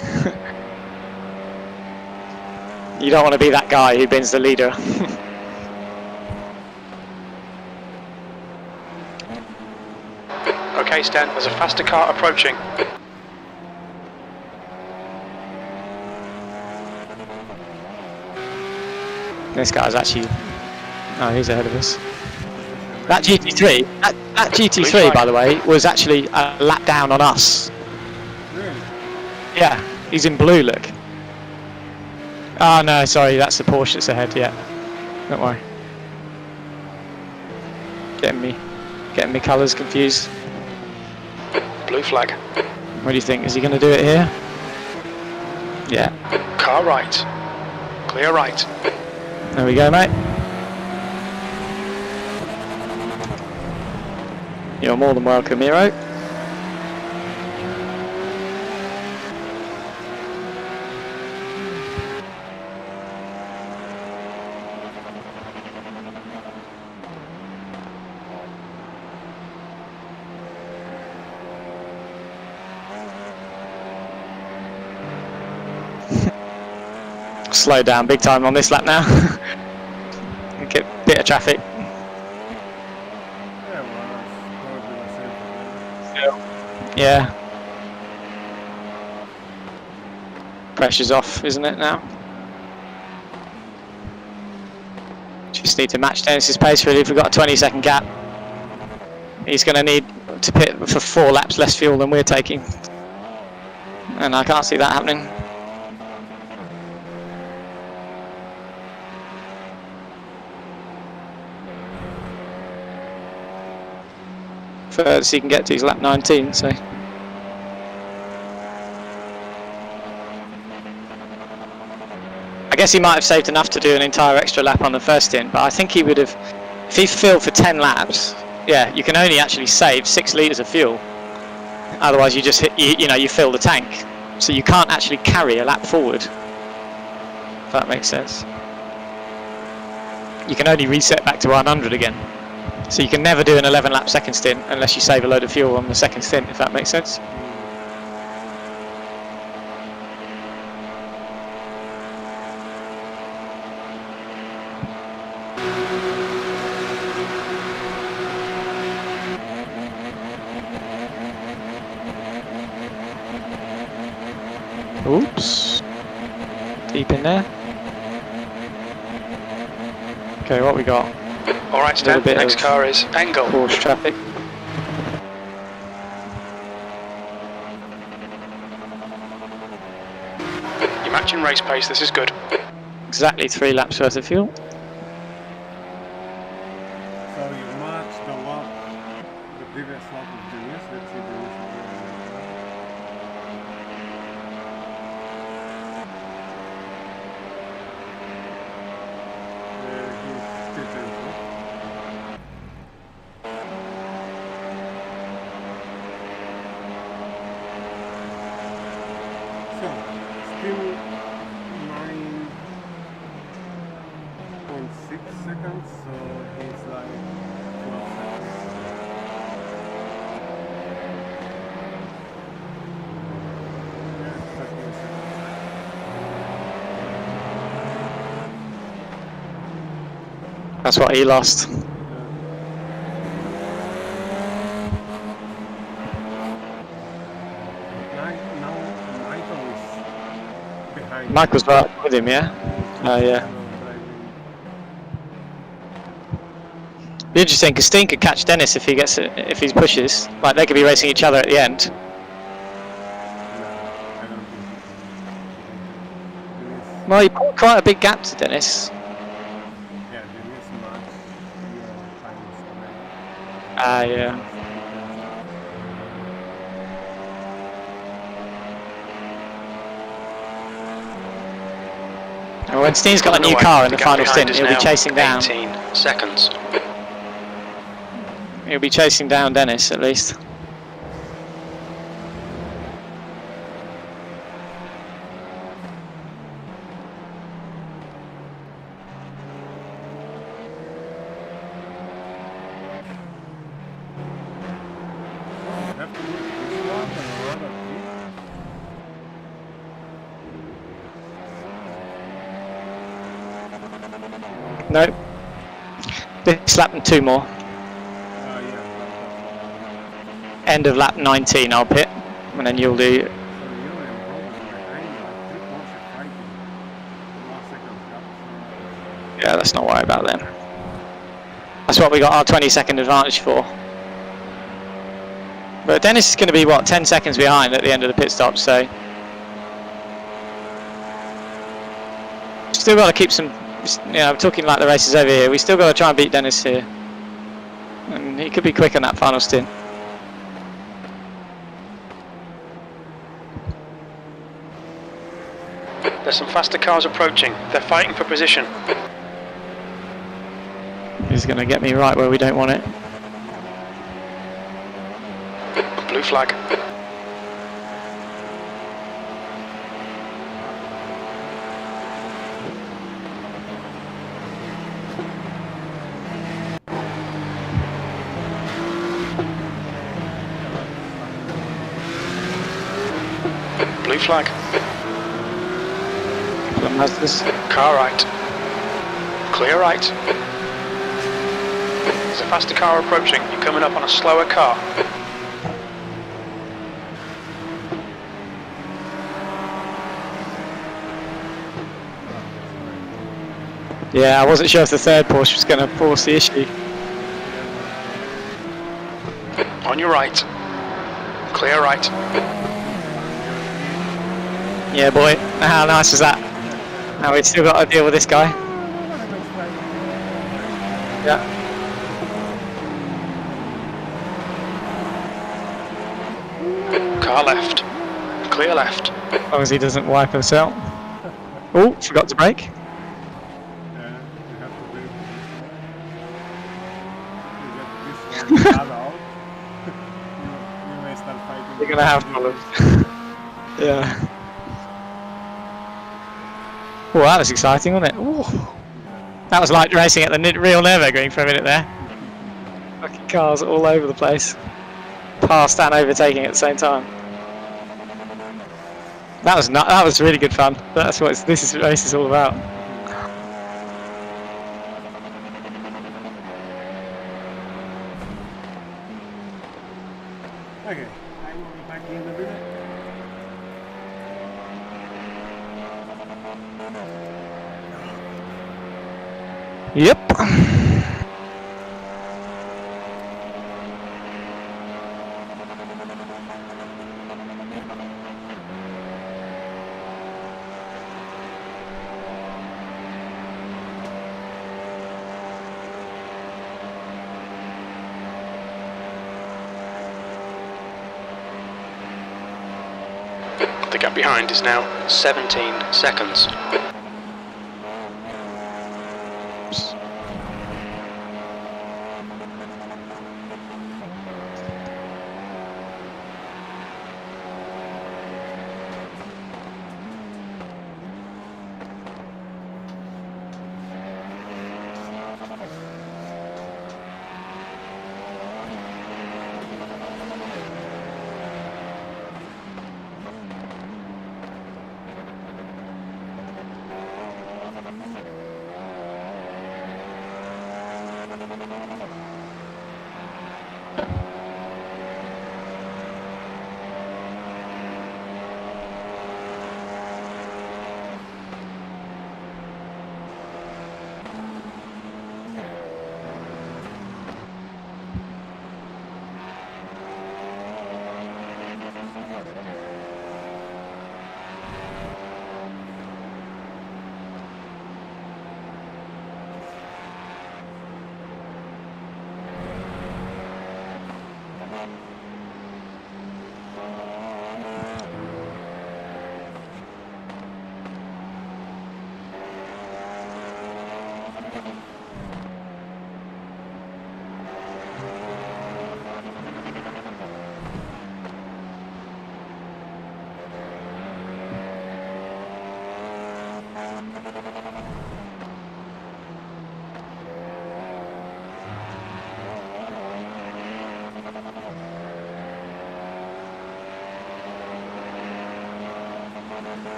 You don't want to be that guy who bins the leader. Okay, Stan, there's a faster car approaching. This guy's actually... Oh, he's ahead of us. That GT3, that GT3, by the way, was actually a lap down on us. Really? Yeah, he's in blue, look. Oh no, sorry, that's the Porsche that's ahead, yeah. Don't worry. Getting me colours confused. Blue flag. What do you think? Is he going to do it here? Yeah. Car right. Clear right. There we go, mate. You're more than welcome, Miro. Slow down big time on this lap now. Get a bit of traffic. Yeah. Pressure's off, isn't it now? Just need to match Dennis's pace really if we've got a 20-second gap. He's going to need to pit for 4 laps less fuel than we're taking. And I can't see that happening. Furthest he can get to is lap 19, so... I guess he might have saved enough to do an entire extra lap on the first stint, but I think he would have... If he filled for 10 laps, yeah, you can only actually save 6 litres of fuel. Otherwise you just hit, you fill the tank. So you can't actually carry a lap forward. If that makes sense. You can only reset back to 100 again. So you can never do an 11 lap second stint unless you save a load of fuel on the second stint, if that makes sense. Oops. Deep in there. Okay, what we got? Alright, Stan, next car is Engel. Porsche traffic. You're matching race pace, this is good. Exactly 3 laps worth of fuel. So you match the lap, the previous lap of Dennis. Let's see Dennis again. He's still 10th. So, still 9.6 seconds, so he's like 12 seconds. That's what he lost. Michael is behind. Michael's right with him, yeah? Oh, yeah. Be interesting because Steen could catch Dennis if he gets it, if he pushes. Like they could be racing each other at the end. Well, you put quite a big gap to Dennis. Yeah, Dennis much. Ah, yeah. And when Steen's got a new car in the final stint, he'll be chasing down. 18 seconds. He'll be chasing down Dennis at least. Nope. This lap and 2 more. End of lap 19 I'll pit, and then you'll do. Yeah, let's not worry about them. That's what we got our 20-second advantage for. But Dennis is going to be, what, 10 seconds behind at the end of the pit stop, so... Still got to keep some... You know, I'm talking like the races over here. We still got to try and beat Dennis here. And he could be quick on that final stint. There's some faster cars approaching. They're fighting for position. He's going to get me right where we don't want it. Blue flag. Blue flag. Car right. Clear right. There's a faster car approaching. You're coming up on a slower car. Yeah, I wasn't sure if the third Porsche was going to force the issue. On your right. Clear right. Yeah, boy. How nice was that? Now we've still got to deal with this guy. Yeah. Car left. Clear left. As long as he doesn't wipe us out. Oh, forgot to brake. You're gonna have problems. Yeah. Oh, that was exciting, wasn't it? Ooh. That was like racing at the real Nurburgring for a minute there. Fucking cars all over the place. Past and overtaking at the same time. That was really good fun. That's what this race is all about. Okay, I will be back in a minute. Yep. The gap behind is now 17 seconds.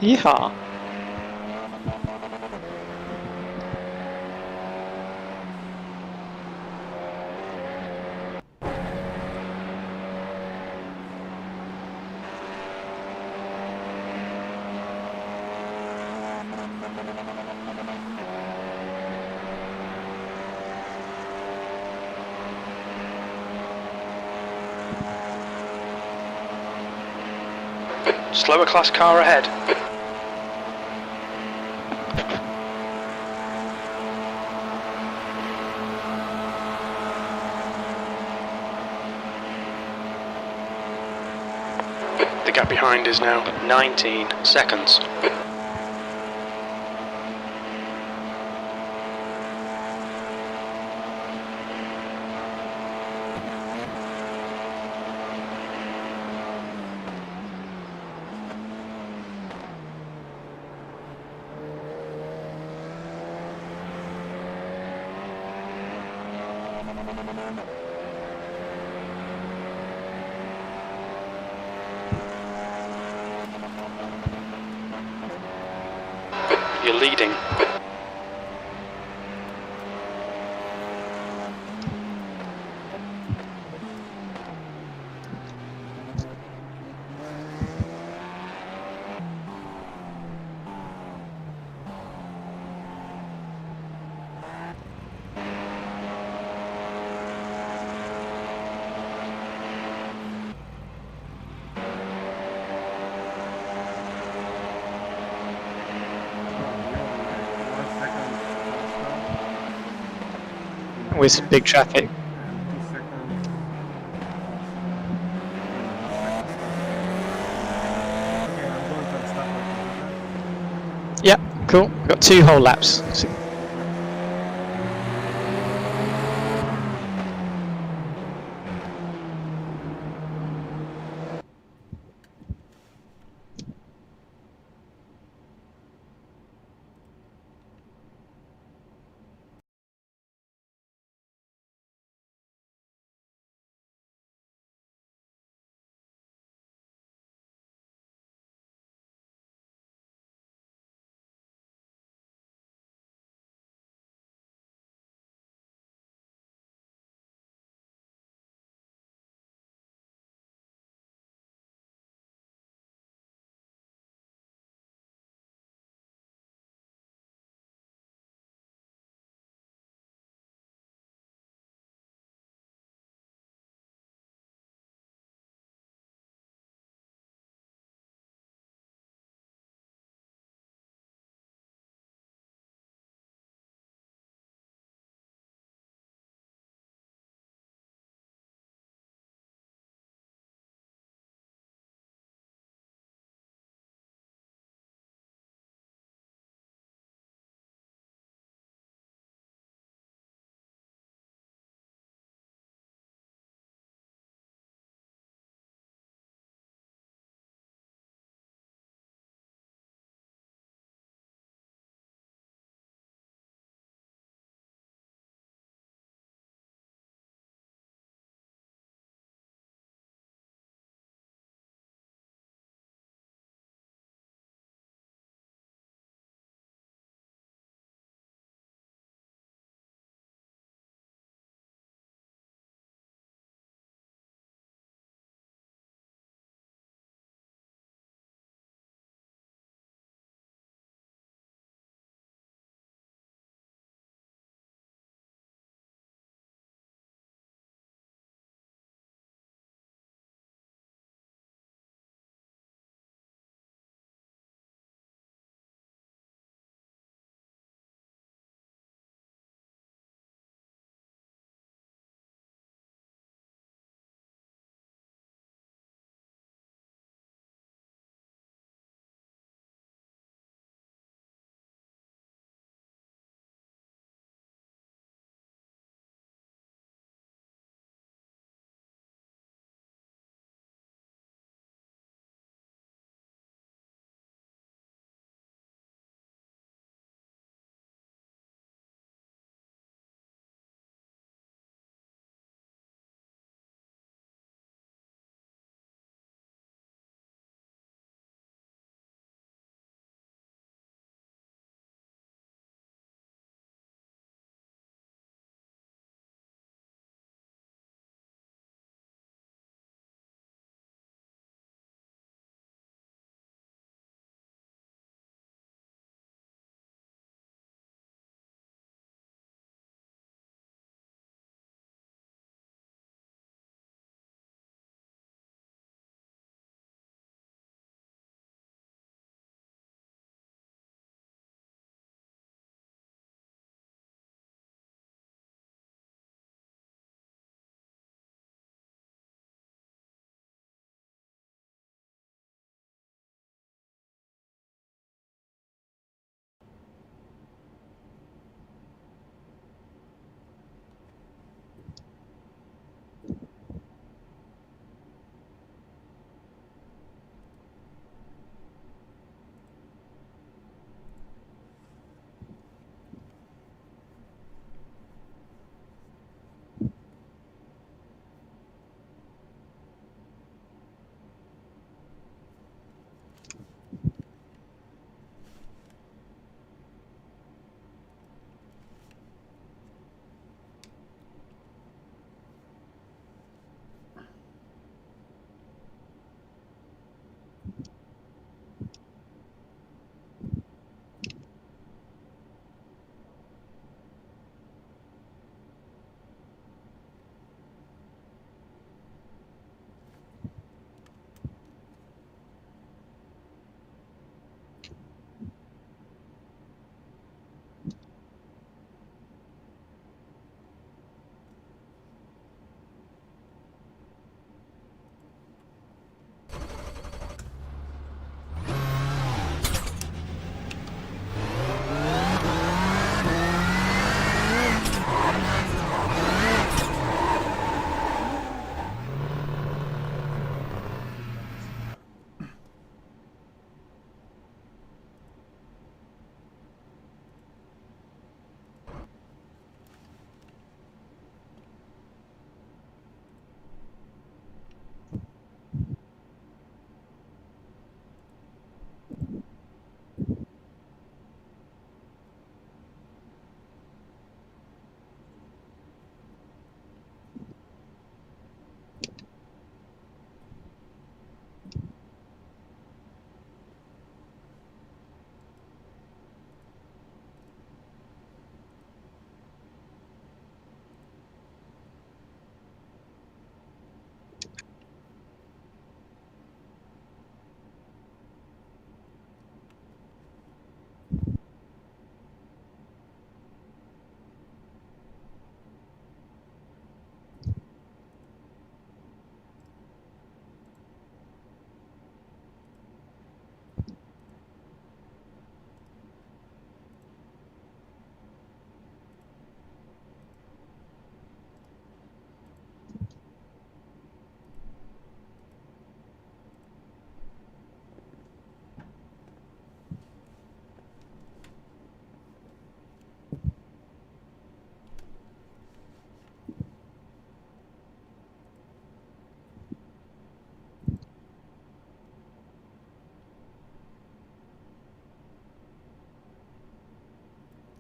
Yeehaw. Slower class car ahead. The gap behind is now 19 seconds. You're leading. With some big traffic. Yep, cool. Got 2 whole laps.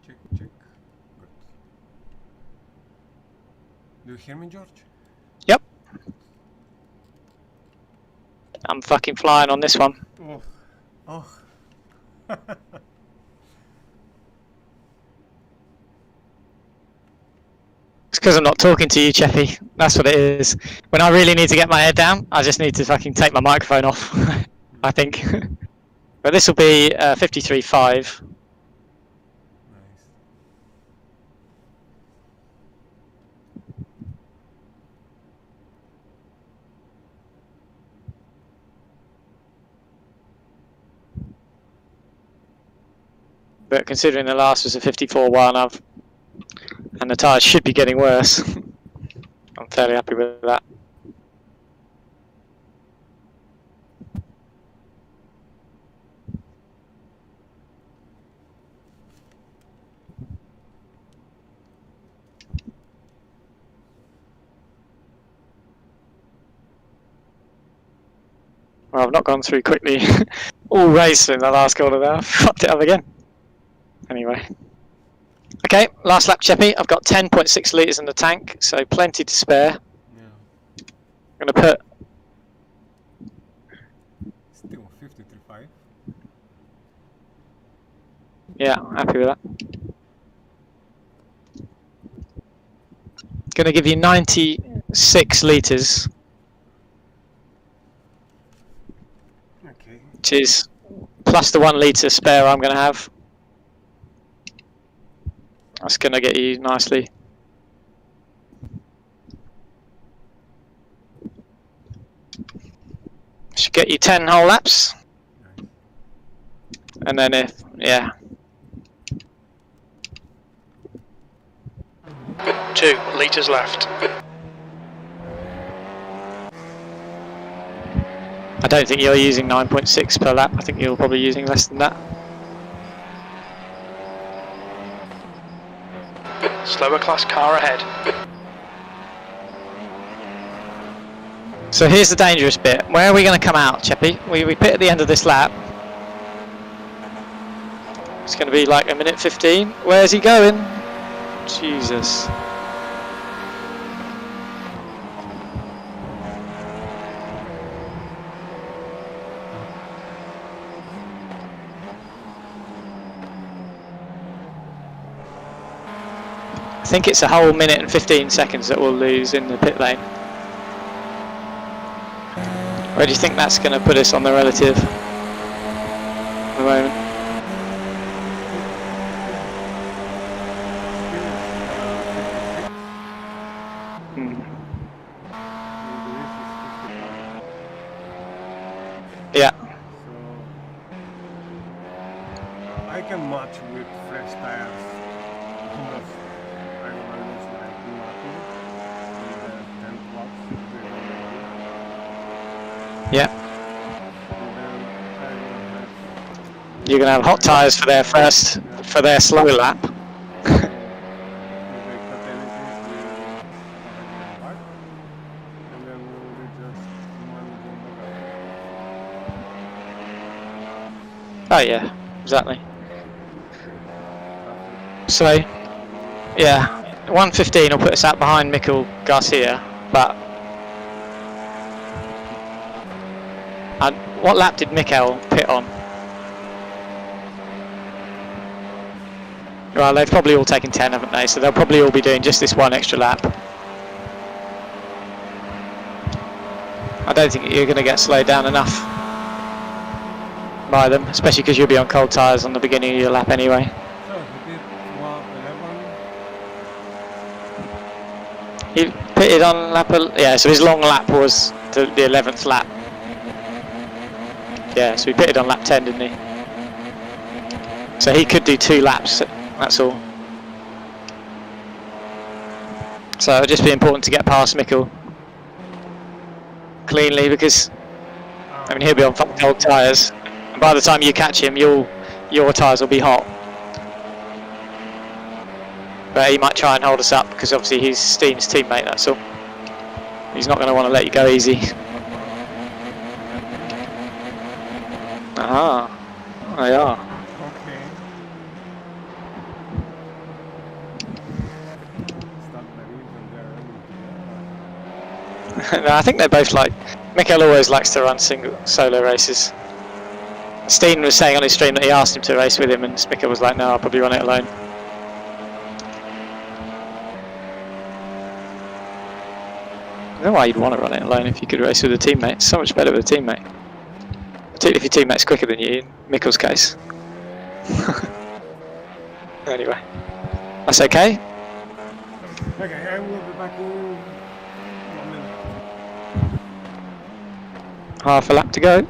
check. Good. Do you hear me, George? Yep. I'm fucking flying on this one. Oh. It's because I'm not talking to you, Cheppy. That's what it is. When I really need to get my head down, I just need to fucking take my microphone off, I think. But this will be 53.5. Nice. But considering the last was a 54.1, and the tyres should be getting worse, I'm fairly happy with that. Well, I've not gone through quickly all race in the last corner there. I've fucked it up again. Anyway. Okay, last lap, Cheppy. I've got 10.6 litres in the tank, so plenty to spare. Yeah. I'm going to put... Still 53.5. Yeah, happy with that. Going to give you 96 litres, Okay. which is plus the 1 litre spare I'm going to have. That's going to get you nicely. Should get you 10 whole laps. Nice. And then if, yeah. 2 litres left. I don't think you're using 9.6 per lap. I think you're probably using less than that. Slower class car ahead. So here's the dangerous bit. Where are we going to come out, Cheppy? We pit at the end of this lap. It's going to be like a minute 15. Where's he going? Jesus. I think it's a whole minute and 15 seconds that we'll lose in the pit lane. Where do you think that's going to put us on the relative at the moment? Yeah. So I can match with fresh tires. Because I don't know, lose like nothing in the 10 laps. Yeah. And then I will have You're going to have hot tyres for their slow lap. with the fatalities we already back. And then we will be just managing the Oh yeah, exactly. So, yeah, 1:15 will put us out behind Mikel Garcia, but what lap did Mikel pit on? Well, they've probably all taken 10, haven't they? So they'll probably all be doing just this one extra lap. I don't think you're going to get slowed down enough by them, especially because you'll be on cold tyres on the beginning of your lap anyway. So he did lap 11. He pitted on lap, yeah, so his long lap was the 11th lap. Yeah, so he pitted on lap 10, didn't he? So he could do 2 laps, that's all. So it'll just be important to get past Mikel cleanly, because I mean he'll be on fucking old tyres, and by the time you catch him, your tyres will be hot. But he might try and hold us up because obviously he's Steam's teammate. That's all. He's not going to want to let you go easy. Aha, they are. Okay. No, I think they're both like. Mikkel always likes to run solo races. Steen was saying on his stream that he asked him to race with him, and Mikkel was like, "No, I'll probably run it alone." I don't know why you'd want to run it alone if you could race with a teammate. It's so much better with a teammate. Particularly if your teammate's quicker than you, in Mikkel's case. Anyway, that's okay. Okay, I will be back in 1 minute. Half a lap to go.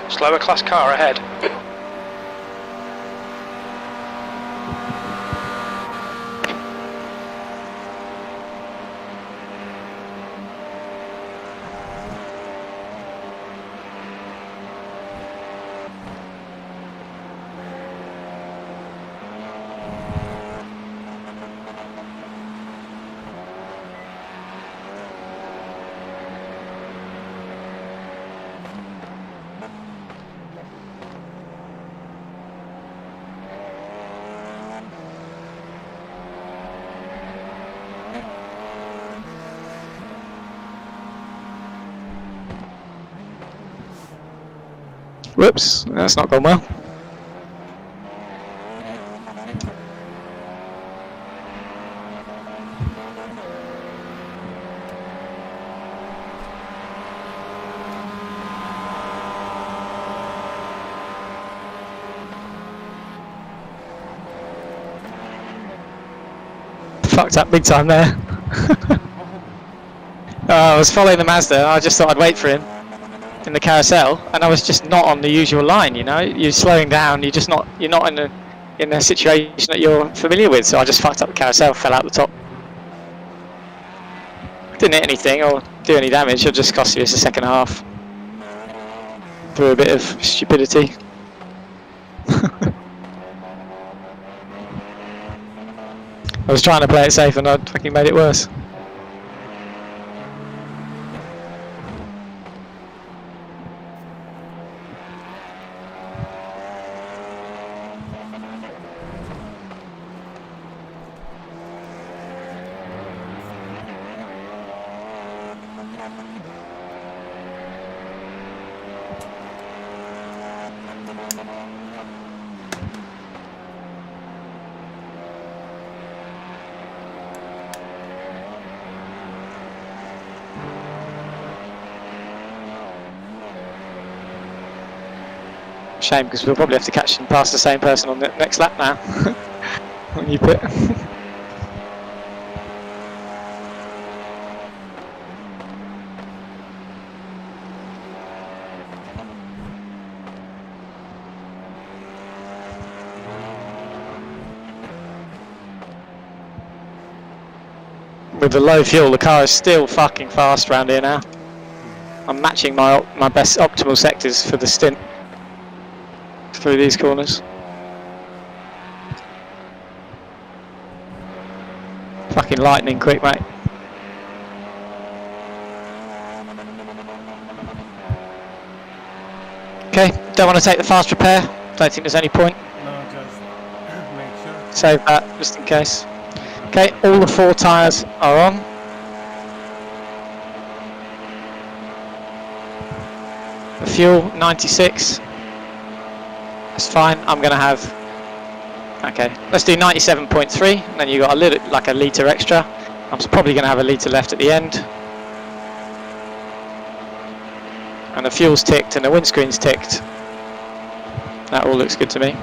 Slower class car ahead. Whoops, that's not gone well. Fucked up big time there. I was following the Mazda, I just thought I'd wait for him in the carousel, and I was just not on the usual line. You know, you're slowing down. You're not in a situation that you're familiar with. So I just fucked up the carousel, fell out the top. Didn't hit anything or do any damage. It'll just cost you us a second half through a bit of stupidity. I was trying to play it safe and I fucking made it worse. Shame, because we'll probably have to catch and pass the same person on the next lap now. When you pit. With the low fuel, the car is still fucking fast around here now. I'm matching my best optimal sectors for the stint through these corners. Fucking lightning quick, mate. Okay, don't want to take the fast repair. Don't think there's any point. No, just make sure. Save that just in case. Okay, all the 4 tyres are on. The fuel 96. That's fine. I'm going to have. Okay, let's do 97.3. And then you got a little, like a litre extra. I'm probably going to have a litre left at the end. And the fuel's ticked and the windscreen's ticked. That all looks good to me.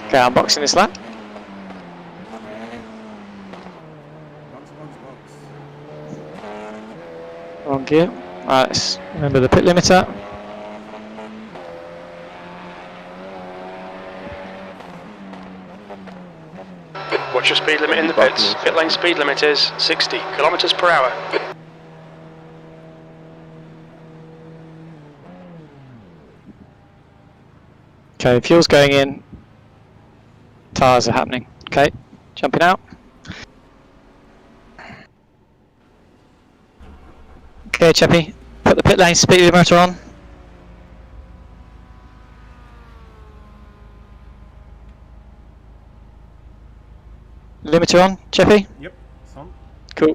Okay, I'm boxing this lap. Box. Wrong gear. Right, let's remember the pit limiter. What's your speed limit in the pits? Pit lane speed limit is 60 kilometers per hour. Okay, fuel's going in. Tyres are happening. Okay, jumping out. Okay, Chappie, put the pit lane speed limiter on. Limiter on, Chappie? Yep, some. Cool.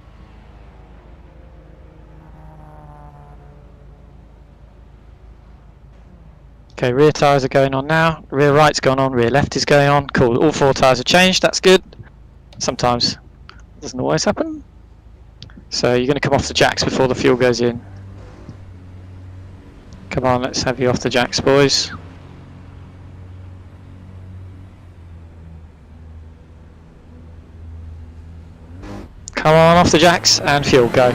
Okay, rear tyres are going on now. Rear right's gone on, rear left is going on. Cool, all 4 tyres have changed, that's good. Sometimes it doesn't always happen. So you're going to come off the jacks before the fuel goes in. Come on, let's have you off the jacks, boys. Come on, off the jacks, and fuel, go.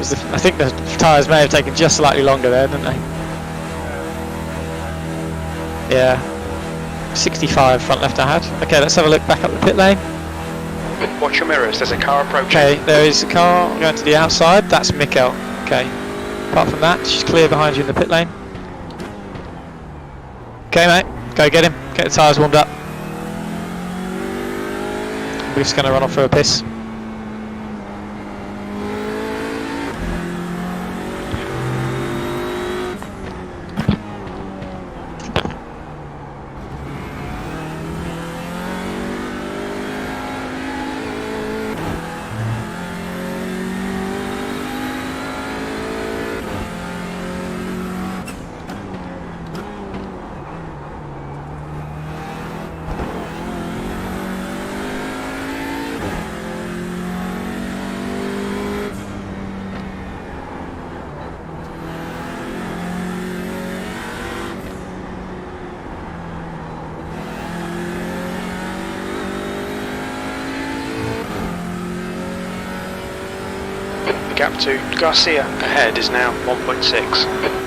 I think the tyres may have taken just slightly longer there, didn't they? Yeah. 65 front left I had. Okay, let's have a look back up the pit lane. Watch your mirrors, there's a car approaching. Okay, there is a car going to the outside. That's Mikkel. Okay. Apart from that, she's clear behind you in the pit lane. Okay, mate. Go get him. Get the tyres warmed up. We're just going to run off for a piss. The gap to Garcia ahead is now 1.6.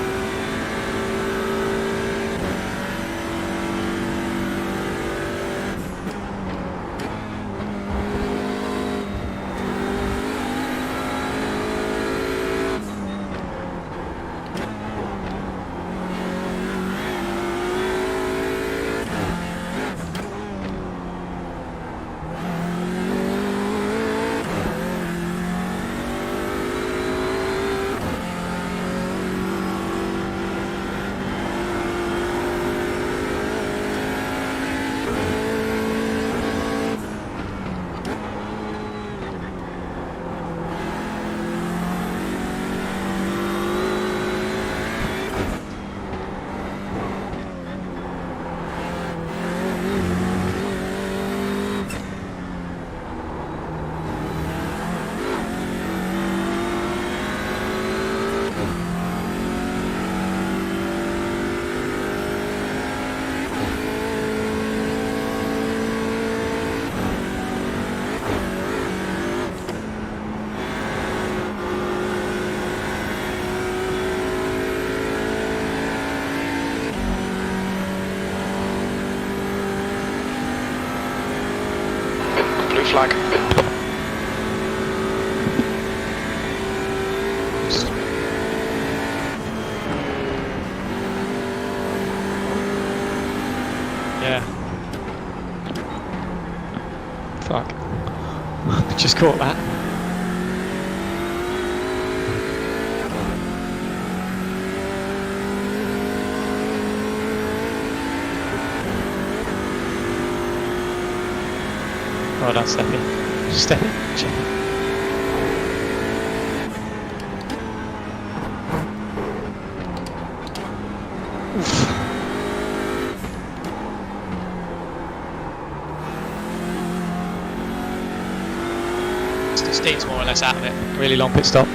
Blue flag. Yeah. Fuck. Just caught that. Well done, Steffi. Steffi. Steve's more or less out of it. Really long pit stop.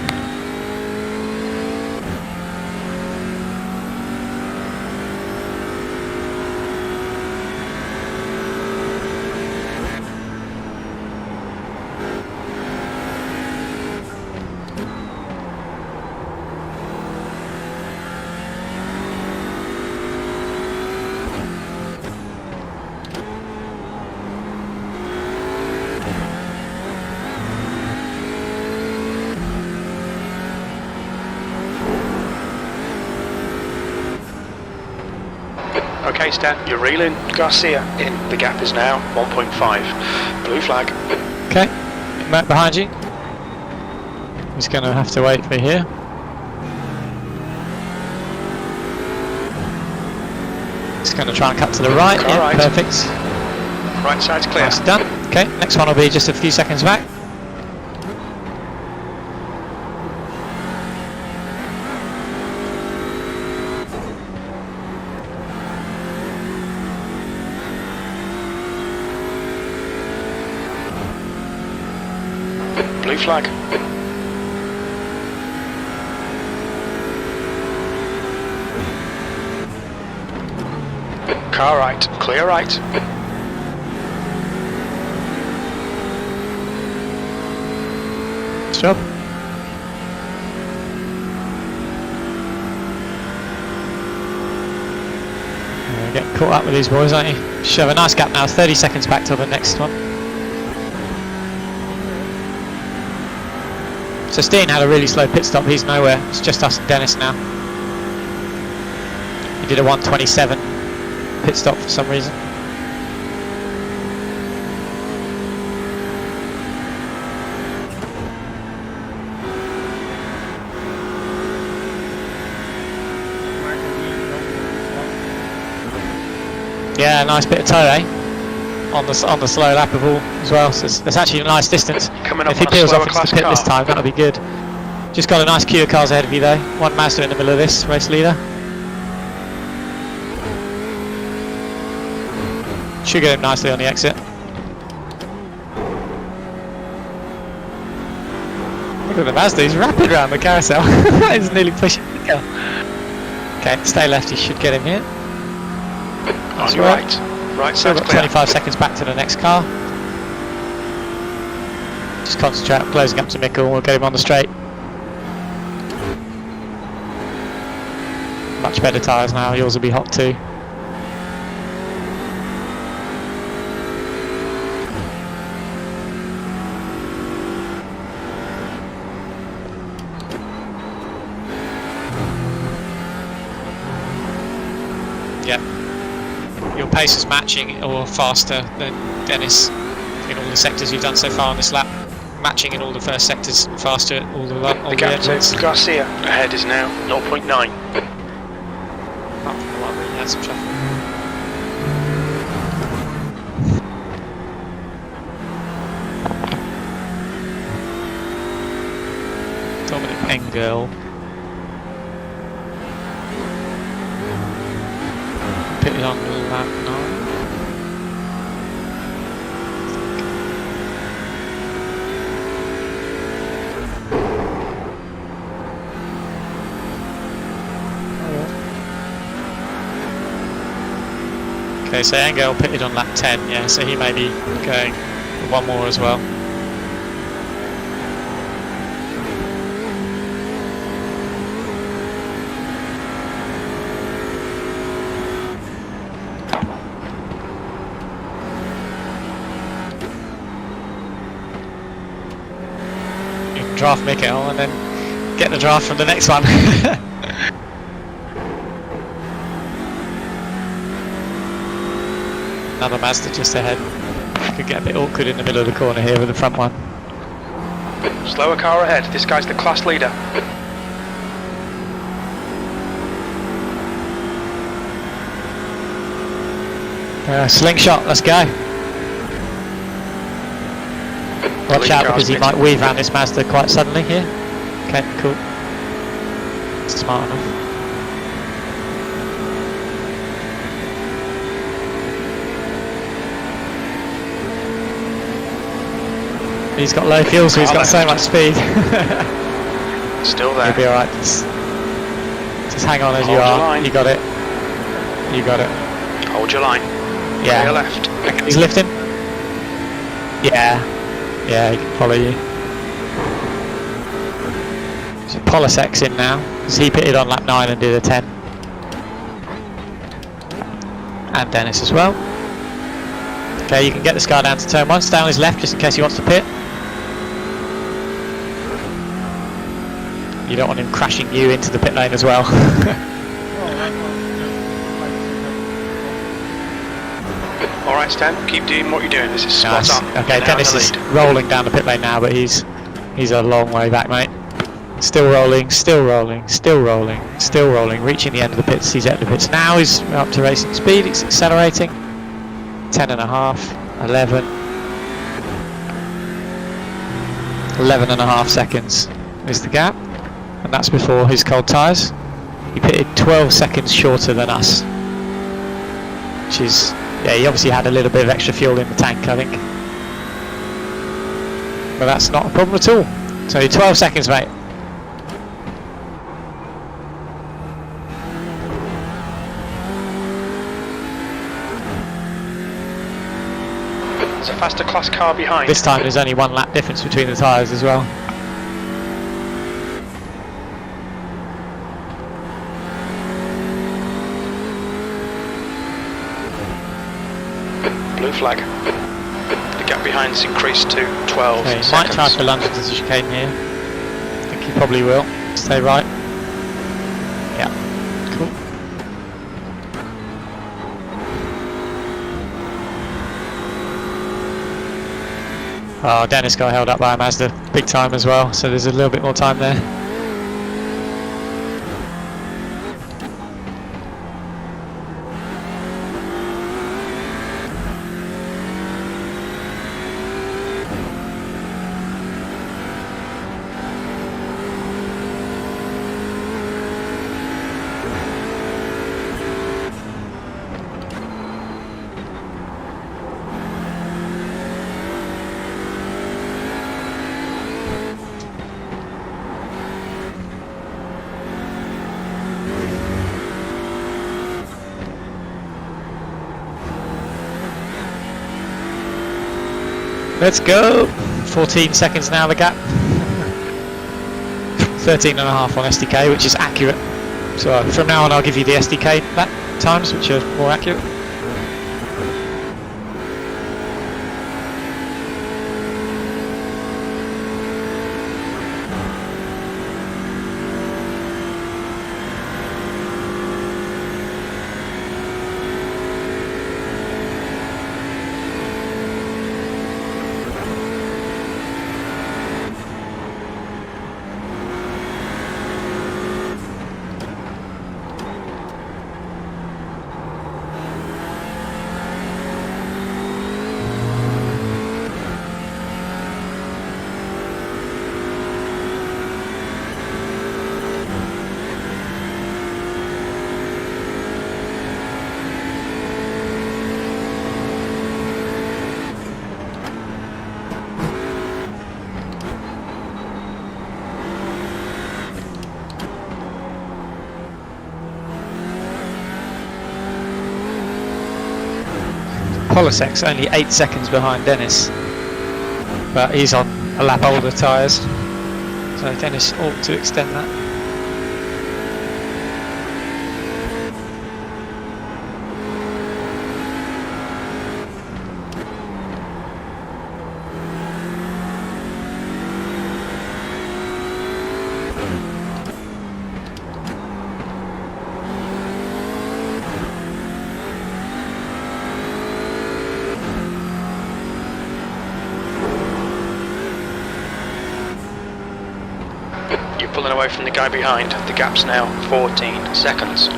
Okay, Stan, you're reeling Garcia in. The gap is now 1.5. Blue flag. Okay, Matt behind you. He's going to have to wait for here. He's going to try and cut to the right. Car Yeah, right. perfect. Right side's clear. That's done. Okay, next one will be just a few seconds back. Blue flag. Car right, clear right. Good job. Getting caught up with these boys, aren't you? Should have a nice gap now, 30 seconds back till the next one. So Steen had a really slow pit stop, he's nowhere, it's just us and Dennis now. He did a 1:27 pit stop for some reason. Yeah, nice bit of toe, eh? On the slow lap of all as well. So it's actually a nice distance. Coming up If he on a peels slower off into class the pit this car. time, that'll be good. Just got a nice queue of cars ahead of you though. One Mazda in the middle of this race leader. Should get him nicely on the exit. Look at the Mazda, he's rapid around the carousel. He's nearly pushing the car. Okay, stay left, he should get him here. On your right. Right Still side's got clear. 25 seconds back to the next car. Just concentrate on closing up to Mikkel, we'll get him on the straight. Much better tyres now, yours will be hot too. Yeah. Your pace is matching or faster than Dennis in all the sectors you've done so far on this lap. Matching in all the first sectors, faster at all The the gap end to Garcia ahead is now 0.9. Apart from the one where you had some traffic. Dominic Engel. Pitted on lap 9. Okay, so Engel pitted on lap 10, yeah, so he may be going one more as well. You can draft Mikkel and then get the draft from the next one. Another Mazda just ahead. Could get a bit awkward in the middle of the corner here with the front one. Slower car ahead. This guy's the class leader. Slingshot, let's go. Watch out because he might weave around this Mazda quite suddenly here. Okay, cool. Smart enough. He's got low fuel, so he's got so much speed. Still there. He'll be alright. Just hang on as you Hold your are. line. You got it. You got it. Hold your line. Yeah. Clear left. He's lifting. Yeah. Yeah, he can follow you. So Polisek's in now, because he pitted on lap 9 and did a 10. And Dennis as well. Okay, you can get this guy down to turn 1. Stay on his left just in case he wants to pit. You don't want him crashing you into the pit lane as well. right, Stan. Keep doing what you're doing. This is spot Nice. on. Okay, Now Dennis in the is lead. rolling down the pit lane now, but he's a long way back, mate. Still rolling, still rolling, still rolling, still rolling, reaching the end of the pits. He's at the pits now. He's up to racing speed. He's accelerating. 10.5, 11, 11.5 seconds is the gap, and that's before his cold tyres. He pitted 12 seconds shorter than us, which is, yeah, he obviously had a little bit of extra fuel in the tank, I think, but that's not a problem at all. So 12 seconds, mate. There's a faster class car behind. This time there's only 1 lap difference between the tyres as well. Blue flag. The gap behind's increased to 12 Okay, seconds. might try for London as a chicane here. I think he probably will. Stay right. Yeah, cool. Oh, Dennis got held up by a Mazda big time as well, so there's a little bit more time there. Let's go! 14 seconds now the gap. 13.5 on SDK, which is accurate. So from now on I'll give you the SDK lap times, which are more accurate. Polisek's only 8 seconds behind Dennis, but he's on a lap older tyres, so Dennis ought to extend that. Pulling away from the guy behind. The gap's now 14 seconds.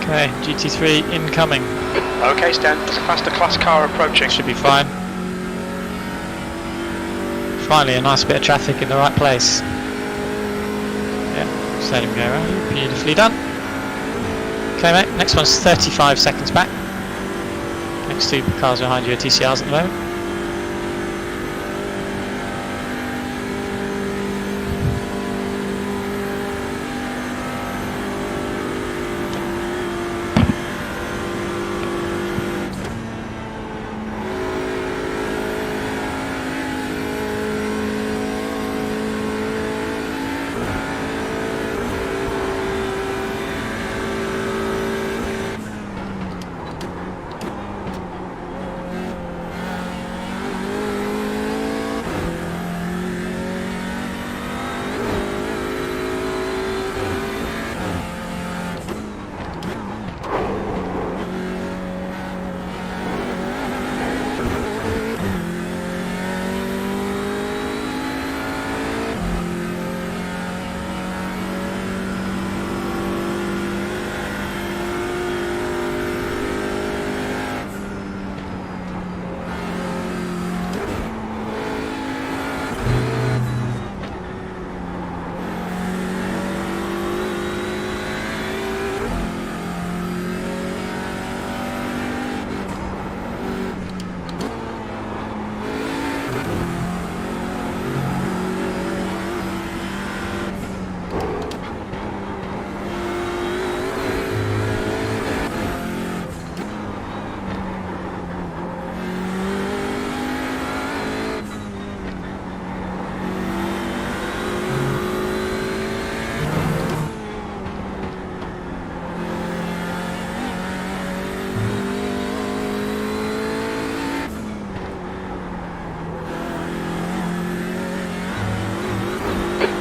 Okay, GT3 incoming. Okay, Stan, there's a faster class car approaching. Should be fine. Finally, a nice bit of traffic in the right place. Yeah, just let him go around. Beautifully done. Okay, mate, next one's 35 seconds back. Next two cars behind you are TCRs at the moment.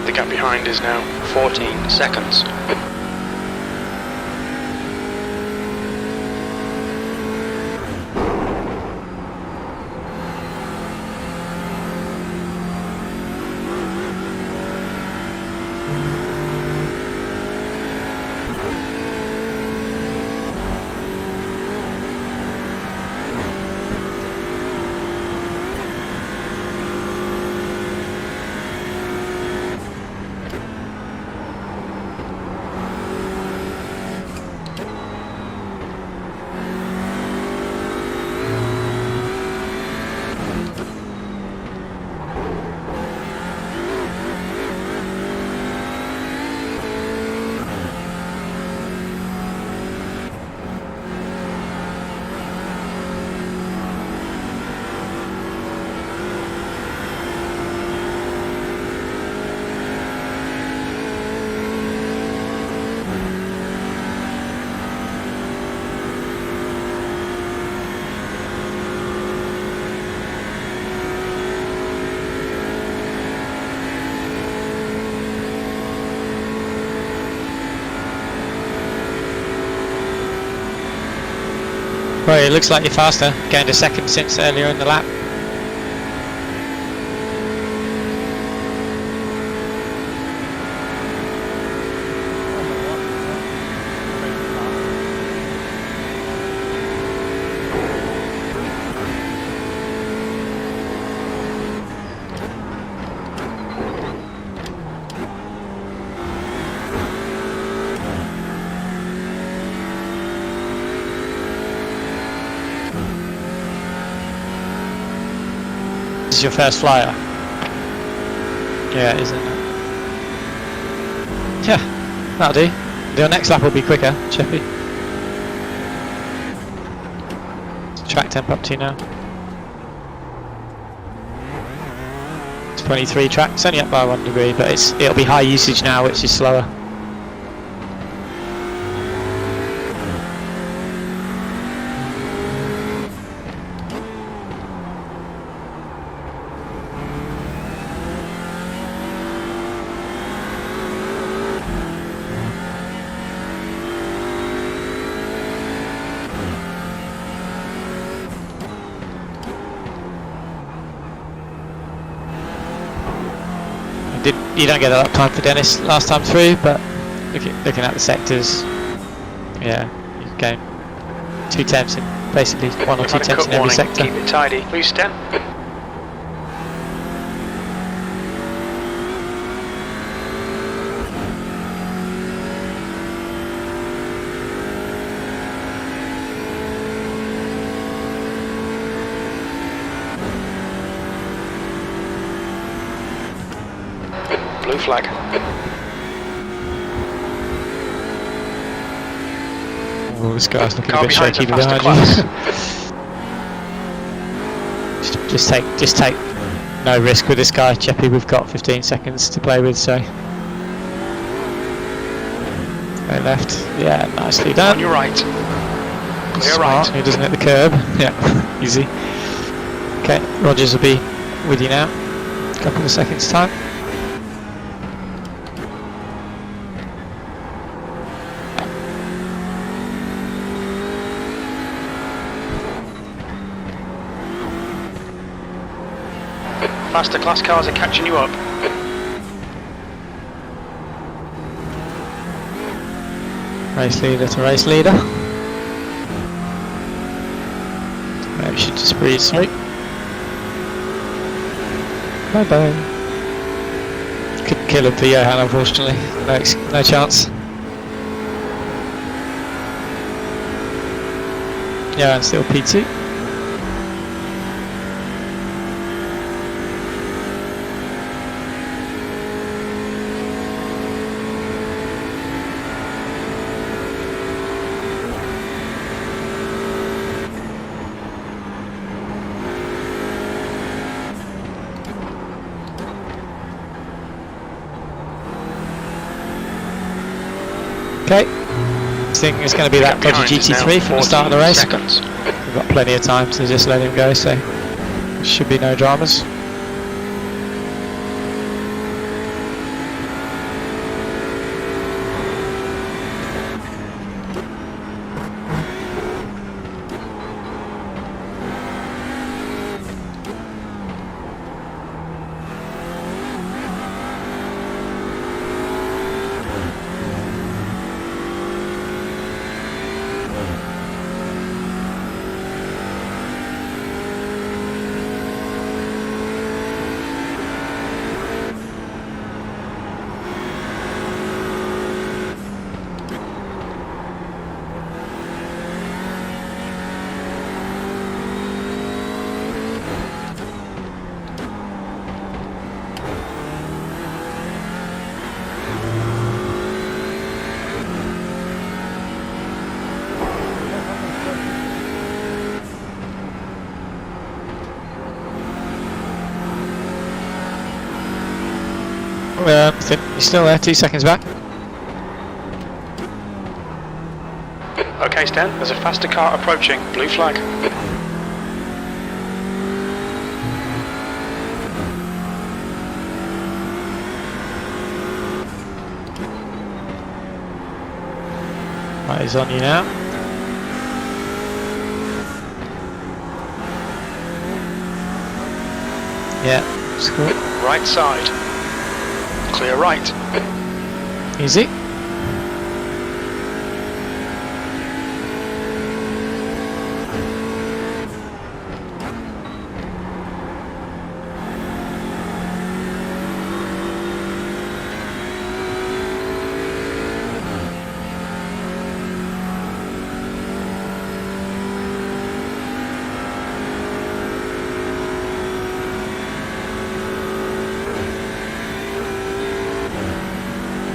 The gap behind is now 14 seconds. Well, it looks like you're faster, gained a second since earlier in the lap. This is your first flyer. Yeah, it is, isn't it? Yeah, that'll do. Your next lap will be quicker, Chippy. Track temp up to you now. 23 track, it's only up by 1 degree, but it'll be high usage now, which is slower. You don't get a lot of time for Dennis last time through, but looking at the sectors, yeah, you gain 2 tenths in basically 1 or 2 tenths in every sector. Keep it tidy, please, Stan. Blue flag. Oh, this guy's looking a Car bit behind's shaky a faster behind class. you. just take no risk with this guy, Cheppy. We've got 15 seconds to play with, so. Go left. Yeah, nicely done. On your right. Clear Smart, right. he doesn't hit the curb. Yeah, easy. Okay, Rogers will be with you now. A couple of seconds time. Faster class cars are catching you up. Race leader to race leader. Maybe we should just breeze through. Bye bye. Couldn't kill him for Johan, unfortunately. No chance. Johan still P2. Okay, I think it's going to be that dodgy GT3 from the start of the race. Seconds. We've got plenty of time to just let him go, so should be no dramas. You're still there, 2 seconds back. Okay, Stan, there's a faster car approaching. Blue flag. Right, he's on you now. Yeah, it's cool. Right side. Clear right. Easy.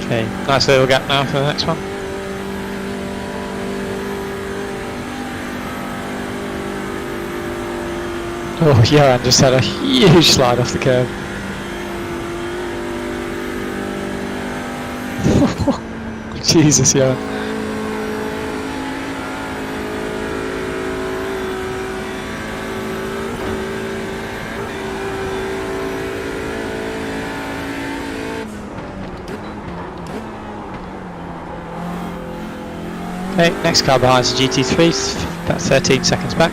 Okay, nice little gap now for the next one. Oh, Johan just had a huge slide off the curb. Jesus, Johan. Okay, next car behind is a GT3, about 13 seconds back.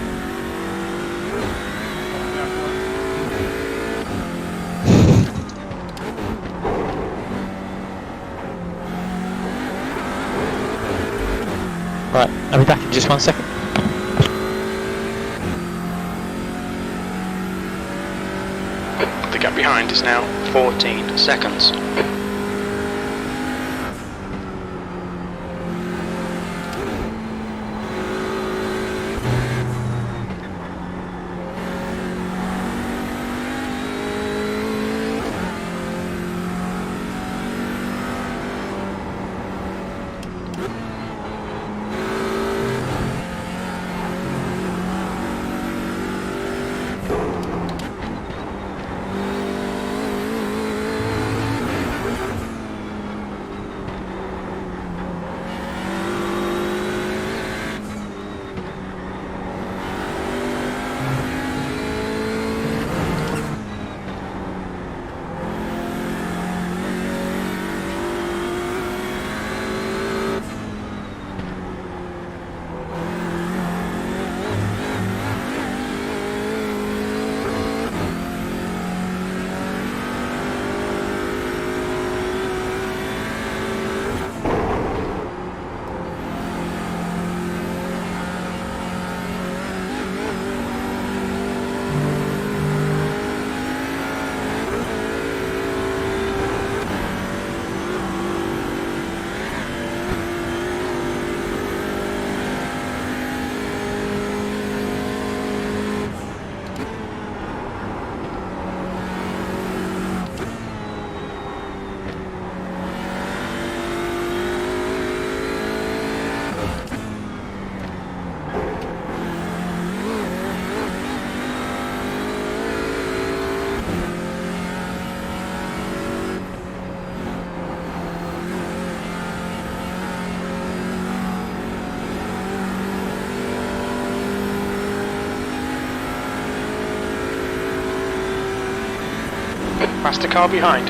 Right, I'll be back in just 1 second. The gap behind is now 14 seconds. Past the car behind.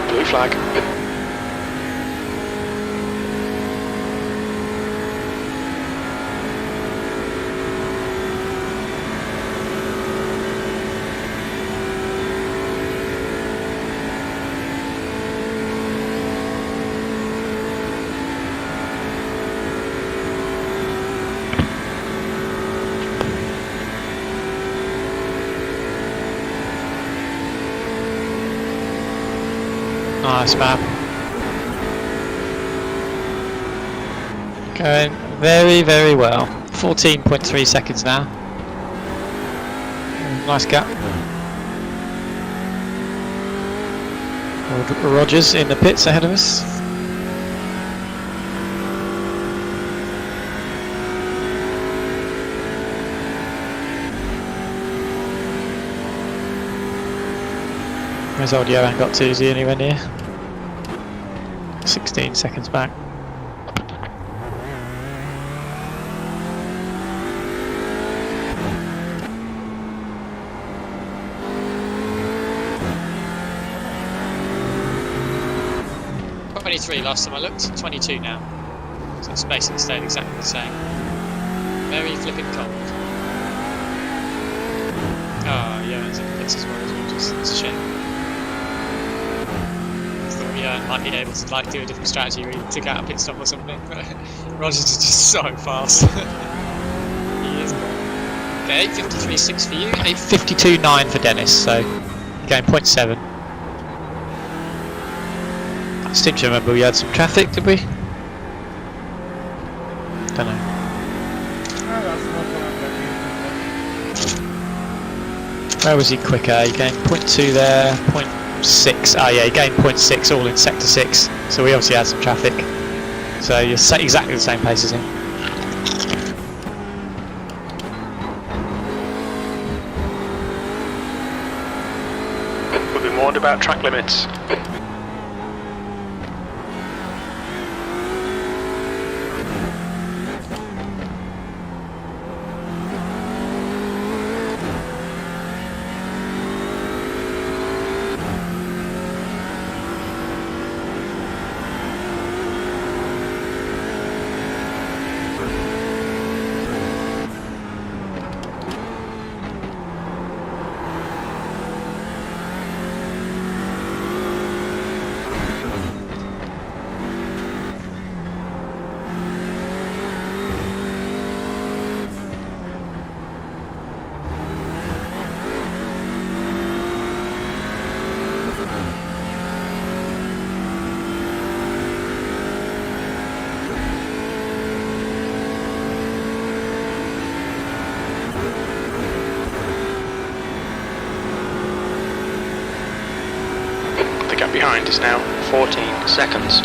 Blue flag. Nice, man. Going very, very well. 14.3 seconds now. Nice gap. Rogers in the pits ahead of us. Where's old Johan got to? Is he anywhere near? 16 seconds back. Last time I looked, 22 now. So it's basically stayed exactly the same. Very flipping cold. Oh, yeah, it's in the pits as well, it's a shame. Thought yeah, might be able to like do a different strategy where you took out a pit stop or something, but Rogers is just so fast. He is. Okay, 8:53.6 for you, 8:52.9 for Dennis, so going 0.7. I seem to remember we had some traffic, did we? Don't know. Where was he quicker? He gained 0.2 there, 0.6. Ah, yeah, he gained 0.6 all in sector 6. So we obviously had some traffic. So you're exactly the same pace as him. We've been warned about track limits. Behind is now 14 seconds.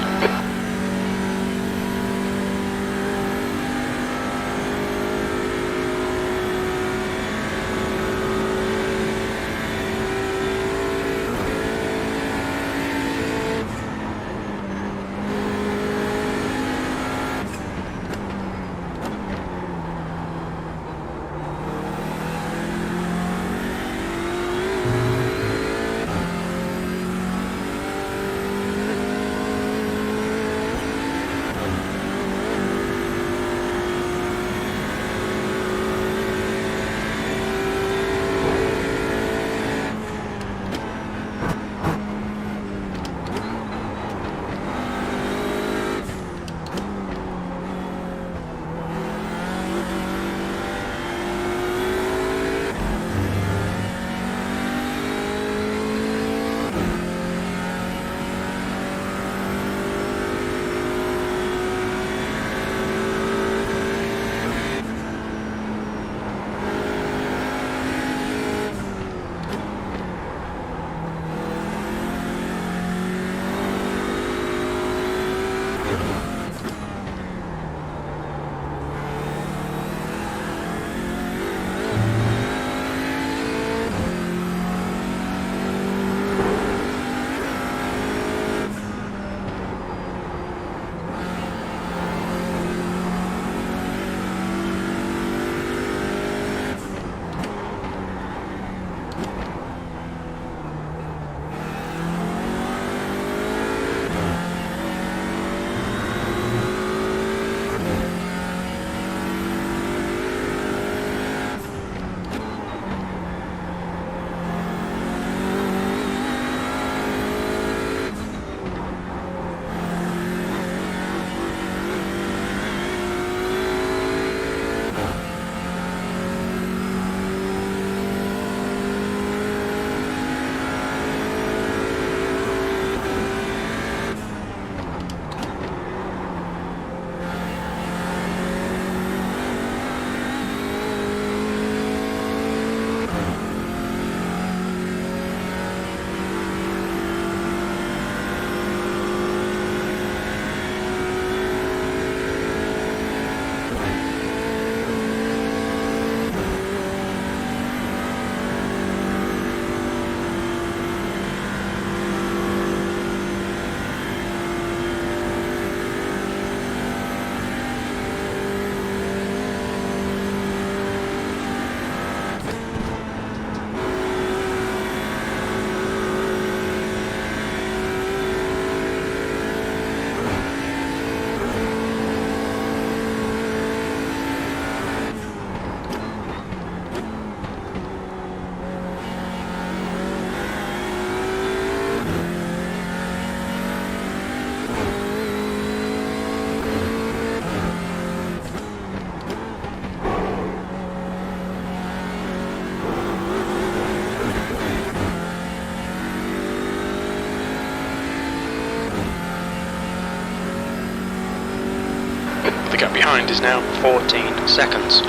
behind is now 14 seconds.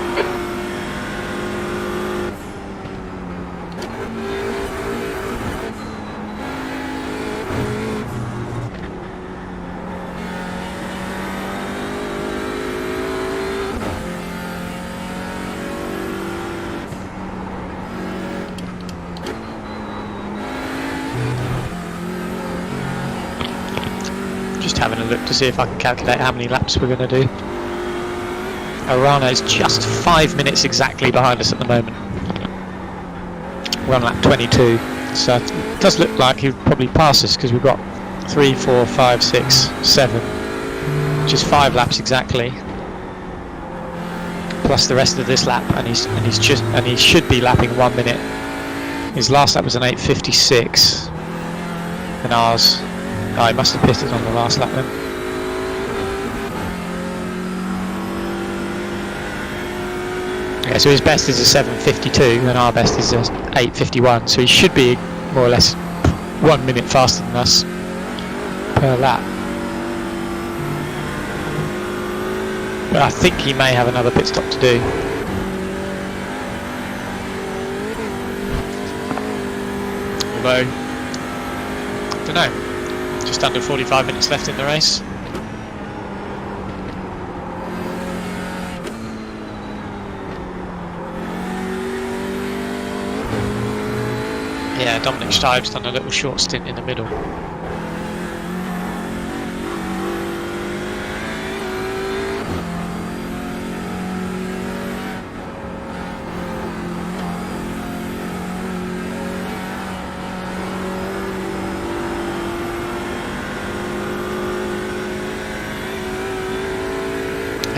Just having a look to see if I can calculate how many laps we're going to do. Arana is just 5 minutes exactly behind us at the moment. We're on lap 22, so it does look like he'll probably pass us because we've got 3, 4, 5, 6, 7, which is 5 laps exactly, plus the rest of this lap, and he should be lapping 1 minute. His last lap was an 8:56, and ours. Oh, he must have pitted on the last lap then. Yeah, so his best is a 7:52 and our best is a 8:51, so he should be more or less 1 minute faster than us per lap. But I think he may have another pit stop to do. Although, I don't know. Just under 45 minutes left in the race. Yeah, Dominic Stive's done a little short stint in the middle.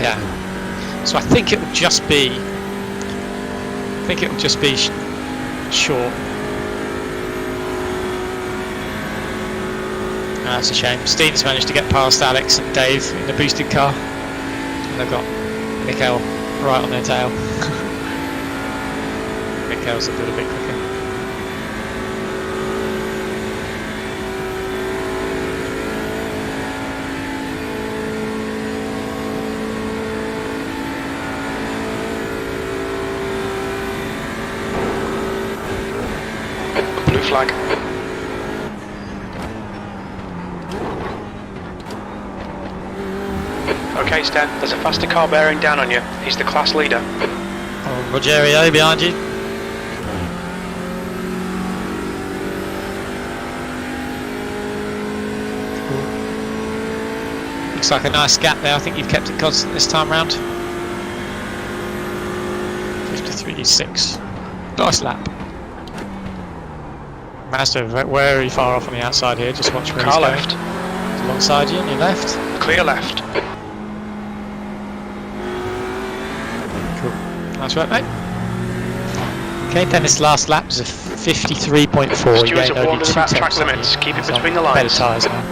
Yeah, so I think it will just be. Short. That's a shame. Steve's managed to get past Alex and Dave in the boosted car, and they've got Mikhail right on their tail. Mikhail's a little bit quicker. Blue flag. Okay, Stan, there's a faster car bearing down on you. He's the class leader. Oh, Rogerio behind you. Looks like a nice gap there. I think you've kept it constant this time round. 53.6. Nice lap. Mazda very far off on the outside here. Just watch where Car he's left. going. Alongside you on your left. Clear left. Cool. Nice work, mate. Okay, then this last lap is a 53.4. Stewards have warned us about track limits. Keep it between the Better lines. tyres now.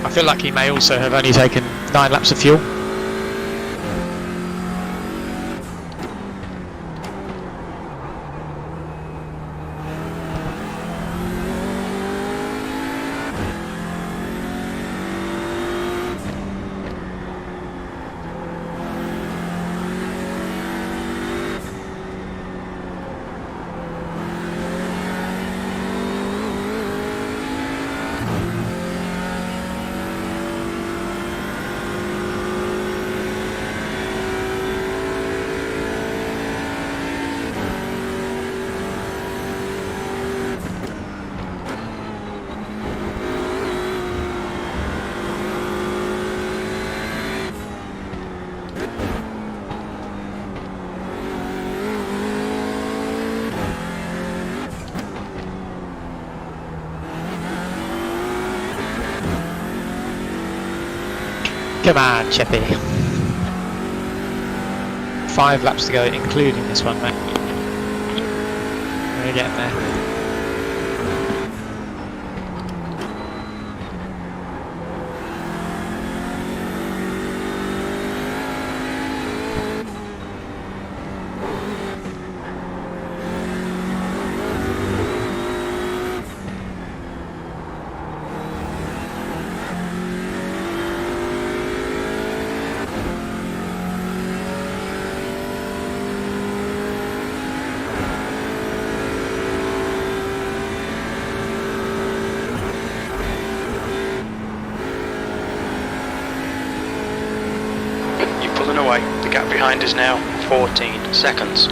I feel like he may also have only taken 9 laps of fuel. Come on, Chippy. 5 laps to go, including this one, mate. We're getting there. behind is now 14 seconds.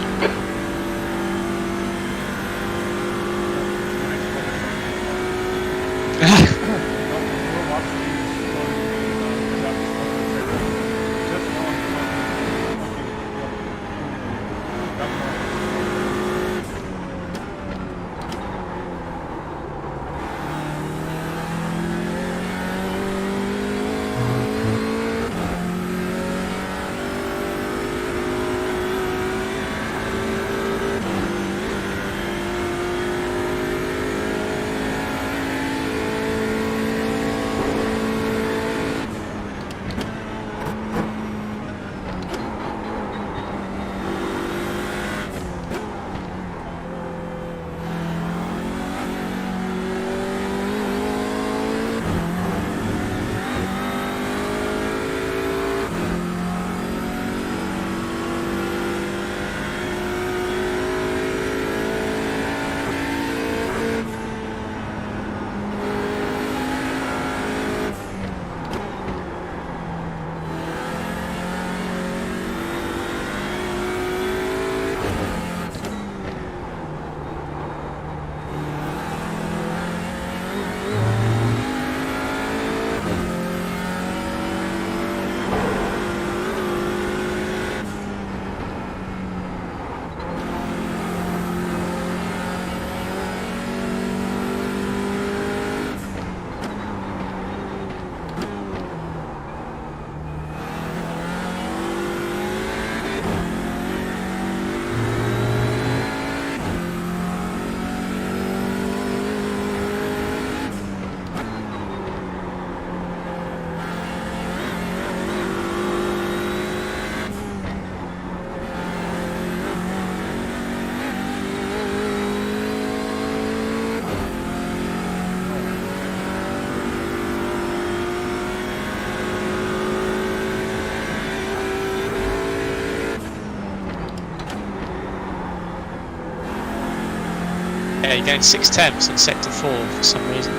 Yeah, you gained 6 temps in sector 4 for some reason.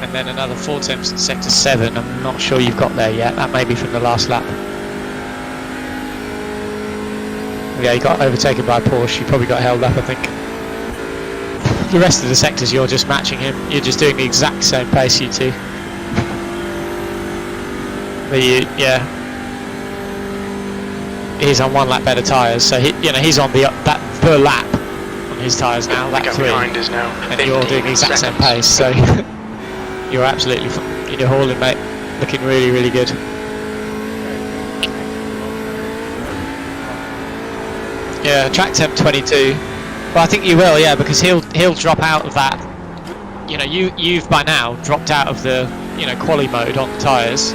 And then another 4 temps in sector 7. I'm not sure you've got there yet. That may be from the last lap. Yeah, you got overtaken by Porsche. You probably got held up, I think. The rest of the sectors, you're just matching him. You're just doing the exact same pace, you two. But yeah. He's on 1 lap better tyres, so he's on that per lap on his tyres now. Lap 3, behind is now and you're doing the exact same pace. So you're absolutely in your hauling, mate. Looking really, really good. Yeah, track temp 22. But I think you will, yeah, because he'll drop out of that. You've by now dropped out of the quali mode on the tyres.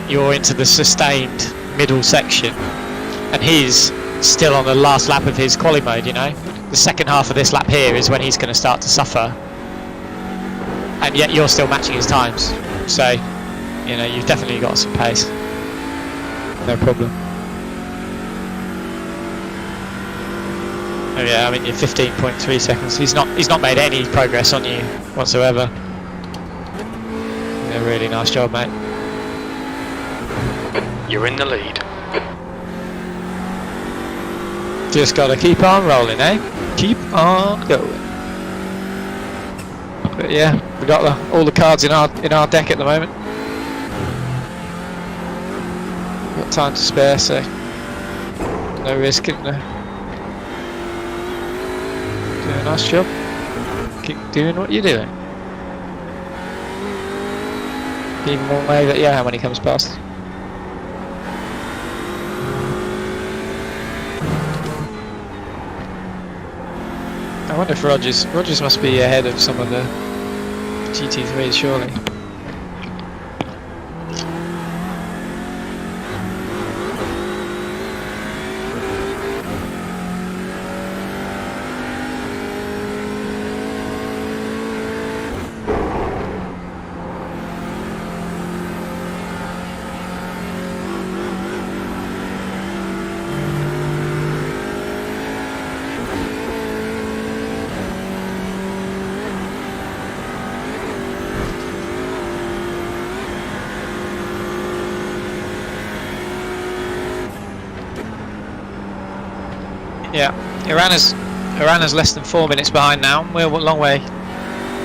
You're into the sustained middle section. And he's still on the last lap of his quali mode, The second half of this lap here is when he's going to start to suffer. And yet you're still matching his times. So, you've definitely got some pace. No problem. Oh yeah, I mean you're 15.3 seconds. He's not made any progress on you whatsoever. Yeah, really nice job, mate. You're in the lead. Just gotta keep on rolling, eh? Keep on going. But yeah, we got all the cards in our deck at the moment. Got time to spare, so no risk in there. Doing a nice job. Keep doing what you're doing. Even more wave at yeah when he comes past. I wonder if Rogers must be ahead of some of the GT3s, surely. Yeah, Irana's less than 4 minutes behind now. We're a long way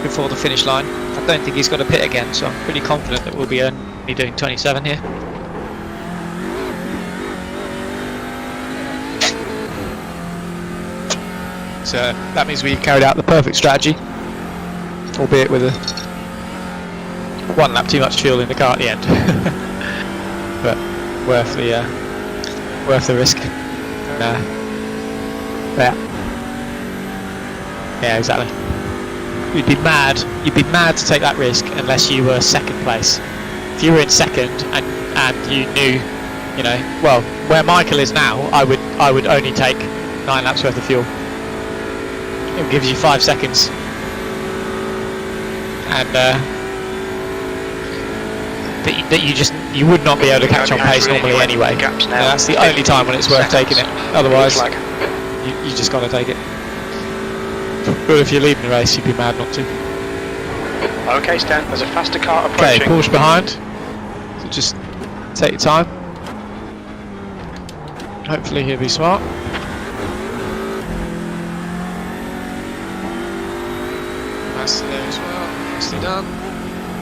before the finish line. I don't think he's got a pit again, so I'm pretty confident that we'll be only doing 27 here. So that means we carried out the perfect strategy, albeit with a 1 lap too much fuel in the car at the end. But worth the risk. Yeah, exactly. You'd be mad to take that risk unless you were second place. If you were in second and you knew, well, where Michael is now, I would only take 9 laps worth of fuel. It gives you 5 seconds, and that you would not be able to catch on pace normally anyway. That's the only time when it's worth taking it. Otherwise, you just got to take it. But if you're leading the race, you'd be mad not to. Okay, Stan, there's a faster car Okay, approaching. Porsche behind. So just take your time. Hopefully he'll be smart. Nicely there as well. Nicely done.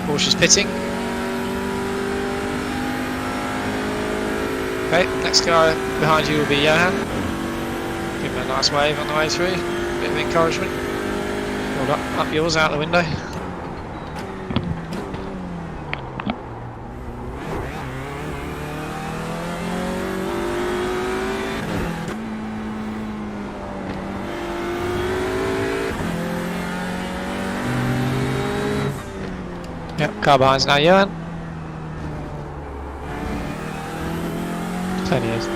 Porsche's pitting. Okay, next car behind you will be Johan. Give him a nice wave on the way through. Bit of encouragement. Hold up yours out the window. Yep, car behind's now Johan.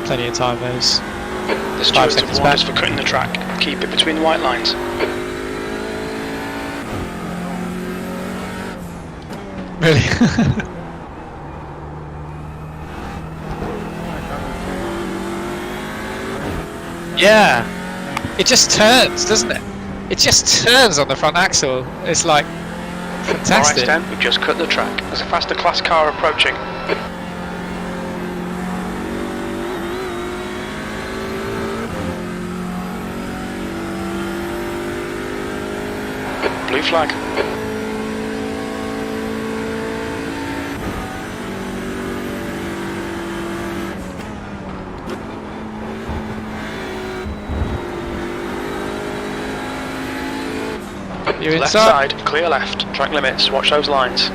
Plenty of time, those. The 5 stewards seconds have warned us back. for cutting the track. Keep it between the white lines. Really? Yeah. It just turns, doesn't it? It just turns on the front axle. It's like fantastic. Alright, Stan, we've just cut the track. There's a faster class car approaching. Blue flag. You're Left inside. side, clear left. Track limits, watch those lines.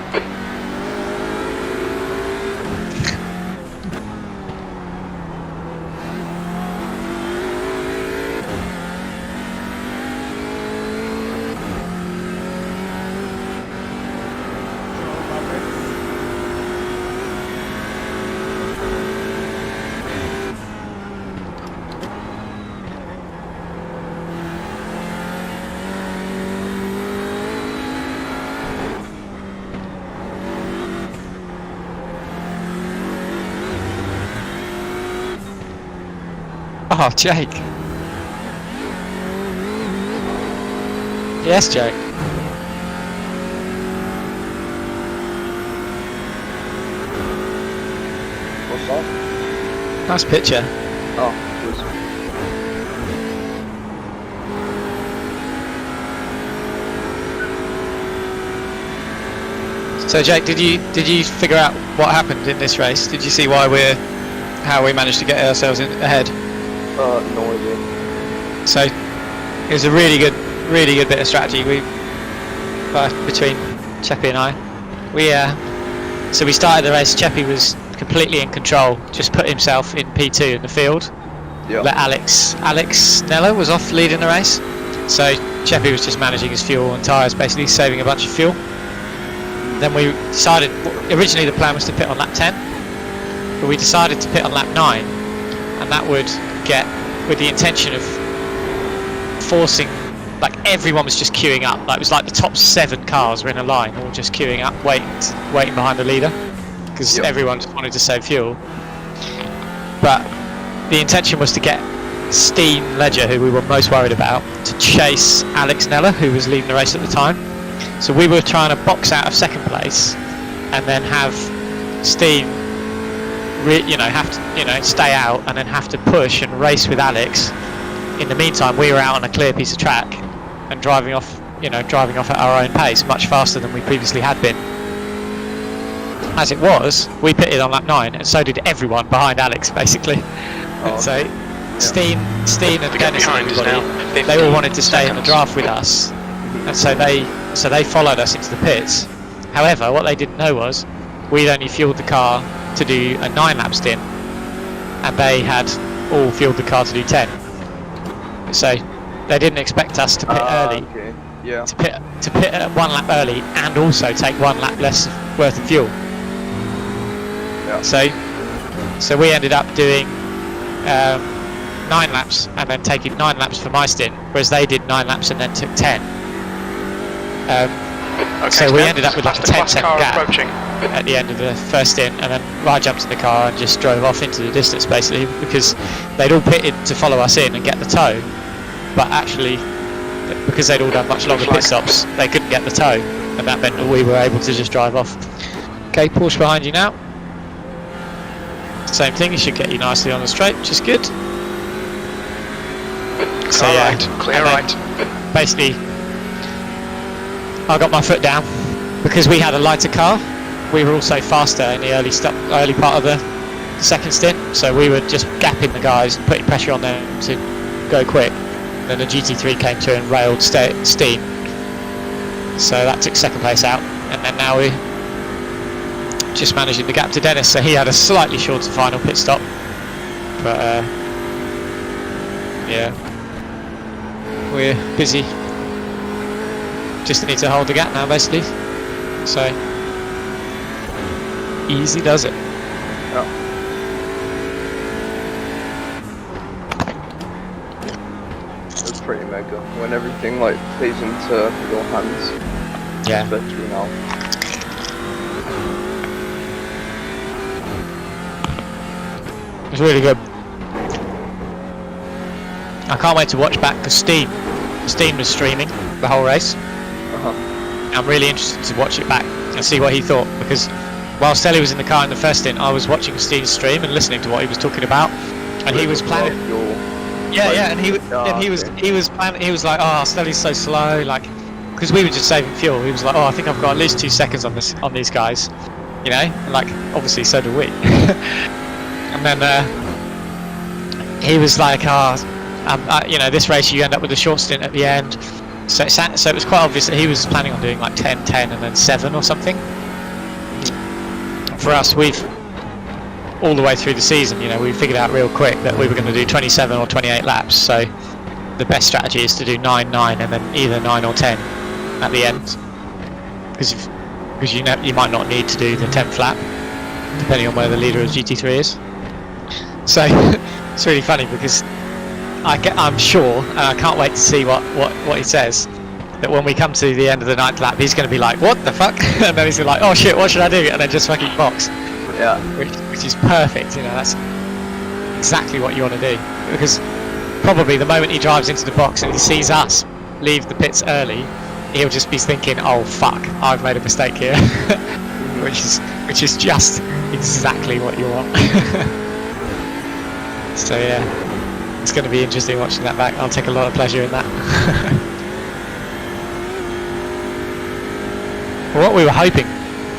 Oh, Jake. Yes, Jake. What's that? Nice picture. Oh, cheers. So, Jake, did you figure out what happened in this race? Did you see how we managed to get ourselves ahead? No idea. So it was a really good bit of strategy between Cheppy and I. So we started the race. Cheppy was completely in control, just put himself in P2 in the field. Yeah. Let Alex Neller was off leading the race. So Cheppy was just managing his fuel and tyres, basically saving a bunch of fuel. Then we decided, originally the plan was to pit on lap 10, but we decided to pit on lap 9, and that would get, with the intention of forcing, like everyone was just queuing up, like it was like the top 7 cars were in a line, all just queuing up, waiting behind the leader, because everyone just wanted to save fuel. But the intention was to get Steen Ledger, who we were most worried about, to chase Alex Neller, who was leading the race at the time. So we were trying to box out of second place, and then have Steen have to stay out and then have to push and race with Alex in the meantime, we were out on a clear piece of track and driving off at our own pace, much faster than we previously had been. As it was, we pitted on lap 9, and so did everyone behind Alex, basically. Oh, So, Steen and Dennis and behind us everybody, now. they all wanted to stay in the seconds. draft with us, and so they followed us into the pits. However, what they didn't know was we'd only fueled the car to do a 9-lap stint, and they had all fueled the car to do 10. So they didn't expect us to pit early, Okay. Yeah. to pit 1 lap early, and also take 1 lap less worth of fuel. Yeah. So we ended up doing 9 laps and then taking 9 laps for my stint, whereas they did 9 laps and then took 10. So we ended up with like a 10-second gap approaching. at the end of the first stint, and then I jumped in the car and just drove off into the distance, basically, because they'd all pitted to follow us in and get the tow, but actually, because they'd all done much longer pit stops, they couldn't get the tow, and that meant that we were able to just drive off. Okay, Porsche behind you now. Same thing, it should get you nicely on the straight, which is good. So Car yeah, right, clear and then right. basically, I got my foot down because we had a lighter car. We were also faster in the early part of the second stint, so we were just gapping the guys and putting pressure on them to go quick. Then the GT3 came through and railed Steen, so that took second place out, and then now we're just managing the gap to Dennis. So he had a slightly shorter final pit stop, but yeah, we're busy. Just need to hold the gap now, basically. So easy does it. Yeah. It's pretty mega when everything like plays into your hands. Yeah. Especially now. It was really good. I can't wait to watch back because Steen was streaming the whole race. I'm really interested to watch it back and see what he thought, because while Stelly was in the car in the first stint, I was watching Steen's stream and listening to what he was talking about, and he was planning. And he was planning. He was like, "Oh, Stelly's so slow," like, because we were just saving fuel. He was like, "Oh, I think I've got at least 2 seconds on these guys," you know, and like obviously so do we. And then he was like, you know, this race you end up with a short stint at the end. So it was quite obvious that he was planning on doing like 10, 10 and then 7 or something. For us, we've, all the way through the season, you know, we figured out real quick that we were going to do 27 or 28 laps. So the best strategy is to do 9, 9 and then either 9 or 10 at the end. Because you know, you might not need to do the 10th lap, depending on where the leader of GT3 is. So it's really funny because I'm sure, and I can't wait to see what he says, that when we come to the end of the 9th lap, he's going to be like, "What the fuck?" And then he's going to be like, "Oh shit, what should I do?" And then just fucking box. Yeah. Which is perfect, you know, that's exactly what you want to do. Because probably the moment he drives into the box and he sees us leave the pits early, he'll just be thinking, "Oh fuck, I've made a mistake here." which is just exactly what you want. So yeah, it's going to be interesting watching that back. I'll take a lot of pleasure in that. What we were hoping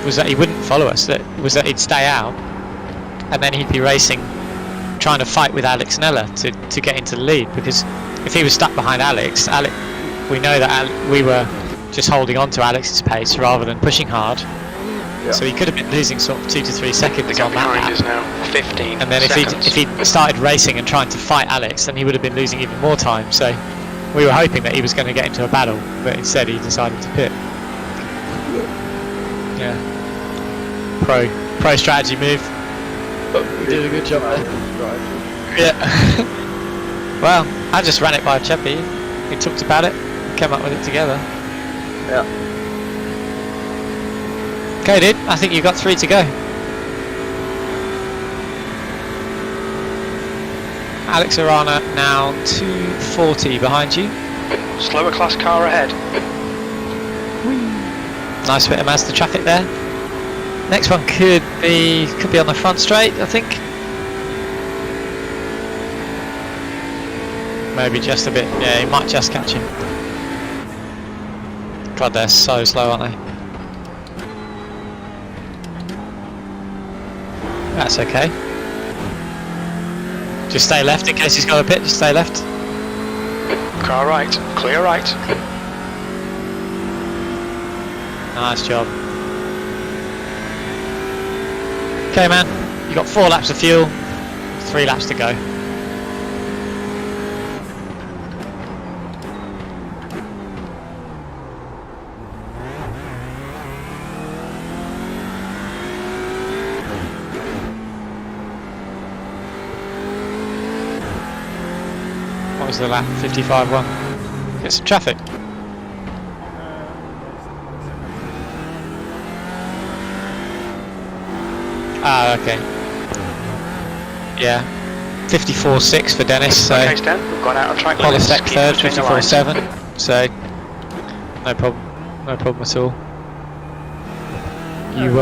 was that he wouldn't follow us, that he'd stay out, and then he'd be racing, trying to fight with Alex and Ella to get into the lead, because if he was stuck behind Alex, we know that we were just holding on to Alex's pace rather than pushing hard. Yeah. So he could have been losing sort of 2 to 3 seconds The gap on that behind lap. is now 15 And then seconds. if he'd started racing and trying to fight Alex, then he would have been losing even more time. So we were hoping that he was going to get into a battle, but instead he decided to pit. Yeah. Pro strategy move. We did a good job there. Yeah. Well, I just ran it by Cheppy. We talked about it, came up with it together. Yeah. Okay, dude. I think you've got 3 to go. Alex Arana now 240 behind you. Slower class car ahead. Nice bit of Mazda traffic there. Next one could be on the front straight, I think. Maybe just a bit. Yeah, he might just catch him. God, they're so slow, aren't they? That's okay. Just stay left in case he's got a pit. Just stay left. Car right, clear right. Nice job. Okay, man. You got 4 laps of fuel, 3 laps to go. What was the lap? 55.1. Get some traffic. Ah, okay. Yeah. 54.6 for Dennis, so Okay, Stan, we've gone out of track limits. Polisek Keep third, between the lines. 54.7. So no problem. No problem at all. You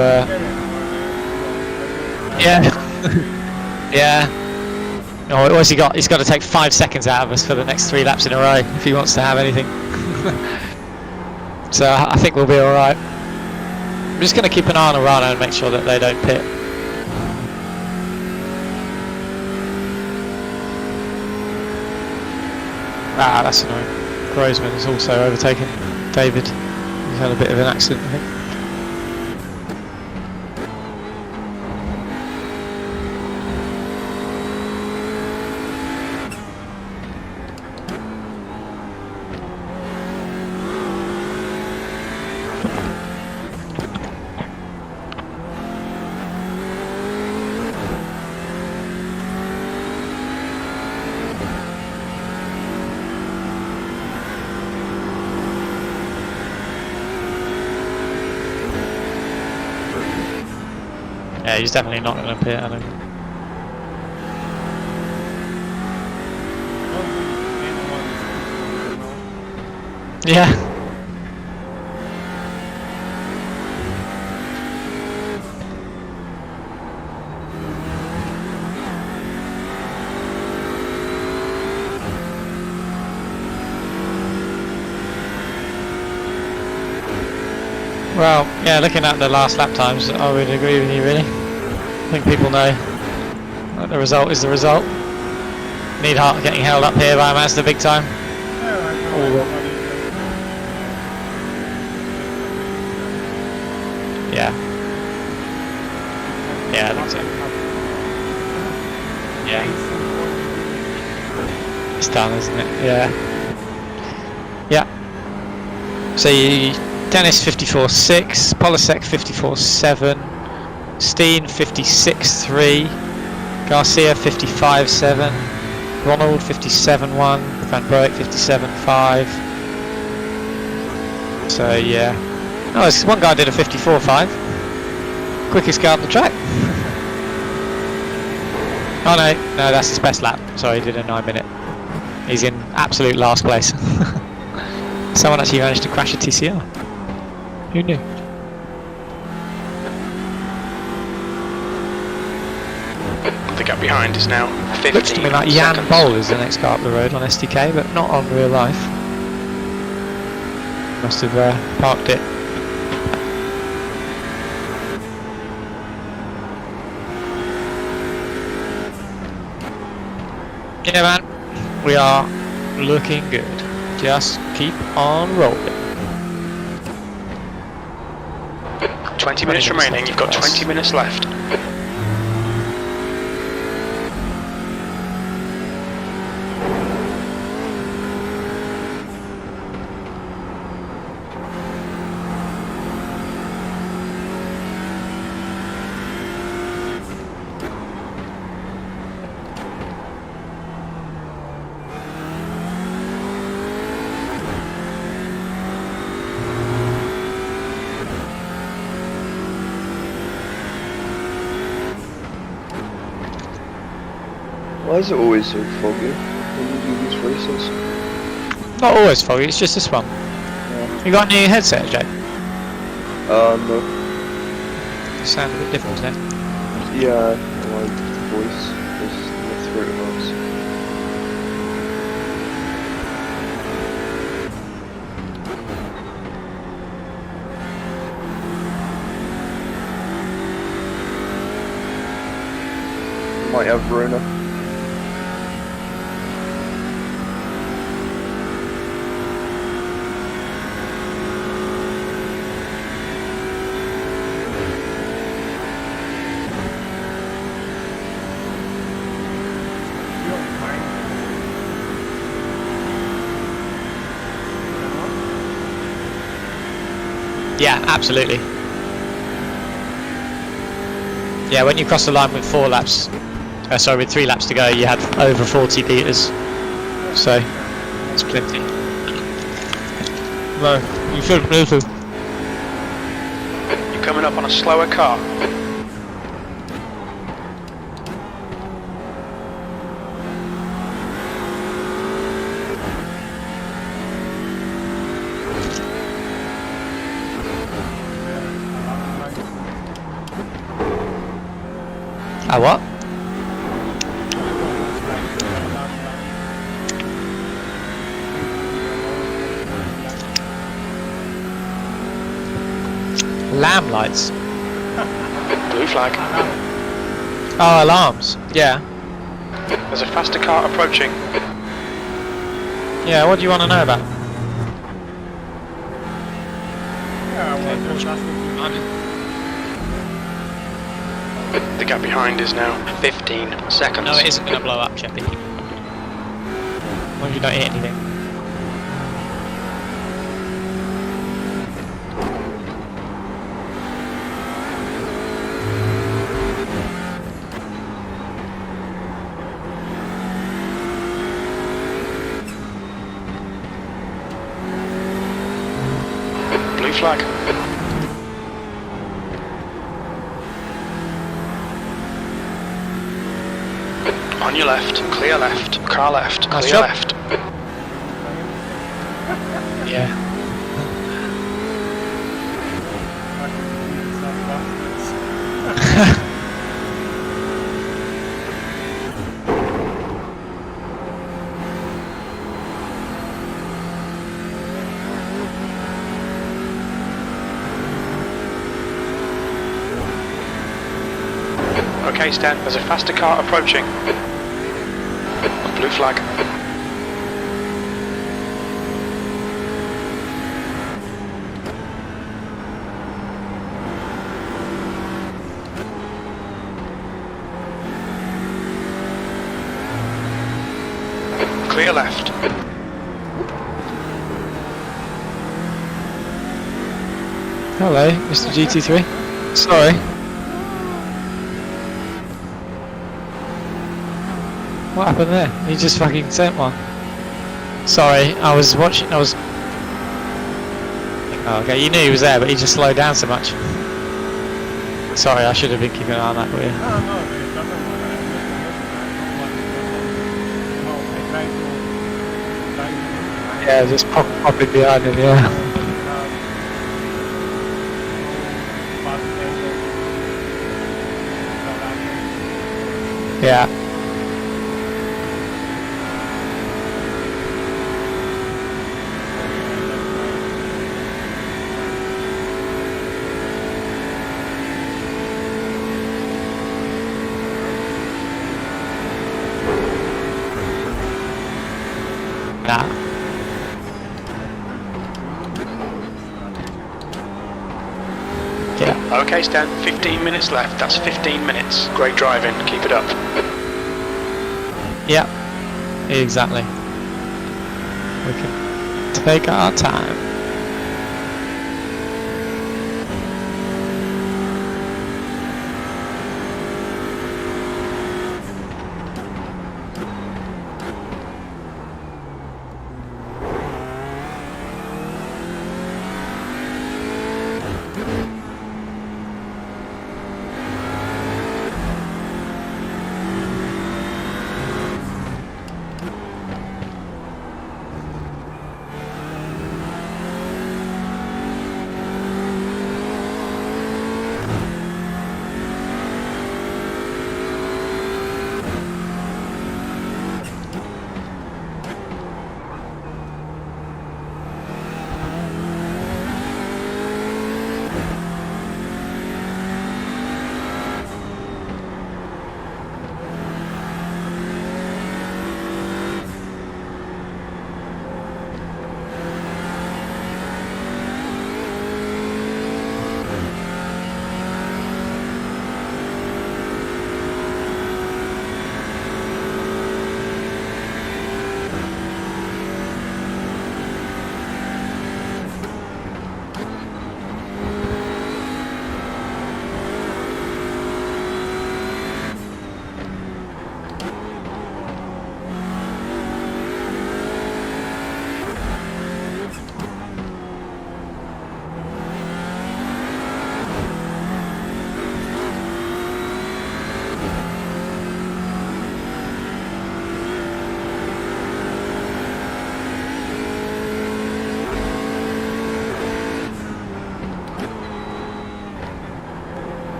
yeah. Yeah. Oh, what's he got? He's got to take 5 seconds out of us for the next 3 laps in a row if he wants to have anything. So I think we'll be alright. I'm just going to keep an eye on Arano and make sure that they don't pit. Ah, that's annoying. Grossman has also overtaken David. He's had a bit of an accident, I think. Yeah, he's definitely not going to pit, I think. Yeah. Well, yeah, looking at the last lap times, I would agree with you, really. I think people know that the result is the result. Neidhart getting held up here by Mazda big time. Yeah. Yeah, I think so. Yeah. It's done, isn't it? Yeah. Yeah. So you, Dennis 54.6, Polisek 54.7, Steen 56.3, Garcia 55.7, Ronald 57.1, Van Broek 57.5. So yeah. Oh, this one guy did a 54.5. Quickest guy on the track. Oh no, that's his best lap. Sorry, he did a 9-minute. He's in absolute last place. Someone actually managed to crash a TCR. Who knew? The gap behind is now 15 Looks to me like Jan seconds. Boll is the next car up the road on SDK, but not on real life. Must have parked it. Yeah, man, we are looking good. Just keep on rolling. 20 minutes remaining, you've got 20 minutes left. Why is it always so foggy when you do these races? Not always foggy, it's just this one. Yeah. You got a new headset, Jay? No. You sound a bit different today. Yeah, my voice is my throat hurts. might have Verona. Yeah, absolutely. Yeah, when you cross the line with 3 laps to go, you had over 40 litres. So, that's plenty. No, you shouldn't lose it. You're coming up on a slower car. What? Lamb lights. Blue flag. Oh, alarms. Yeah. There's a faster car approaching. Yeah, what do you want to know about? The gap behind is now 15 seconds. No, it isn't going to blow up, Sheppy. As long as you don't hit anything. Blue flag. On your left, clear left, car left, Nice clear job. left. Yeah. Okay, Stan, there's a faster car approaching. Blue flag. Clear left. Hello, Mr. GT3. Sorry. What happened there? He just fucking sent one. Sorry, I was watching, Oh, okay, you knew he was there, but he just slowed down so much. Sorry, I should have been keeping an eye on that for you. it doesn't matter. Yeah, just pop it behind him, yeah. Yeah. Nah. Yeah. Okay, Stan, 15 minutes left. That's 15 minutes. Great driving. Keep it up. Yeah. Exactly. We can take our time.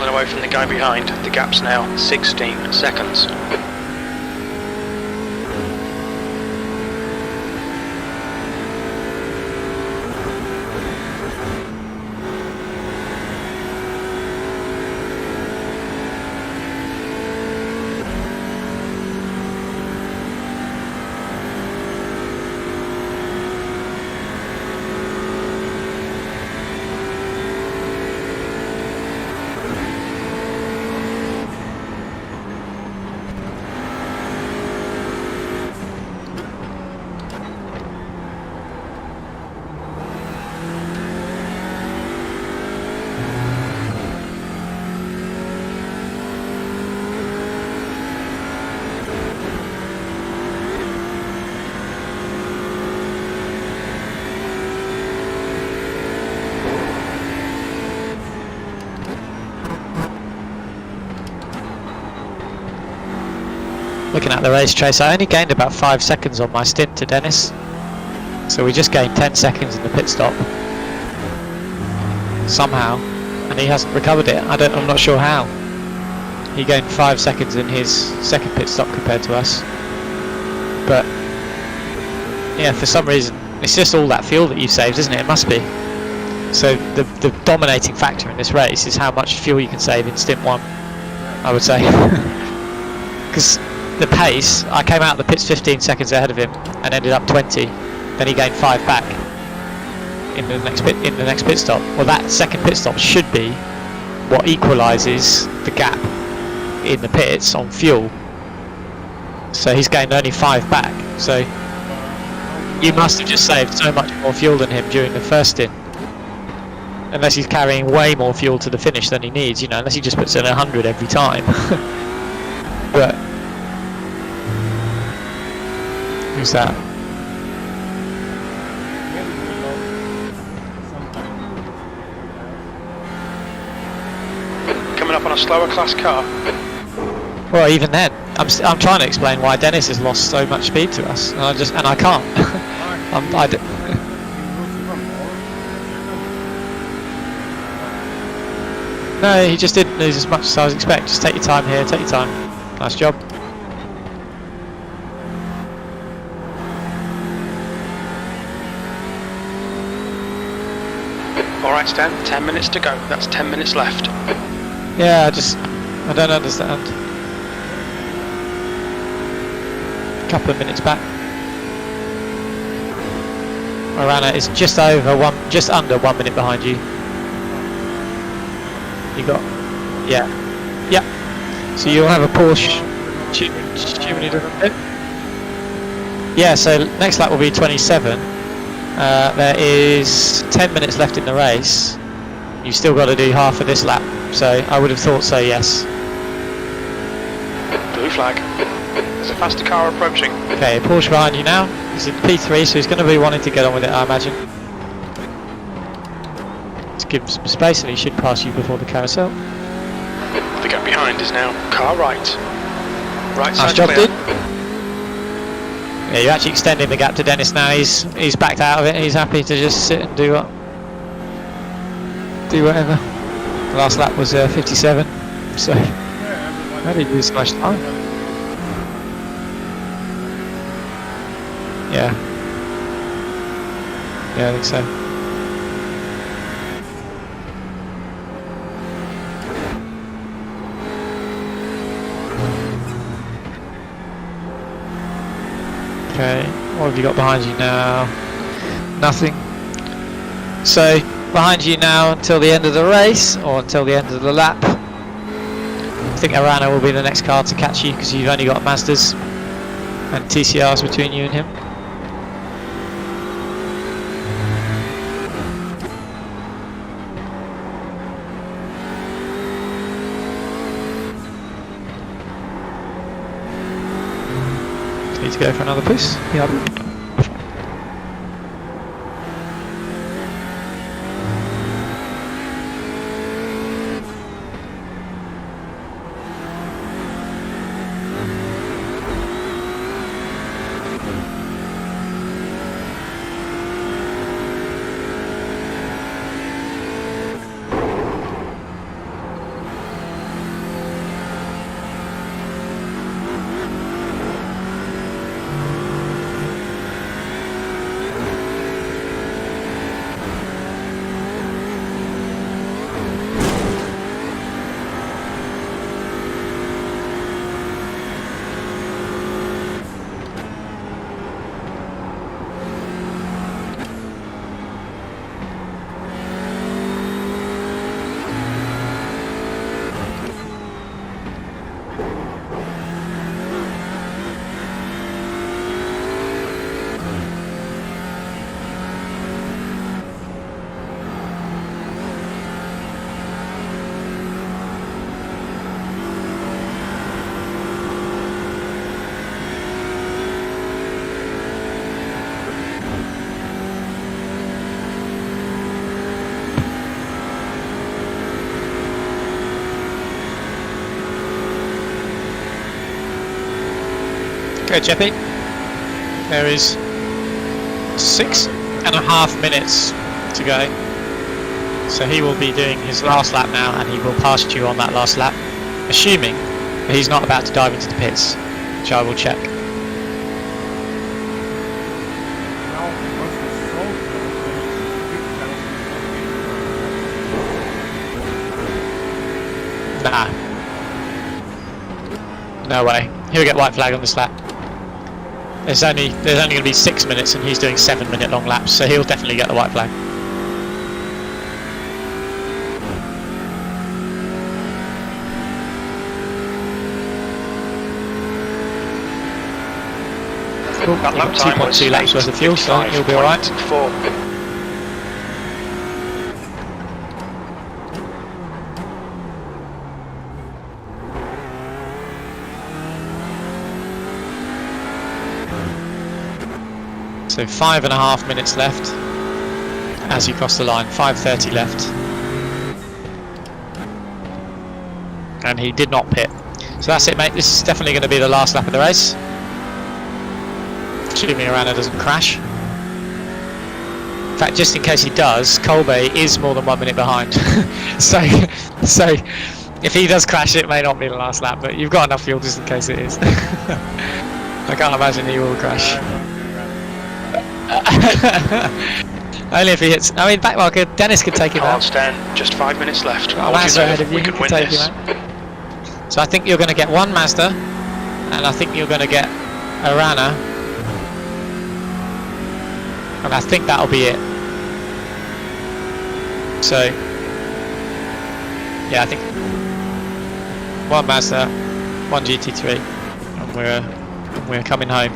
pulling away from the guy behind. The gap's now 16 seconds. Looking at the race trace, I only gained about 5 seconds on my stint to Dennis. So we just gained 10 seconds in the pit stop. Somehow. And he hasn't recovered it. I'm not sure how. He gained 5 seconds in his second pit stop compared to us. But yeah, for some reason, it's just all that fuel that you've saved, isn't it? It must be. So the dominating factor in this race is how much fuel you can save in stint 1, I would say. Because the pace, I came out of the pits 15 seconds ahead of him and ended up 20. Then he gained 5 back in the next pit stop. Well, that second pit stop should be what equalises the gap in the pits on fuel. So he's gained only 5 back. So you must have just saved so much more fuel than him during the first stint. Unless he's carrying way more fuel to the finish than he needs, you know, unless he just puts in 100 every time. But who's that? Coming up on a slower class car. Well, even then, I'm trying to explain why Dennis has lost so much speed to us, and I can't. No, he just didn't lose as much as I was expecting. Just take your time here, take your time. Nice job. Alright Stan, 10 minutes to go. That's 10 minutes left. Yeah, I don't understand. A couple of minutes back. Arana is just under 1 minute behind you. You got, yeah. So you'll have a Porsche. Yeah. So next lap will be 27. There is 10 minutes left in the race. You've still got to do half of this lap. So I would have thought so. Yes. Blue flag. There's a faster car approaching. Okay, Porsche behind you now. He's in P3, so he's going to be wanting to get on with it, I imagine. Give him some space and he should pass you before the carousel. The gap behind is now car right. Right side nice job, clear. dude. Yeah, you're actually extending the gap to Dennis now. He's backed out of it. He's happy to just sit and do whatever. The last lap was 57, so how did he lose so much time? Yeah, I think so. Okay, what have you got behind you now? Nothing. So, behind you now until the end of the race, or until the end of the lap. I think Arana will be the next car to catch you, because you've only got Mazdas and TCRs between you and him. Need to go for another push. Yep. Okay, Jeppy. There is 6.5 minutes to go. So he will be doing his last lap now, and he will pass you on that last lap, assuming that he's not about to dive into the pits, which I will check. Nah. No way. He'll get white flag on this lap. There's only going to be 6 minutes, and he's doing 7-minute long laps, so he'll definitely get the white flag. Cool. That lap time was 2.2 laps worth of fuel, so he'll be alright. 4. So 5.5 minutes left as you cross the line, 5:30 left. And he did not pit. So that's it, mate. This is definitely going to be the last lap of the race. Assuming Arana doesn't crash. In fact, just in case he does, Colby is more than 1 minute behind. so if he does crash, it may not be the last lap, but you've got enough fuel just in case it is. I can't imagine he will crash. Only if he hits. I mean, backmarker Dennis could take him out. Stand. Just 5 minutes left. Mazda ahead of you. We can win take this. him out. So I think you're going to get one Mazda, and I think you're going to get Arana, and I think that'll be it. So yeah, I think one Mazda, one GT3, and we're coming home.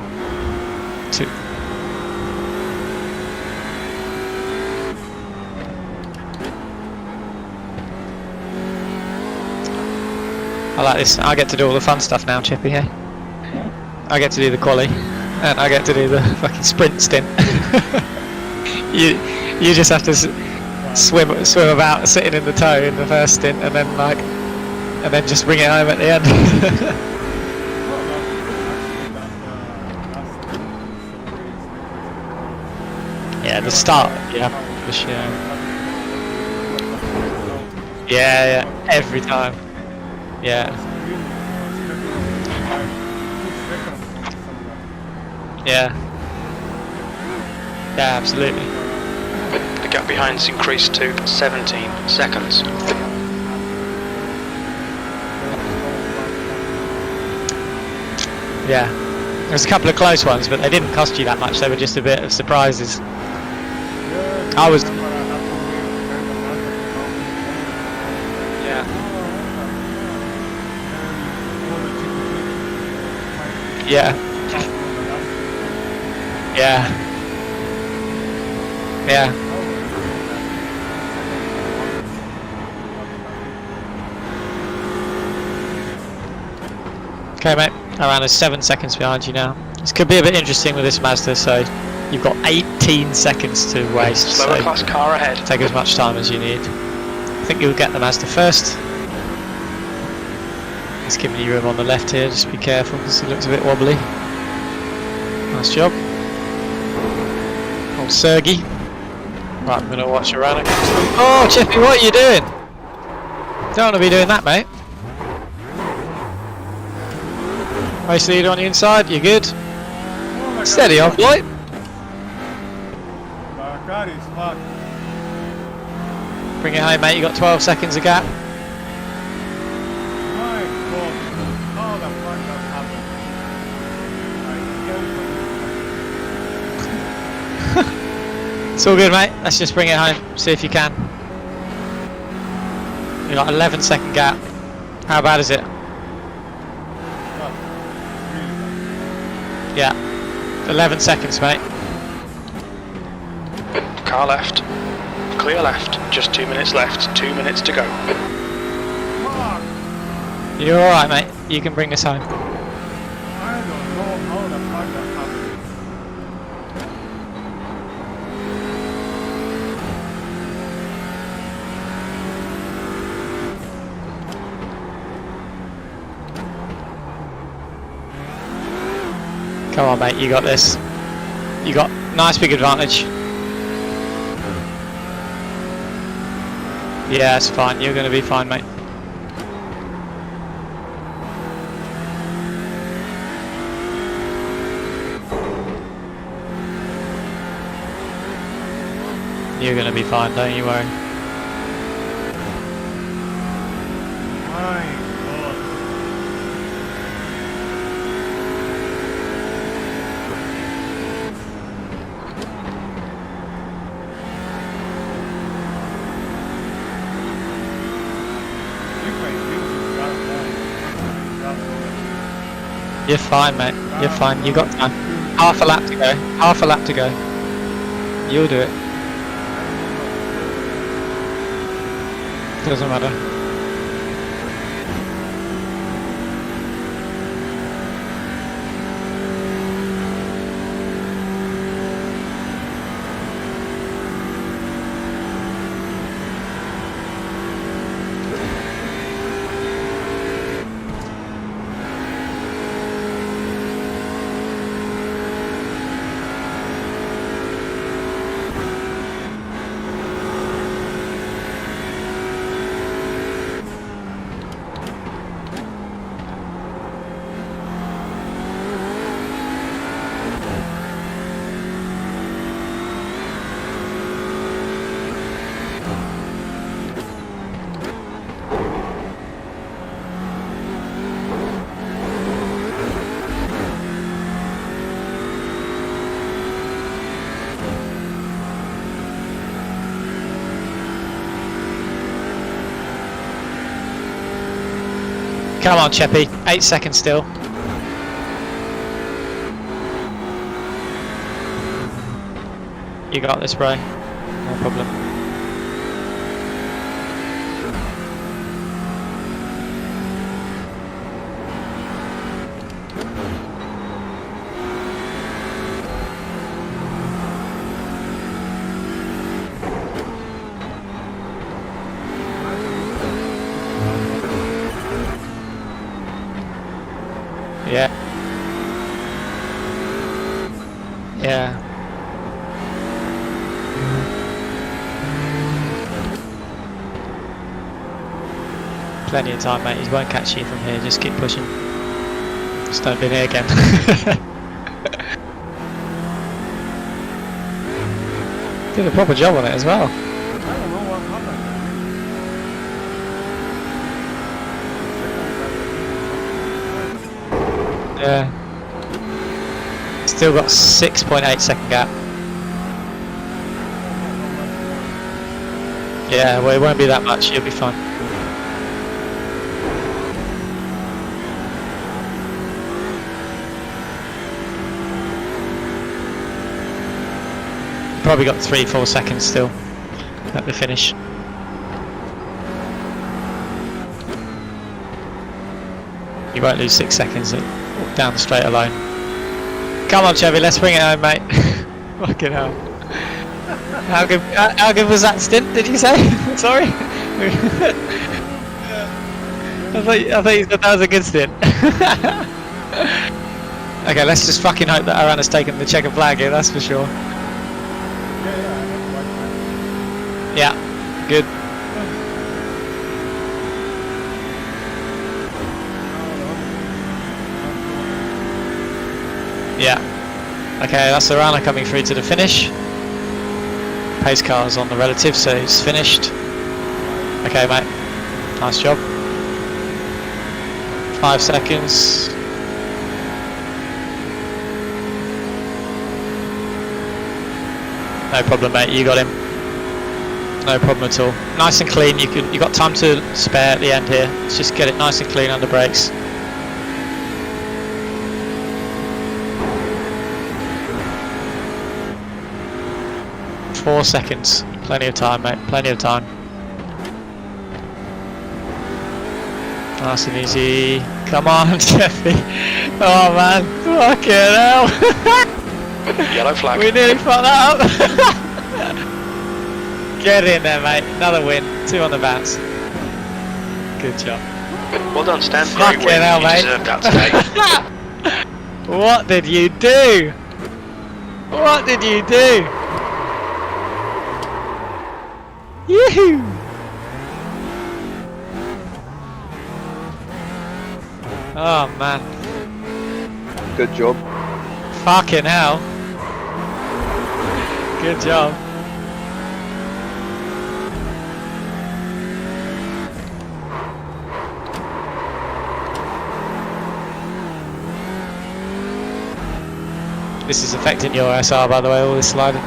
I like this. I get to do all the fun stuff now, Chippy. Hey, I get to do the quali, and I get to do the fucking sprint stint. you just have to swim about, sitting in the tow in the first stint, and then just bring it home at the end. Yeah, the start. Yeah, for sure. Yeah, every time. Yeah. Yeah. Yeah, absolutely. The gap behind's increased to 17 seconds. Yeah. There's a couple of close ones, but they didn't cost you that much. They were just a bit of surprises. I was. Yeah. Yeah. Yeah. Yeah. Okay, mate. Around 7 seconds behind you now. This could be a bit interesting with this Mazda, so you've got 18 seconds to waste. Slower so class car ahead. take as much time as you need. I think you'll get the Mazda first. It's giving you room on the left here, just be careful because it looks a bit wobbly. Nice job. Old Sergey. Right, I'm going to watch Arana. Oh, Chippy, what are you doing? Don't want to be doing that, mate. Race leader on the inside, you good? Steady on, boy. Bring it home, mate, you got 12 seconds of gap. It's all good, mate. Let's just bring it home. See if you can. You got 11-second gap. How bad is it? Yeah. 11 seconds, mate. Car left. Clear left. Just 2 minutes left. 2 minutes to go. You're all right, mate. You can bring this home. I don't know how the fuck that happened. Come on, mate, you got this. You got nice big advantage. Yeah, it's fine. You're going to be fine, mate. You're going to be fine, don't you worry. My God. You're fine, mate. You're fine. You got time. Half a lap to go. Half a lap to go. You'll do it. Doesn't matter. Come on, Cheppy. 8 seconds still. You got this, bro. No problem. Yeah. Yeah. Plenty of time, mate. He won't catch you from here. Just keep pushing. Just don't be here again. Did a proper job on it as well. I don't know what happened. Yeah. Still got 6.8 second gap. Yeah, well, it won't be that much. You'll be fine. Probably got 3-4 seconds still at the finish. You won't lose 6 seconds down the straight alone. Come on, Chevy, let's bring it home, mate. Fucking hell. How good was that stint, did you say? Sorry? I thought you said that was a good stint. Okay, let's just fucking hope that Aran has taken the checkered flag here, that's for sure. Yeah, good. Yeah. Okay, that's the runner coming through to the finish. Pace car's on the relative, so he's finished. Okay, mate. Nice job. 5 seconds. No problem, mate. You got him. No problem at all. Nice and clean. You got time to spare at the end here. Let's just get it nice and clean under brakes. Four seconds. Plenty of time, mate. Plenty of time. Nice and easy. Come on, Jeffy. Oh man. Fucking hell. Yellow flag. We nearly fucked that up. Get in there, mate. Another win. 2 on the bounce. Good job. Well done, Stan. Fucking Great win. hell, You mate. deserved that today. What did you do? What did you do? Yoo-hoo! Oh man. Good job. Fucking hell. Good job. This is affecting your SR, by the way, all this sliding.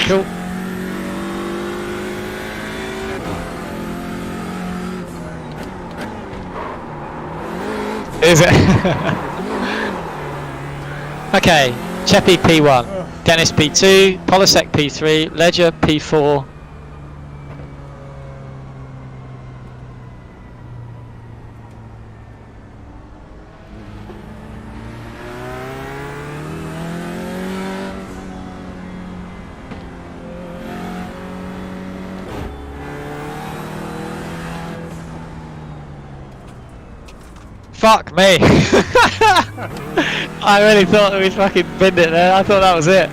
Cool. Is it? Okay, Cheppy P1, Dennis P2, Polisek P3, Ledger P4. Fuck me! I really thought that we fucking binned it there. I thought that was it.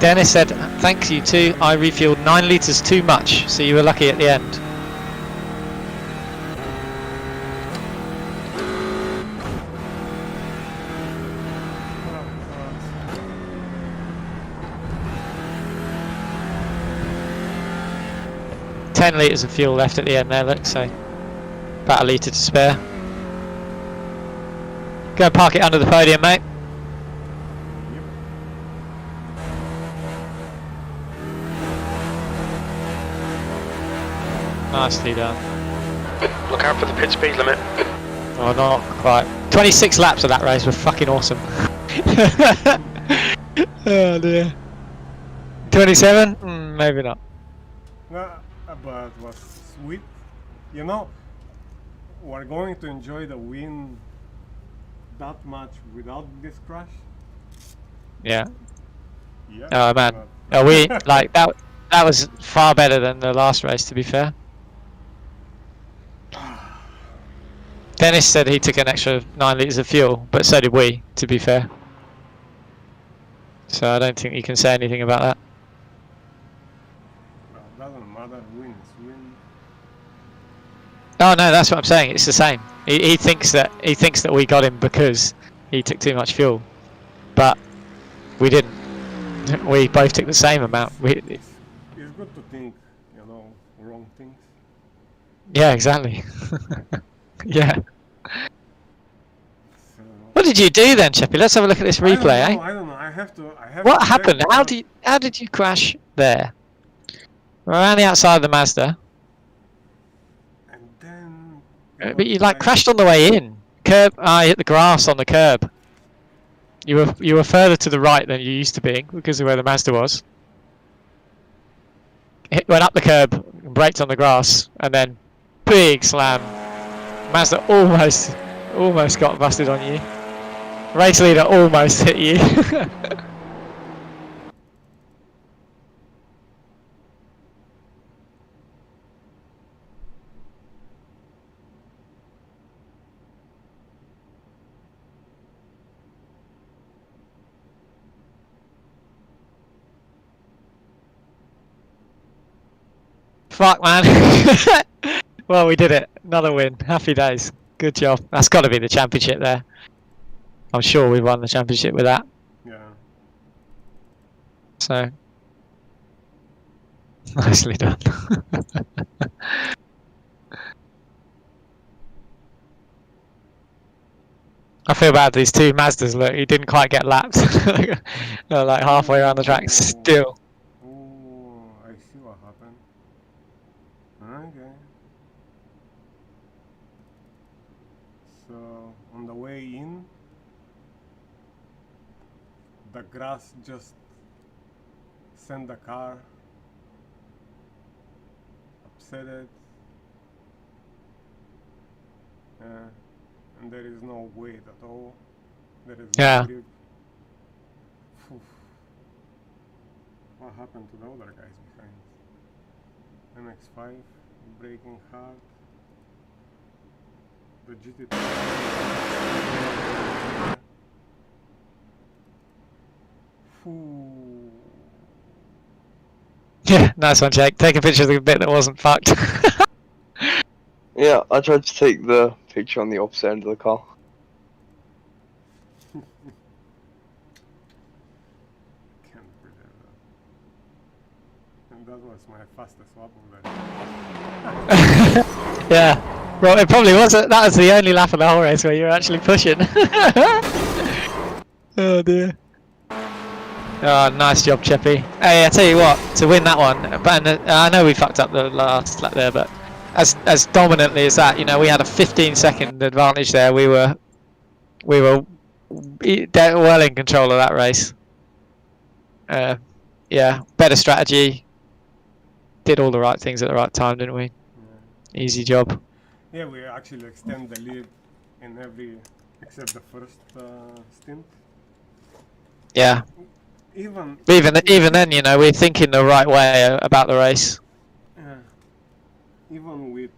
Dennis said, thanks you too. I refueled 9 litres too much, so you were lucky at the end. $10 litres of fuel left at the end there, look, so about a litre to spare. Go and park it under the podium, mate. Nicely done. Look out for the pit speed limit. Oh, not quite. 26 laps of that race were fucking awesome. Oh dear. 27? Maybe not. No, but it was sweet. You know, we're going to enjoy the win that much without this crash. Yeah. Yeah. Oh man. Oh, we like that. That was far better than the last race, to be fair. Dennis said he took an extra 9 litres of fuel, but so did we, to be fair. So I don't think you can say anything about that. Well, doesn't matter. Win is win. Oh no, that's what I'm saying. It's the same. He thinks that we got him because he took too much fuel, but we didn't. We both took the same amount. It's good to think, you know, wrong things. Yeah, exactly. Yeah. So, What did you do then, Cheppy? Let's have a look at this replay, eh? I don't know. I have to. What to check happened? the- How did you crash there? Around the outside of the Mazda, And then. it but you was like crashed on the way in. Curb. I hit the grass on the curb. You were further to the right than you used to be because of where the Mazda was. Went up the curb, and braked on the grass, and then big slam. Mazda almost got busted on you. Race leader almost hit you. Fuck, man. Well, we did it. Another win. Happy days. Good job. That's got to be the championship there. I'm sure we won the championship with that. Yeah. So, nicely done. I feel bad. These two Mazdas. Look, he didn't quite get lapped. They're like halfway around the track still. Oh, I see what happened. Okay. So on the way in, the grass just sent the car, upset it, and there is no weight at all. There is no Yeah. grip. Phew. What happened to the other guys behind? MX-5 braking hard. the GT. Ooh. Yeah, nice one, Jake. Take a picture of the bit that wasn't fucked. Yeah, I tried to take the picture on the opposite end of the car. Can't believe that. And that was my fastest lap of that. Yeah. Well, it probably wasn't. That was the only lap of the whole race where you were actually pushing. Oh dear. Oh, nice job, Chippy. Hey, I tell you what, to win that one, but I know we fucked up the last lap there, but as dominantly as that, you know, we had a 15-second advantage there. We were well in control of that race. Yeah, better strategy. Did all the right things at the right time, didn't we? Yeah. Easy job. Yeah, we actually extend the lead in every except the first stint. Yeah. Even Then, you know, we're thinking the right way about the race. yeah, even with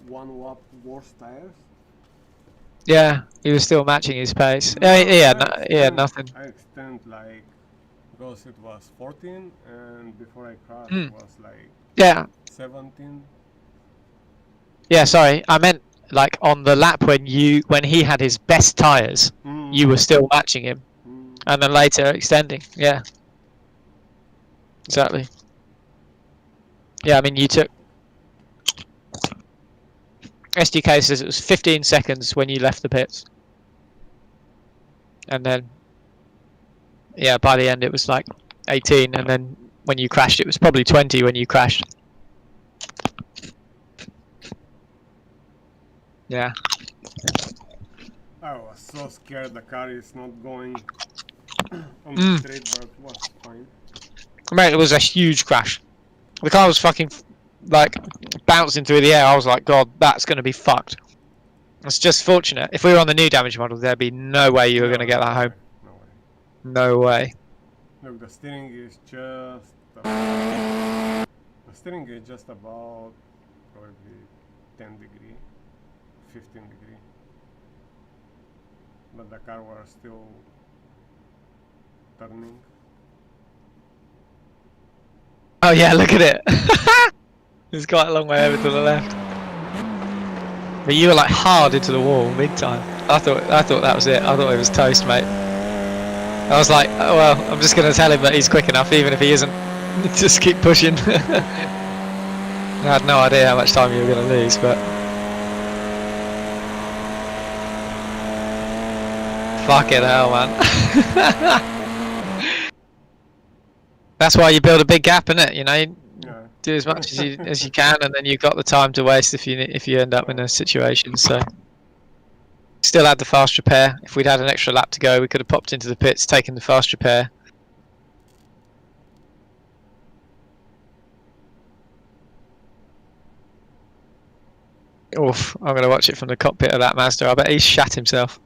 one lap worse tires. Yeah, he was still matching his pace. No, Nothing. I extend like because it was 14 and before I crashed Mm. it was like Yeah. 17. Yeah, sorry. I meant like on the lap when he had his best tires, you were still matching him. And then later extending. Yeah. Exactly. Yeah, I mean you took SDK says it was 15 seconds when you left the pits. And then yeah, by the end it was like 18, and then when you crashed it was probably 20 when you crashed. Yeah. I was so scared the car is not going on the straight, but it was fine. Mate, it was a huge crash. The car was fucking like bouncing through the air. I was like, God, that's going to be fucked. It's just fortunate. If we were on the new damage model, there'd be no way you were going to get that home. No way. No way. Look, the steering is just about probably 10 degree, 15 degree. But the car was still turning. Oh yeah, look at it. It's quite a long way over to the left. But you were like hard into the wall, big time. I thought that was it. I thought it was toast, mate. I was like, oh, well, I'm just going to tell him that he's quick enough, even if he isn't. Just keep pushing. I had no idea how much time you were going to lose, but fucking hell, man. That's why you build a big gap, innit? You know, you do as much as you can, and then you've got the time to waste if you end up in a situation. So, still had the fast repair. If we'd had an extra lap to go, we could have popped into the pits, taken the fast repair. Oof, I'm going to watch it from the cockpit of that Mazda. I bet he shat himself.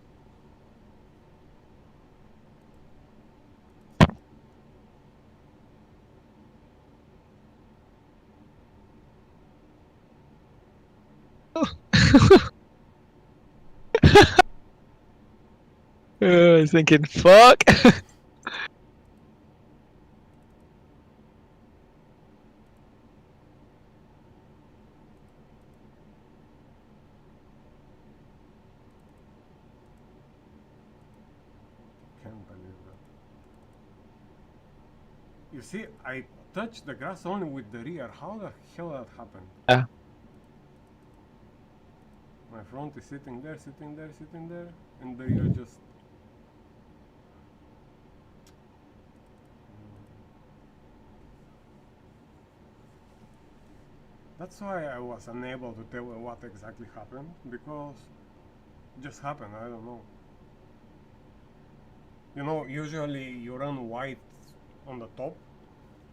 He's thinking, fuck. Can't believe that. You see, I touched the grass only with the rear. How the hell that happened? Yeah. My front is sitting there, and the rear just... That's why I was unable to tell what exactly happened, because it just happened, I don't know. You know, usually you run white on the top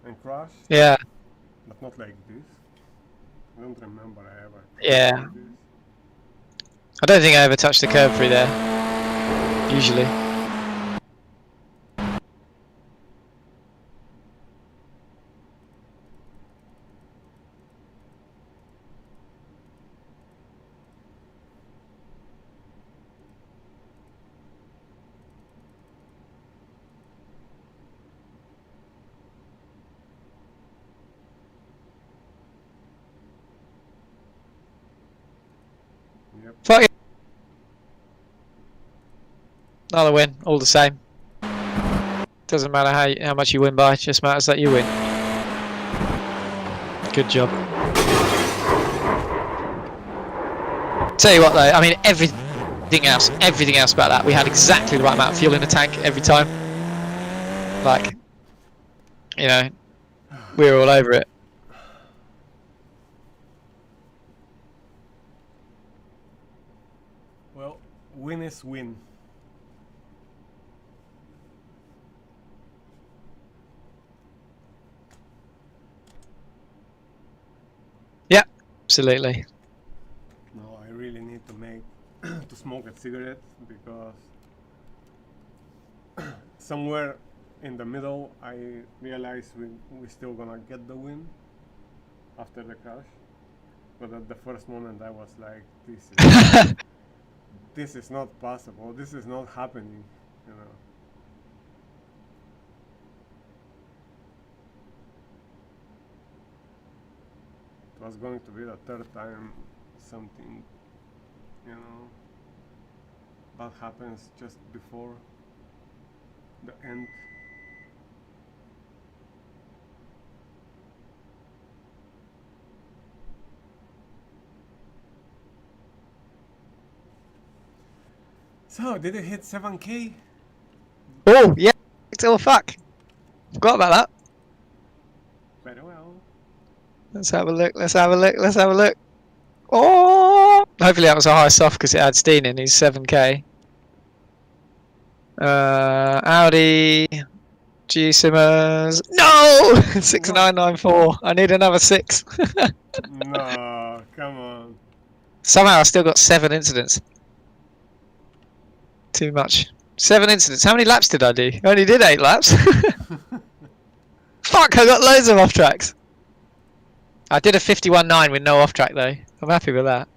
and crash. Yeah. But not like this. I don't remember I ever. Yeah. Like this. I don't think I ever touched the curb through there. Usually. Yep. Fuck it. Another win, all the same. Doesn't matter how much you win by, it just matters that you win. Good job. Tell you what though, I mean everything else about that, we had exactly the right amount of fuel in the tank every time. Like, you know, we were all over it. Well, win is win. Yeah, absolutely. No, I really need to make to smoke a cigarette because somewhere in the middle I realized we still gonna get the win after the crash. But at the first moment I was like, this is not possible. This is not happening, you know. It was going to be the third time something, you know, bad happens just before the end. So, did it hit 7K? Oh, yeah. Oh, fuck. Forgot about that. Very well. Let's have a look. Let's have a look. Let's have a look. Oh! Hopefully that was a high soft because it had Steen in. He's 7K. Audi. G Simmons. No! 6994. I need another 6. No, come on. Somehow I still got 7 incidents. Too much. 7 incidents. How many laps did I do? I only did 8 laps. Fuck, I got loads of off tracks. I did a 51.9 with no off track though. I'm happy with that.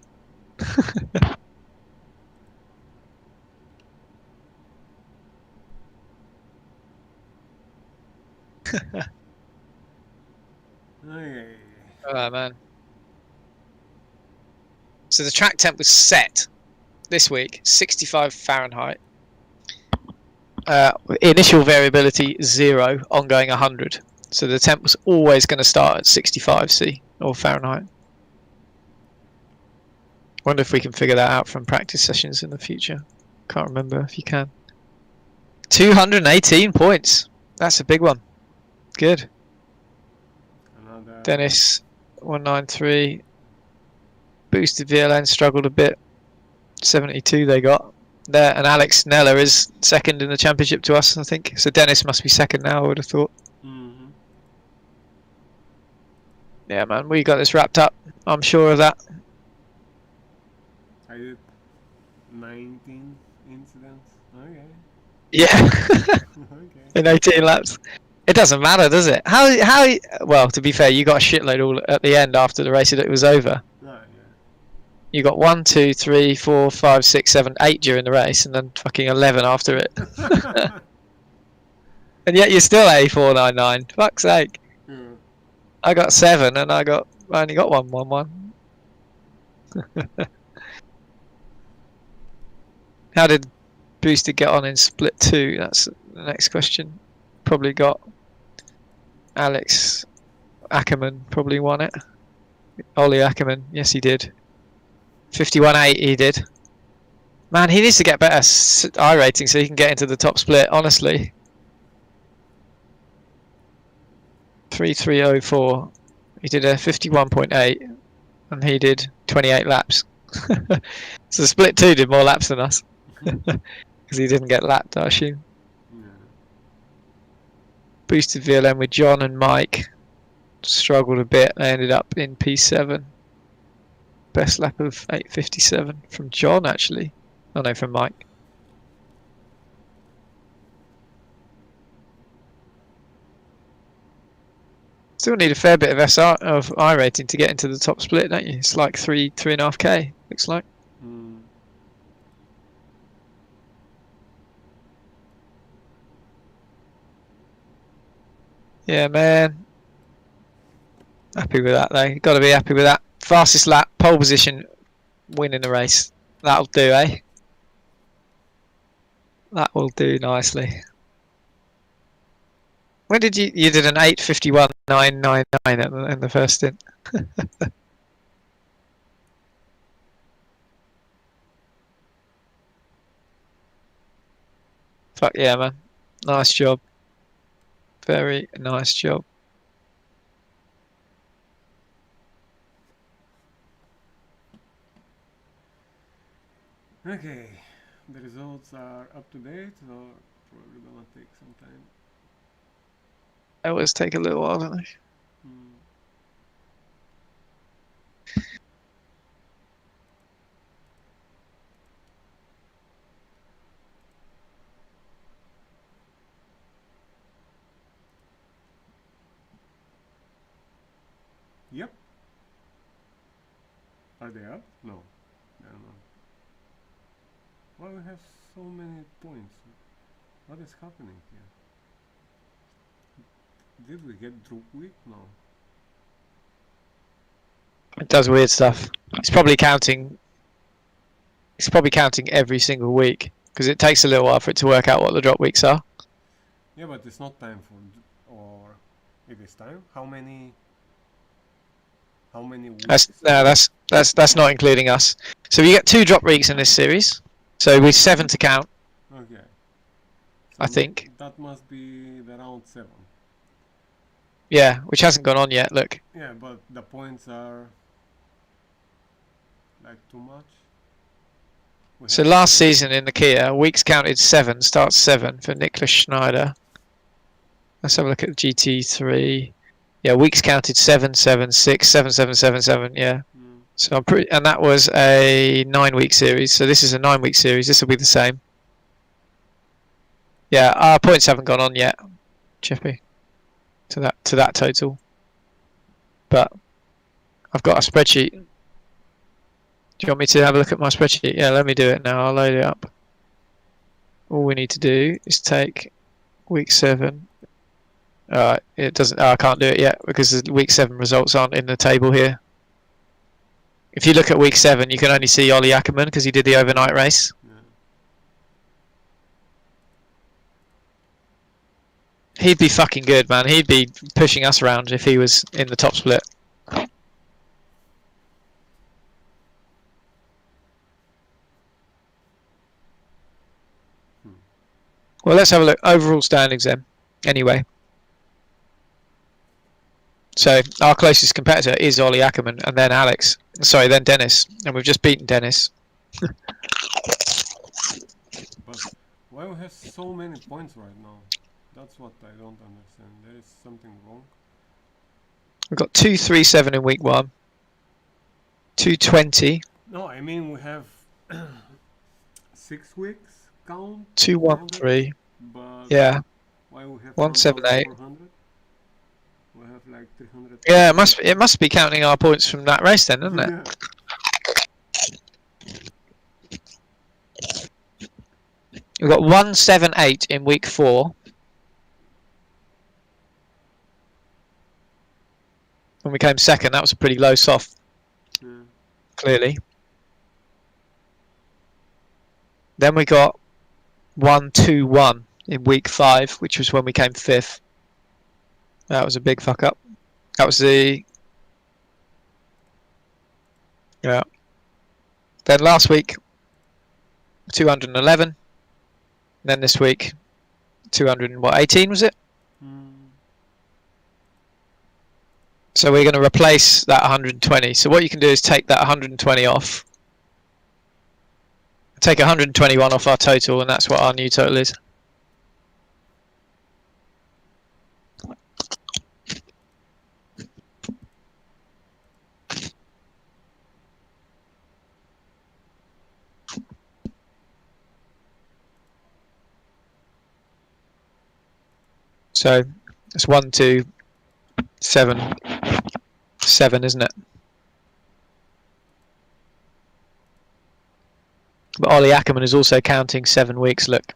Okay. Oh man. So the track temp was set this week, 65 Fahrenheit. Initial variability 0, ongoing 100. So the temp was always going to start at 65 C or Fahrenheit. Wonder if we can figure that out from practice sessions in the future. Can't remember if you can. 218 points. That's a big one. Good. Another. Dennis 193. Boosted VLN struggled a bit. 72 they got. There, and Alex Nella is second in the championship to us, I think. So Dennis must be second now, I would have thought. Mm-hmm. Yeah, man, we got this wrapped up. I'm sure of that. I did 19 incidents. Okay. Yeah. Okay. In 18 laps. It doesn't matter, does it? How? Well, to be fair, you got a shitload all at the end after the race it was over. Oh, yeah. You got 1, 2, 3, 4, 5, 6, 7, 8 during the race, and then fucking 11 after it. And yet you're still A499. Fuck's sake. Yeah. I got 7, and I only got 111. How did Booster get on in split 2? That's the next question. Probably got Alex Ackerman probably won it. Ollie Ackerman, yes he did. 51.8 he did. Man, he needs to get better I rating so he can get into the top split, honestly. 3304. He did a 51.8 and he did 28 laps. So split 2 did more laps than us. Because he didn't get lapped, I assume. Yeah. Boosted VLN with John and Mike. Struggled a bit. They ended up in P7. Best lap of 8:57 from John, actually. Oh no, from Mike. Still need a fair bit of I rating to get into the top split, don't you? It's like 3.5K, looks like. Mm. Yeah, man. Happy with that, though. Got to be happy with that. Fastest lap, pole position, winning the race. That'll do, eh? That will do nicely. When did you did an 8:51.999 in the first stint? Fuck yeah, man. Nice job. Very nice job. Okay, the results are up to date, so probably gonna take some time. They always take a little while, don't they? Hmm. Yep. Are they up? No, they're not. Why we have so many points? What is happening here? Did we get drop week? No. It does weird stuff. It's probably counting. It's probably counting every single week because it takes a little while for it to work out what the drop weeks are. Yeah, but it's not time for, or it is time. How many? How many weeks? That's not including us. So we get 2 drop weeks in this series. So we're 7 to count. Okay. I think. That must be the round 7. Yeah, which hasn't gone on yet. Look. Yeah, but the points are like too much. So last season in the Kia, weeks counted 7, starts 7 for Nicholas Schneider. Let's have a look at the GT3. Yeah, weeks counted 7, 7, 6, 7, 7, 7, 7. Yeah. So I'm pretty, and that was a 9-week series. So this is a 9-week series. This will be the same. Yeah, our points haven't gone on yet, Chippy, to that total. But I've got a spreadsheet. Do you want me to have a look at my spreadsheet? Yeah, let me do it now. I'll load it up. All we need to do is take week 7. It doesn't. I can't do it yet because the week 7 results aren't in the table here. If you look at week 7, you can only see Ollie Ackerman because he did the overnight race. Yeah. He'd be fucking good, man. He'd be pushing us around if he was in the top split. Well, let's have a look. Overall standings then. Anyway. So our closest competitor is Ollie Ackerman and then Alex. Sorry, then Dennis. And we've just beaten Dennis. But why we have so many points right now? That's what I don't understand. There is something wrong. We've got 237 in week 1. 220. No, I mean we have 6 weeks count. 213. But Yeah. why we have 178. 400? We have like 300. Yeah, it must be counting our points from that race then, doesn't it? Yeah. We've got 178 in week 4. When we came second, that was a pretty low soft, clearly. Then we got 121 in week 5, which was when we came 5th. That was a big fuck up. That was the... Yeah. Then last week, 211. Then this week, 218 was it? So we're going to replace that 120. So what you can do is take that 120 off. Take 121 off our total, and that's what our new total is. So it's 1, 2, 7, 7, isn't it? But Ollie Ackerman is also counting 7 weeks. Look.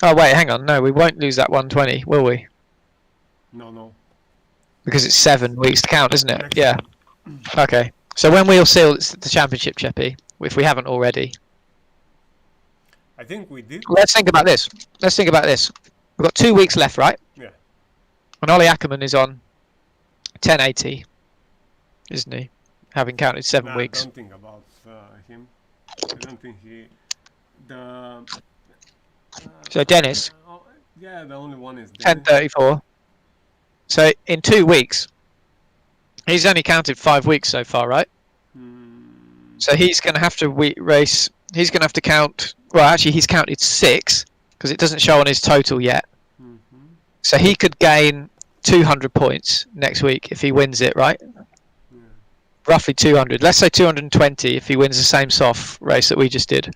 Oh wait, hang on. No, we won't lose that 120, will we? No. Because it's 7 weeks to count, isn't it? Yeah. Okay. So when we'll seal the championship, Cheppy, if we haven't already, I think we did. let's think about this. We've got 2 weeks left, right? Yeah. And Ollie Ackerman is on 1080, isn't he? Having counted 7 weeks. Don't think about him. I don't think he. The. So Dennis, Yeah, the only one is Dennis. 1034. So in 2 weeks, he's only counted 5 weeks so far, right? So he's going to have to race. He's going to have to count. Well, actually, he's counted 6 because it doesn't show on his total yet. So he could gain 200 points next week if he wins it, right? Yeah. Roughly 200. Let's say 220 if he wins the same soft race that we just did.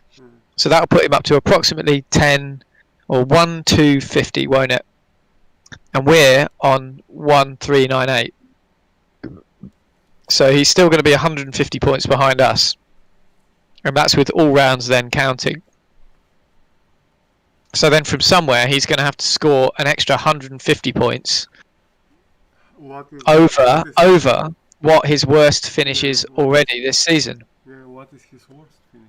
So that'll put him up to approximately 10 or 1,250, won't it? And we're on 1,398. So he's still going to be 150 points behind us. And that's with all rounds then counting. So then from somewhere, he's going to have to score an extra 150 points over what his worst finish is already this season. Yeah, what is his worst finish?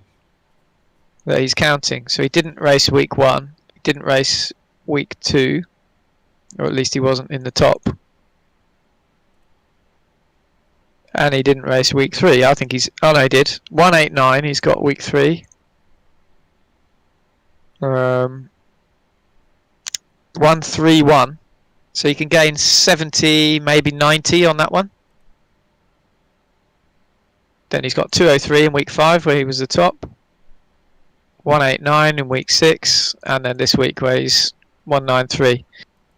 That he's counting. So he didn't race week 1. He didn't race week 2. Or at least he wasn't in the top. And he didn't race week 3. I think he's... Oh no, he did. 189, he's got week 3. 131. So you can gain 70, maybe 90 on that one. Then he's got 203 in week 5 where he was the top. 189 in week 6. And then this week where he's 193.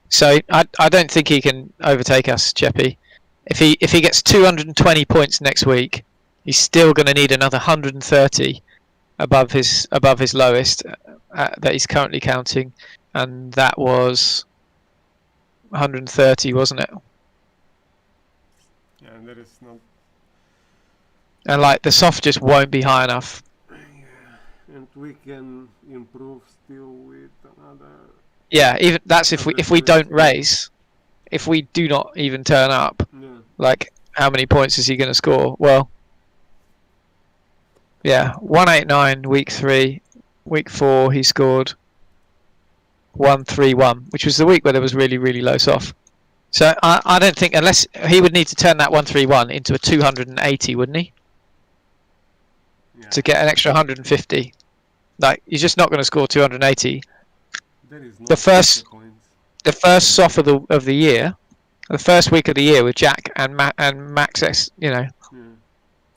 So I don't think he can overtake us, Cheppy. If he gets 220 points next week, he's still going to need another 130 above his lowest that he's currently counting, and that was 130, wasn't it? Yeah, there is not. And like the soft just won't be high enough. Yeah, and we can improve still with another. Yeah, even that's if we don't race, if we do not even turn up. Yeah. Like, how many points is he going to score? Well, yeah, 189 week 3, week 4 he scored 131, which was the week where there was really, really low soft. So I don't think, unless he would need to turn that 131 into a 280, wouldn't he? Yeah. To get an extra 150. Like, you're just not going to score 280. There is no The first soft of the year, the first week of the year with Jack and Max S, you know,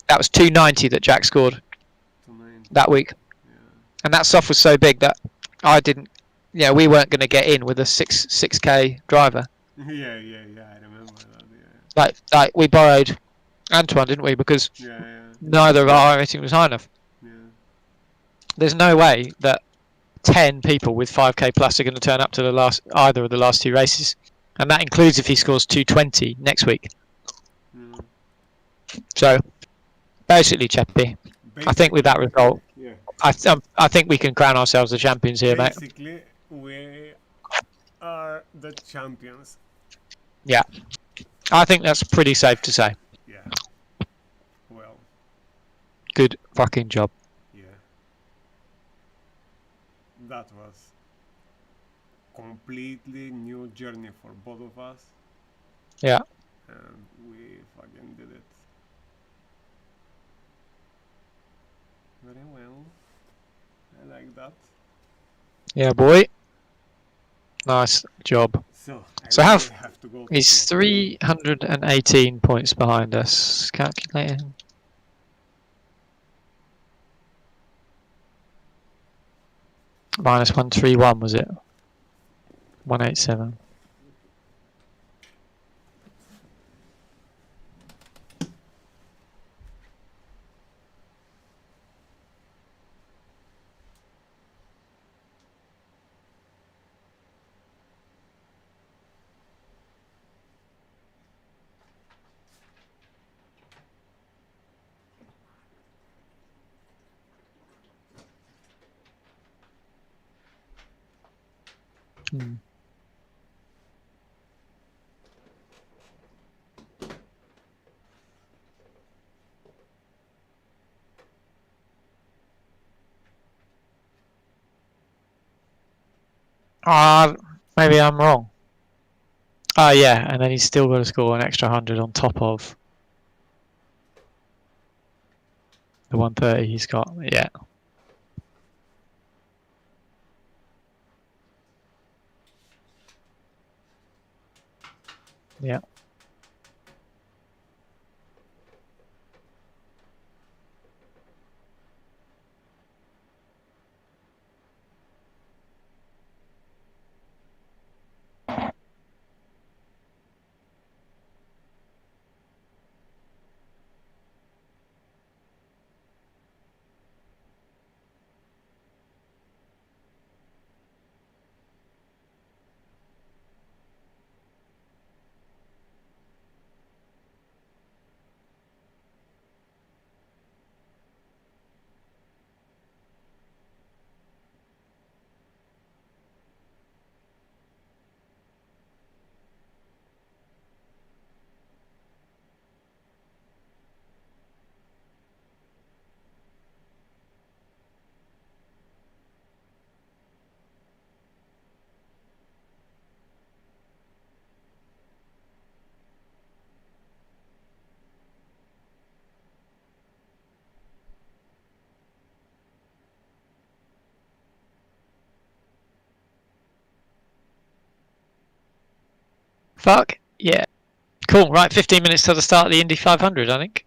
that was 290 that Jack scored that week. Yeah. And that soft was so big that we weren't going to get in with a 6k driver. Yeah, I remember that. Yeah. Like we borrowed Antoine, didn't we? Because neither of our rating was high enough. Yeah. There's no way that 10 people with 5k plus are going to turn up to either of the last 2 races, and that includes if he scores 220 next week. So basically, Cheppy, I think with that result, I think we can crown ourselves the champions here, mate. Basically, we are the champions. Yeah, I think that's pretty safe to say. Yeah. Well. Good fucking job. Yeah. That was completely new journey for both of us. Yeah. And we fucking did it. Very well. I like that. Yeah, boy. Nice job. So have to go. He's 318 points behind us. Calculating. Minus 131 was it? 187. Maybe I'm wrong. Oh yeah, and then he's still got to score an extra 100 on top of the 130 he's got. Yeah. Yeah. Fuck yeah. Cool. Right, 15 minutes till the start of the Indy 500, I think.